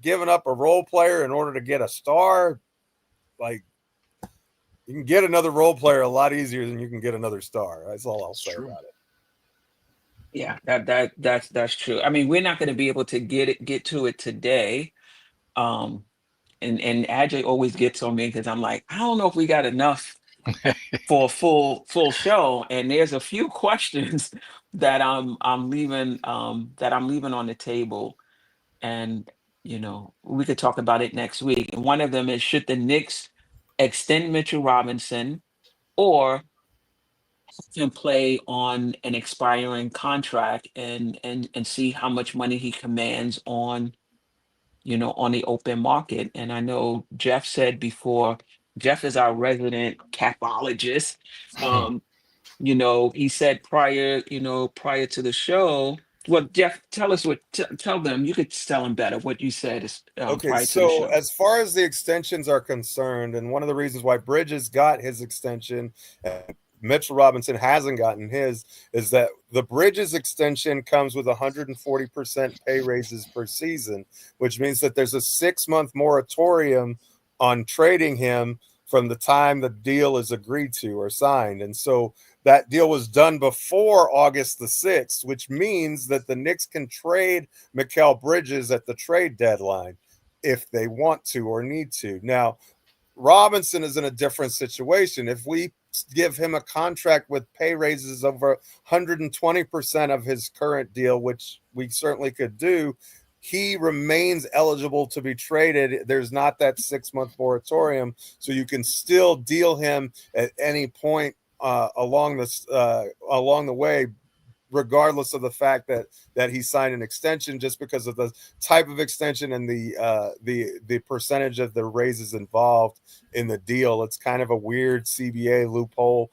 giving up a role player in order to get a star, like, you can get another role player a lot easier than you can get another star. That's all I'll say about it. Yeah, that's true. I mean, we're not going to be able to get to it today. Um, and Ajay always gets on me because I'm like, I don't know if we got enough for a full show. And there's a few questions that I'm leaving on the table, and we could talk about it next week. And one of them is, should the Knicks extend Mitchell Robinson or can play on an expiring contract and see how much money he commands on the open market. And I know Jeff said before, Jeff is our resident capologist. Um, he said prior to the show. Well, Jeff, tell us tell them, you could tell them better what you said is Okay, prior to the so show. as far as the extensions are concerned, and one of the reasons why Bridges got his extension and Mitchell Robinson hasn't gotten his, is that the Bridges extension comes with 140% pay raises per season, which means that there's a 6-month moratorium on trading him from the time the deal is agreed to or signed. And so that deal was done before August the 6th, which means that the Knicks can trade Mikal Bridges at the trade deadline if they want to or need to. Now, Robinson is in a different situation. If we give him a contract with pay raises over 120% of his current deal, which we certainly could do, he remains eligible to be traded. There's not that 6-month moratorium, so you can still deal him at any point along the way, regardless of the fact that he signed an extension, just because of the type of extension and the percentage of the raises involved in the deal. It's kind of a weird CBA loophole.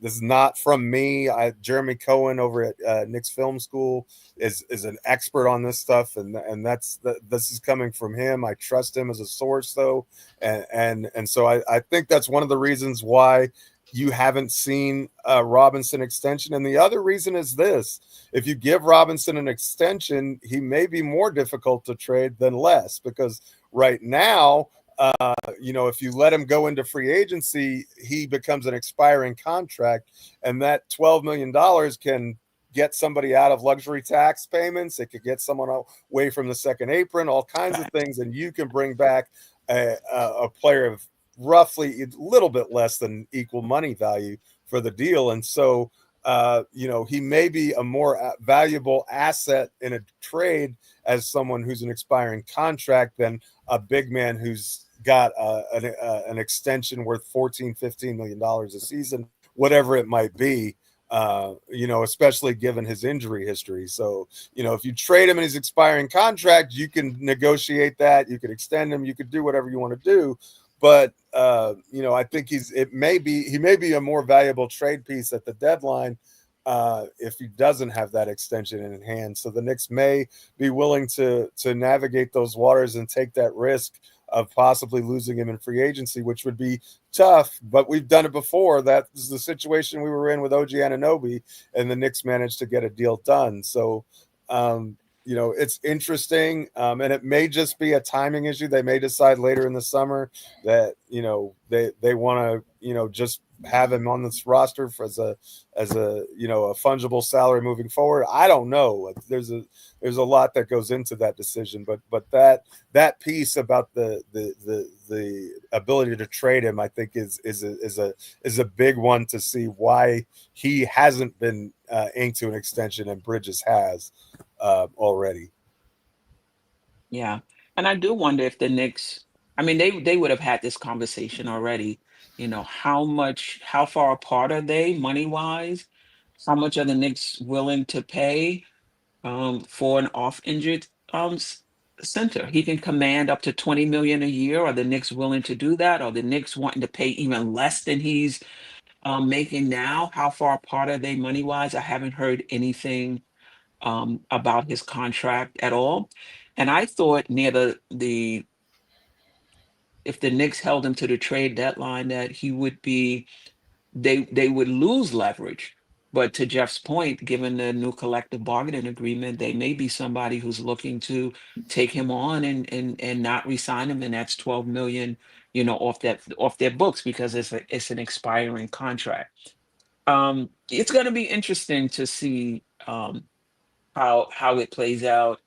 This is not from me. Jeremy Cohen over at Knicks Film School is an expert on this stuff, and this is coming from him. I trust him as a source, though, and so I think that's one of the reasons why you haven't seen a Robinson extension. And the other reason is this: if you give Robinson an extension, he may be more difficult to trade than less, because right now, if you let him go into free agency, he becomes an expiring contract, and that $12 million can get somebody out of luxury tax payments. It could get someone away from the second apron, all kinds of things, and you can bring back a player of roughly a little bit less than equal money value for the deal. And so, he may be a more valuable asset in a trade as someone who's an expiring contract than a big man who's got an extension worth $14-15 million a season, whatever it might be. Especially given his injury history. So, if you trade him in his expiring contract, you can negotiate that, you could extend him, you could do whatever you want to do. But I think he may be a more valuable trade piece at the deadline if he doesn't have that extension in hand. So the Knicks may be willing to navigate those waters and take that risk of possibly losing him in free agency, which would be tough, but we've done it before. That is the situation we were in with OG Anunoby, and the Knicks managed to get a deal done. So, it's interesting, and it may just be a timing issue. They may decide later in the summer that they want to just have him on this roster as a fungible salary moving forward. I don't know. There's a lot that goes into that decision, but that piece about the ability to trade him, I think is a big one to see why he hasn't been inked to an extension and Bridges has already. Yeah. And I do wonder if the Knicks, I mean, they would have had this conversation already. How far apart are they money wise? How much are the Knicks willing to pay for an off injured center? He can command up to 20 million a year. Are the Knicks willing to do that? Are the Knicks wanting to pay even less than he's making now? How far apart are they money wise? I haven't heard anything about his contract at all. And I thought near the if the Knicks held him to the trade deadline, that he would be they would lose leverage. But to Jeff's point, given the new collective bargaining agreement, they may be somebody who's looking to take him on and not re-sign him, and that's 12 million, off their books because it's an expiring contract. It's going to be interesting to see how it plays out.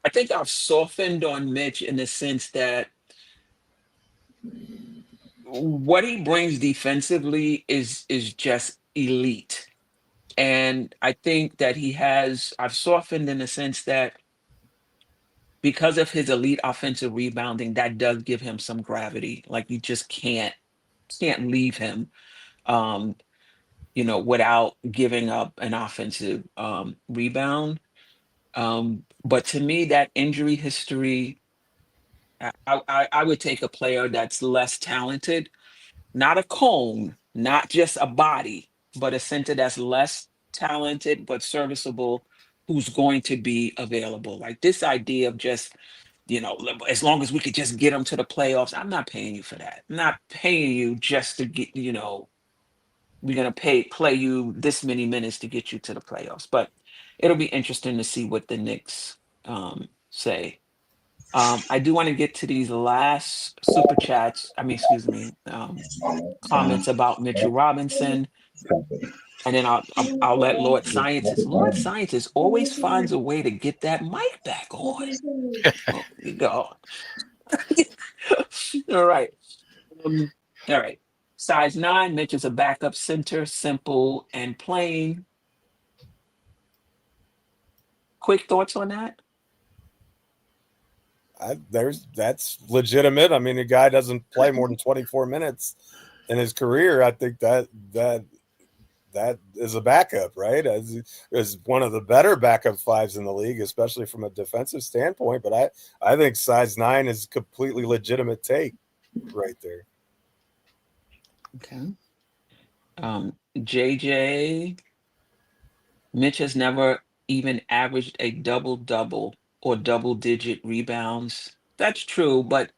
I think I've softened on Mitch in the sense that what he brings defensively is just elite. And I think that I've softened in the sense that because of his elite offensive rebounding, that does give him some gravity. Like you just can't leave him, um, without giving up an offensive rebound. But to me, that injury history, I would take a player that's less talented, not a cone, not just a body, but a center that's less talented but serviceable, who's going to be available. Like this idea of just, as long as we could just get them to the playoffs, I'm not paying you for that. I'm not paying you just to get, we're gonna play you this many minutes to get you to the playoffs. But it'll be interesting to see what the Knicks say. I do want to get to these last super chats. I mean, excuse me, comments about Mitchell Robinson, and then I'll let Lord Scientist. Lord Scientist always finds a way to get that mic back on. Oh, there you go. All right. All right. Size 9, Mitch is a backup center, simple and plain. Quick thoughts on that? That's legitimate. I mean, a guy doesn't play more than 24 minutes in his career. I think that is a backup, right? As one of the better backup fives in the league, especially from a defensive standpoint. But I think size 9 is completely legitimate take right there. Okay. JJ, Mitch has never even averaged a double-double or double-digit rebounds. That's true, but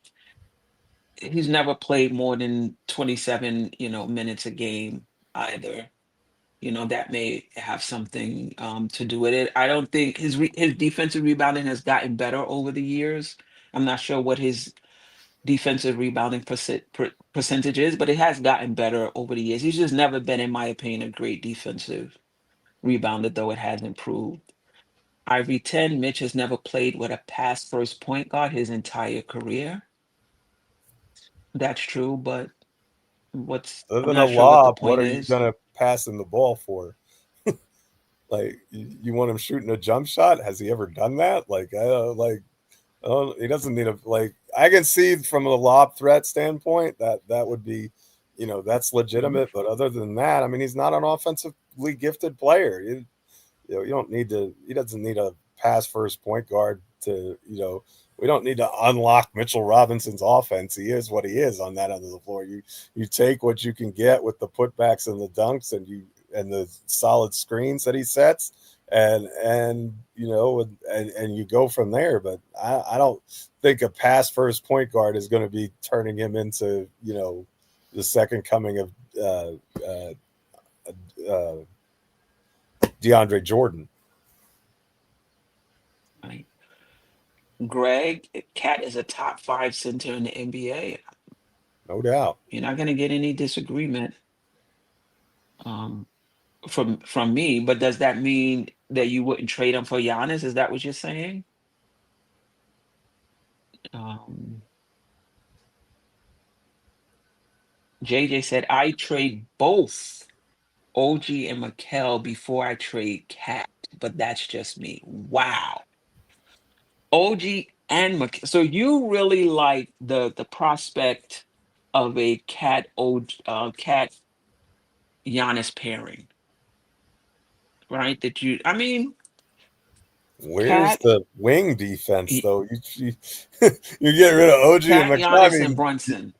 he's never played more than 27, minutes a game either. That may have something to do with it. I don't think his defensive rebounding has gotten better over the years. I'm not sure what his defensive rebounding percentage is, but it has gotten better over the years. He's just never been, in my opinion, a great defensive rebounder, though it has improved. Ivory 10, Mitch has never played with a pass first point guard his entire career. That's true, but Other I'm than a not sure what the lob, what point are you is. gonna pass him the ball for? Like you want him shooting a jump shot? Has he ever done that? He doesn't need a like. I can see from a lob threat standpoint that would be, that's legitimate. But other than that, I mean, he's not an offensively gifted player. You don't need to. He doesn't need a pass first point guard to. We don't need to unlock Mitchell Robinson's offense. He is what he is on that end of the floor. You take what you can get with the putbacks and the dunks and the solid screens that he sets, and you go from there. But I don't think a pass first point guard is going to be turning him into the second coming of DeAndre Jordan. Right. Greg, Cat is a top 5 center in the NBA. No doubt. You're not going to get any disagreement from me. But does that mean that you wouldn't trade him for Giannis? Is that what you're saying? JJ said, I trade both OG and Mikal before I trade Cat, but that's just me. Wow. OG and Mikal. So you really like the prospect of a Cat Giannis pairing, right? I mean, Where's Cat, the wing defense though? You get rid of OG and McCollum. I Giannis, and mean, Brunson.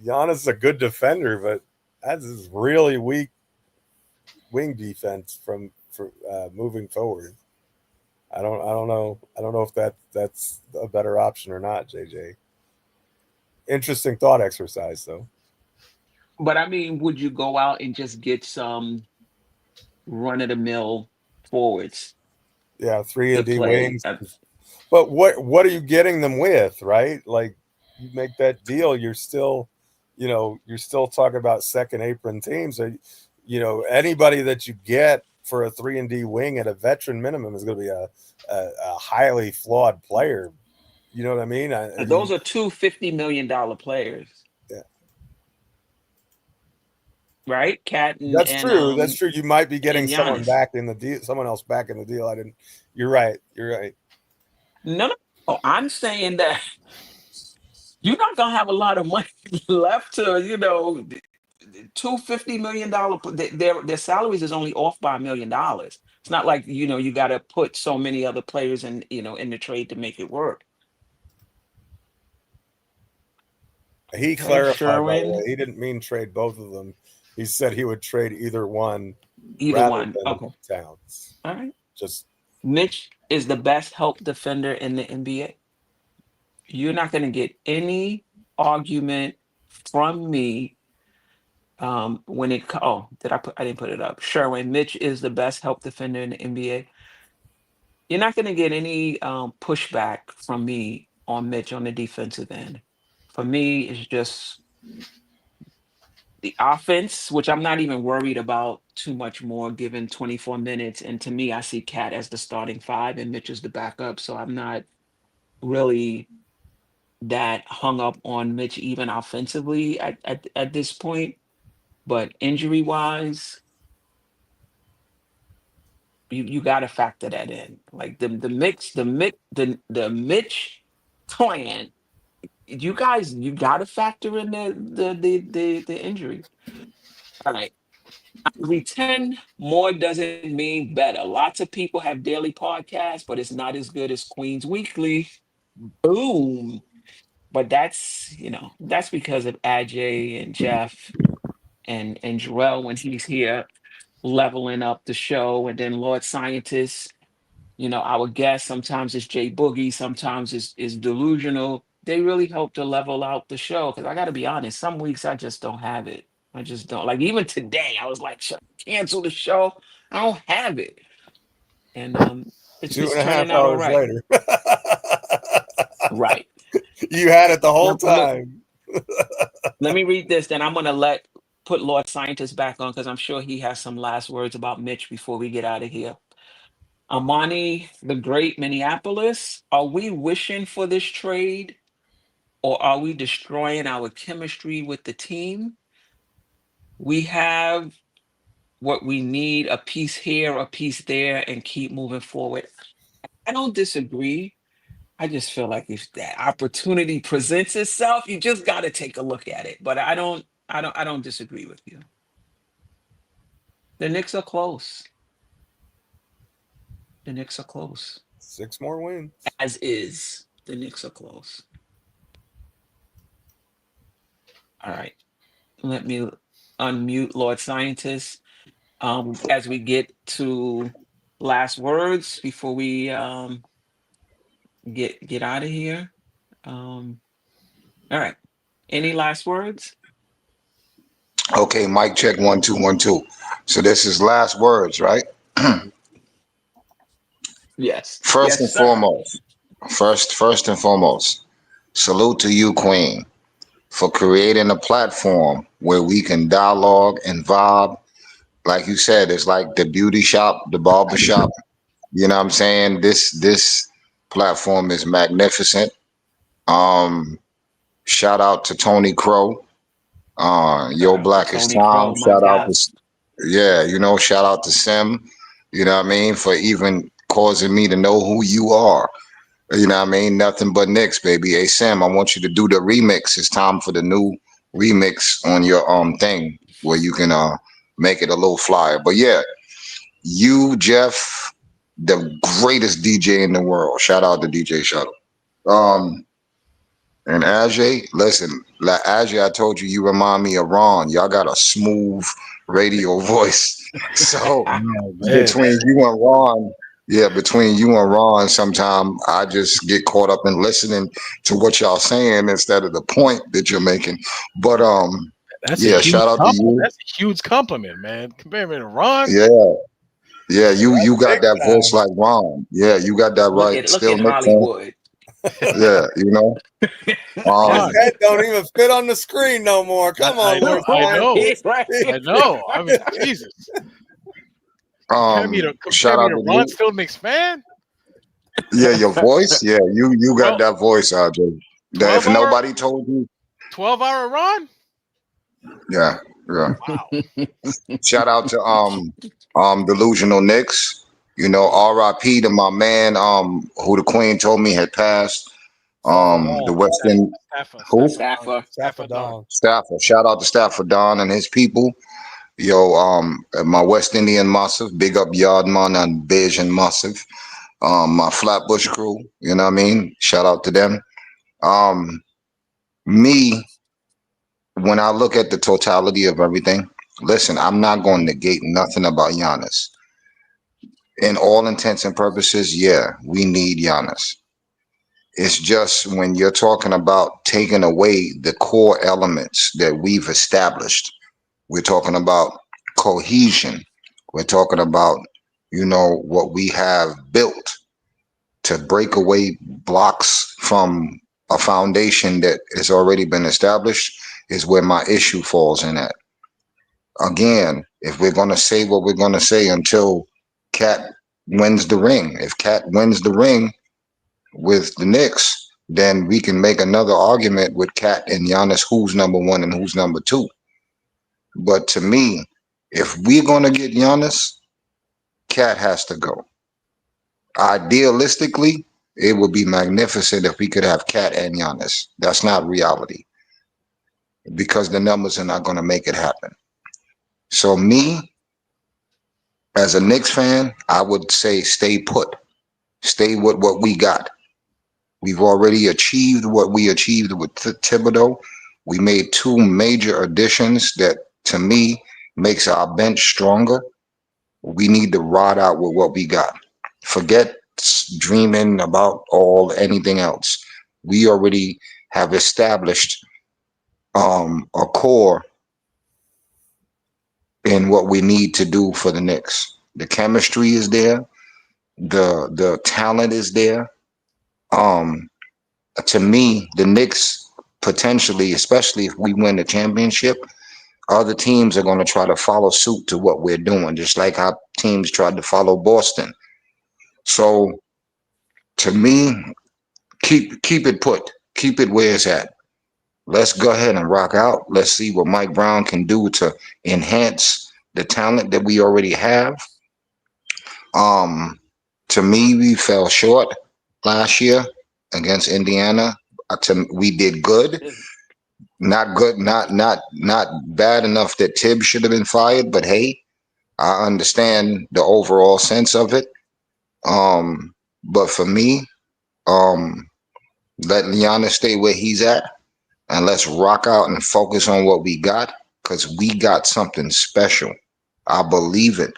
Giannis is a good defender, but that's is really weak wing defense for moving forward. I don't know if that's a better option or not, JJ. Interesting thought exercise, though. But I mean, would you go out and just get some run of the mill forwards Yeah, 3 to and D play? wings. But what are you getting them with, right? Like, you make that deal, you're still talking about second apron teams. Anybody that you get for a 3 and D wing at a veteran minimum is going to be a highly flawed player. You know what I mean? Those are two $50 million players. Yeah. Right? Cat and That's true. That's true. You might be getting and someone Giannis. back in the deal, someone else back in the deal. You're right. No, I'm saying that you're not gonna have a lot of money left to, $250 million. Their salaries is only off by $1 million. It's not like you got to put so many other players in the trade to make it work. He clarified, by the Sherwin. way, he didn't mean trade both of them. He said he would trade either one. Okay. Towns. All right. Just Mitch is the best help defender in the NBA. You're not going to get any argument from me when it. Oh, I didn't put it up. Sherwin, Mitch is the best help defender in the NBA. You're not going to get any pushback from me on Mitch on the defensive end. For me, it's just the offense, which I'm not even worried about too much more given 24 minutes. And to me, I see Cat as the starting five and Mitch as the backup. So I'm not really that hung up on Mitch even offensively at this point. But injury wise, you got to factor that in. Like the Mitch plan. You got to factor in the injury. All right. Every 10 more doesn't mean better. Lots of people have daily podcasts, but it's not as good as Queen's Weekly. Boom. But that's because of Ajay and Jeff and Jarrell when he's here leveling up the show. And then Lord Scientist, our guest, sometimes it's Jay Boogie, sometimes it's delusional. They really help to level out the show. Because I got to be honest, some weeks I just don't have it. I just don't. Like even today, I was like, should I cancel the show? I don't have it. And it's 2.5 turning out all hours right. later. Right. You had it the whole time. Let me read this, then I'm going to put Lord Scientist back on because I'm sure he has some last words about Mitch before we get out of here. Amani, the great Minneapolis, are we wishing for this trade or are we destroying our chemistry with the team? We have what we need, a piece here, a piece there, and keep moving forward. I don't disagree. I just feel like if that opportunity presents itself, you just got to take a look at it. But I don't disagree with you. The Knicks are close. The Knicks are close. 6 more wins. As is. The Knicks are close. All right. Let me unmute Lord Scientist. As we get to last words before we get out of here. All right. Any last words? Okay, mic check 1 2 1 2. So this is last words, right? Yes. First Yes, and foremost, salute to you, Queen, for creating a platform where we can dialogue and vibe. Like you said, it's like the beauty shop, the barber shop. You know what I'm saying? This platform is magnificent. Shout out to Tony Crow. Your Black is Tony Time. Crow, my guest. Shout out to Sim, for even causing me to know who you are. Nothing but Knicks, baby. Hey Sim, I want you to do the remix. It's time for the new remix on your thing where you can make it a little flyer. But yeah, you, Jeff, the greatest DJ in the world. Shout out to DJ Shuttle. And Ajay, listen, Ajay, I told you remind me of Ron. Y'all got a smooth radio voice. So between you and Ron, Yeah, between you and Ron, sometime I just get caught up in listening to what y'all saying instead of the point that you're making. But That's a yeah, huge shout out to compliment. you. That's a huge compliment, man. Compare me to Ron. Yeah, yeah, you got Big that voice time. like Ron. Yeah, you got that Look right. at Still Nick fan. Hollywood. Yeah, you know. His Ron. Um, head don't even fit on the screen no more. Come I on, know. Luke. I Man. know. Right. I know. I mean, Jesus. Compare shout me out to to Ron, Luke. still Knicks fan. Yeah, your voice. Yeah, you got Well, that voice, RJ. That if 12-hour, nobody told you, 12-hour Ron. yeah, yeah. Wow. Shout out to Delusional Knicks. You know, R.I.P. to my man who the Queen told me had passed. The Don. West End who? Staffer. Staffer Don. Don. Stafford. Shout out to Stafford Don and his people. Yo, my West Indian Massive, big up Yardman and Beijing Massive. My Flatbush crew, you know what I mean? Shout out to them. Um, me, when I look at the totality of everything, listen, I'm not going to negate nothing about Giannis. In all intents and purposes, yeah, we need Giannis. It's just when you're talking about taking away the core elements that we've established, we're talking about cohesion. We're talking about, what we have built to break away blocks from a foundation that has already been established is where my issue falls in at. Again, if we're going to say what we're going to say until Cat wins the ring, if Cat wins the ring with the Knicks, then we can make another argument with Cat and Giannis who's number one and who's number two. But to me, if we're going to get Giannis, Cat has to go. Idealistically, it would be magnificent if we could have Cat and Giannis. That's not reality because the numbers are not going to make it happen. So me, as a Knicks fan, I would say stay put. Stay with what we got. We've already achieved what we achieved with Thibodeau. We made two major additions that, to me, makes our bench stronger. We need to ride out with what we got. Forget dreaming about anything else. We already have established a core in what we need to do for the Knicks. The chemistry is there. The talent is there. To me, the Knicks potentially, especially if we win the championship, other teams are going to try to follow suit to what we're doing, just like how teams tried to follow Boston. So, to me, keep it put, keep it where it's at. Let's go ahead and rock out. Let's see what Mike Brown can do to enhance the talent that we already have. Um, to me, we fell short last year against Indiana. We did good, not good, not bad enough that Tibbs should have been fired. But hey, I understand the overall sense of it. But for me, let Giannis stay where he's at, and let's rock out and focus on what we got because we got something special. I believe it.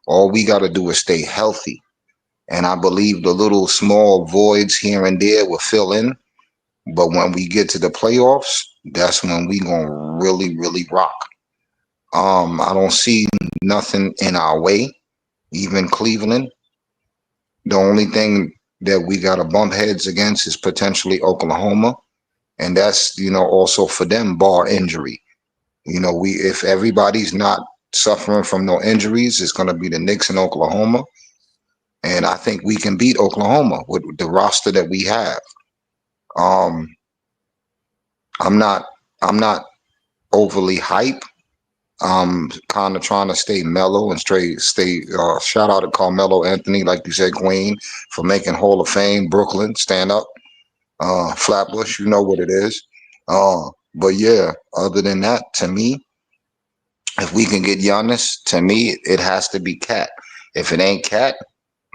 All we got to do is stay healthy. And I believe the little small voids here and there will fill in. But when we get to the playoffs, that's when we gonna really, really rock. I don't see nothing in our way, even Cleveland. The only thing that we got to bump heads against is potentially Oklahoma. And that's, also for them, bar injury. If everybody's not suffering from no injuries, it's going to be the Knicks and Oklahoma. And I think we can beat Oklahoma with the roster that we have. Um, I'm not overly hype. I'm kind of trying to stay mellow and stay. Shout out to Carmelo Anthony, like you said, Queen, for making Hall of Fame. Brooklyn, stand up. Flatbush, you know what it is. But yeah, other than that, to me, if we can get Giannis, to me, it has to be Cat. If it ain't Cat,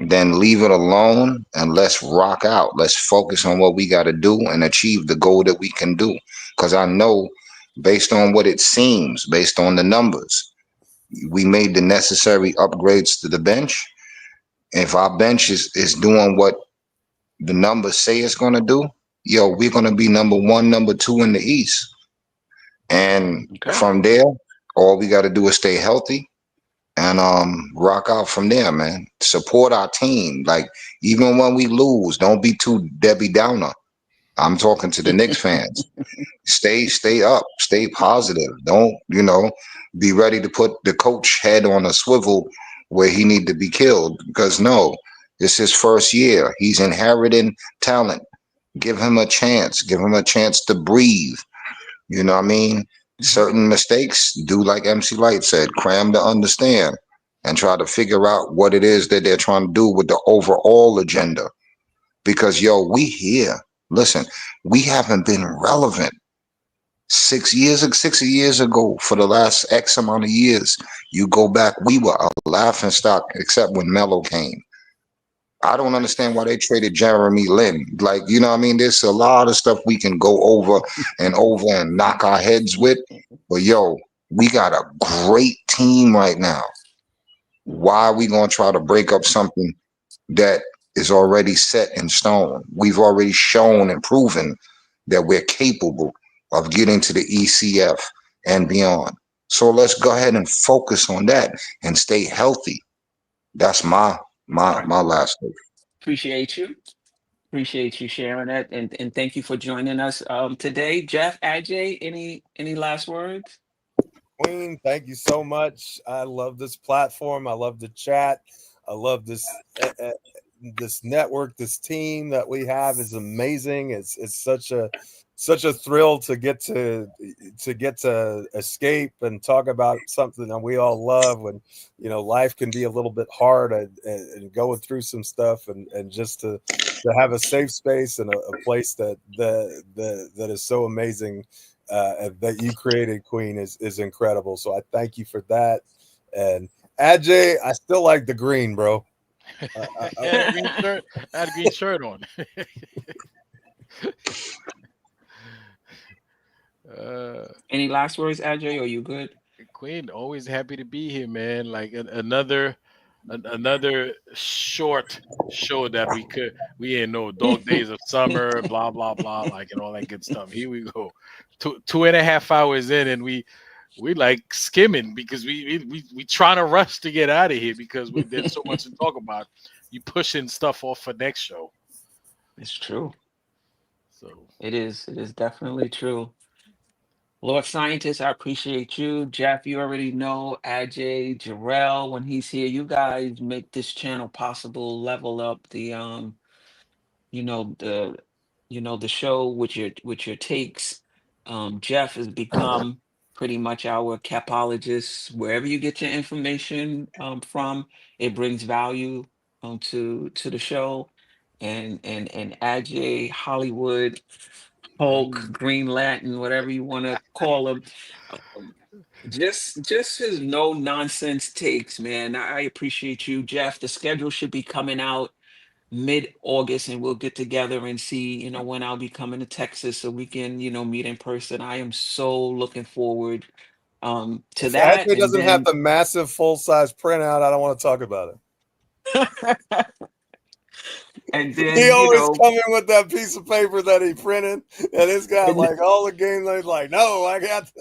then leave it alone and let's rock out. Let's focus on what we got to do and achieve the goal that we can do. Because I know, based on what it seems, based on the numbers, we made the necessary upgrades to the bench. If our bench is doing what the numbers say it's going to do, yo, we're going to be number one, number two in the East. And Okay. from there, all we got to do is stay healthy and rock out from there, man. Support our team. Like, even when we lose, don't be too Debbie Downer. I'm talking to the Knicks fans. Stay up, stay positive. Don't, be ready to put the coach head on a swivel where he need to be killed, because no, it's his first year. He's inheriting talent. Give him a chance. Give him a chance to breathe. You know what I mean? Certain mistakes, do like MC Light said, cram to understand and try to figure out what it is that they're trying to do with the overall agenda. Because, yo, we here. Listen, we haven't been relevant 6 years ago for the last X amount of years. You go back, we were a laughing stock except when Melo came. I don't understand why they traded Jeremy Lin. Like, you know what I mean? There's a lot of stuff we can go over and knock our heads with. But, yo, we got a great team right now. Why are we going to try to break up something that is already set in stone? We've already shown and proven that we're capable of getting to the ECF and beyond. So let's go ahead and focus on that and stay healthy. That's my last thing. Appreciate you. Appreciate you sharing that, and thank you for joining us today, Jeff. Ajay, any last words? Queen, thank you so much. I love this platform. I love the chat. I love this this network, this team that we have is amazing. It's such a thrill to get to escape and talk about something that we all love when life can be a little bit hard and going through some stuff, and just to have a safe space and a place that is so amazing that you created, Queen, is incredible. So I thank you for that. And Ajay, I still like the green, bro. I had a green shirt. I had a green shirt on. Any last words, Ajay? Are you good? Queen, always happy to be here, man. Like another short show that we ain't no dog days of summer, blah blah blah, like, and all that good stuff. Here we go, 2.5 hours in, and we like skimming because we trying to rush to get out of here because there's so much to talk about. You pushing stuff off for next show. It's true. So It is definitely true. Lord Scientist, I appreciate you. Jeff, you already know. Ajay, Jarrell, when he's here, you guys make this channel possible, level up the you know, the the show with your takes. Jeff has become pretty much our capologist. Wherever you get your information from, it brings value to the show. And Ajay, Hollywood, Hulk, Green Lantern, whatever you want to call him. Um, just his no nonsense takes, man. I appreciate you, Jeff. The schedule should be coming out mid-August, and we'll get together and see, when I'll be coming to Texas so we can, meet in person. I am so looking forward to If that. Ajay And doesn't have then the massive full-size printout, I don't want to talk about it. and He then, always come in with that piece of paper that he printed, and it's got and, like all the games. He's like, no, I got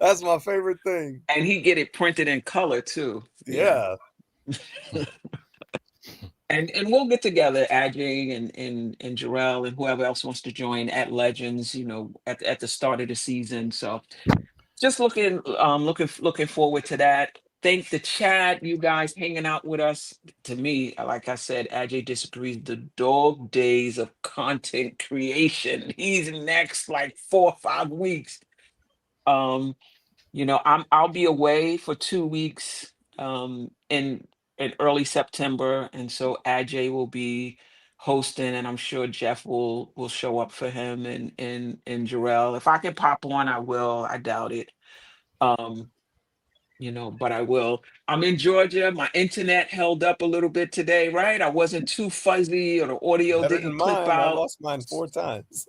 that's my favorite thing. and he get it printed in color too. Yeah. And we'll get together, Ajay and Jarrell and whoever else wants to join at Legends, at the start of the season. So just looking forward to that. Thank the chat, you guys hanging out with us. To me, like I said, Ajay disagrees. The dog days of content creation. He's next like 4 or 5 weeks. Um, I'll be away for 2 weeks in early September, and so Ajay will be hosting, and I'm sure Jeff will show up for him and Jarrell. If I can pop on, I will. I doubt it. Um, but I will. I'm in Georgia. My internet held up a little bit today, right? I wasn't too fuzzy, or the audio Better than didn't clip mine. I out. lost mine 4 times.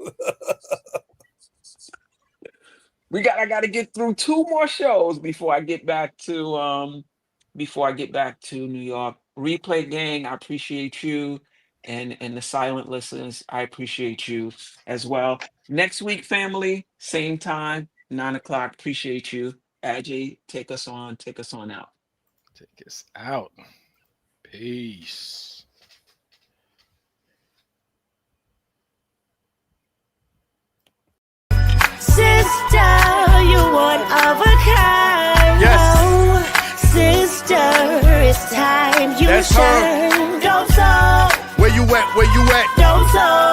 I got to get through 2 more shows before I get back to New York. Replay gang, I appreciate you. And the silent listeners, I appreciate you as well. Next week, family, same time, 9 o'clock. Appreciate you. Ajay, take us on out. Take us out. Peace. Sister, you one of a kind. Yes. Oh, sister, it's time you That's her. shine. Don't so, Where you at? don't so.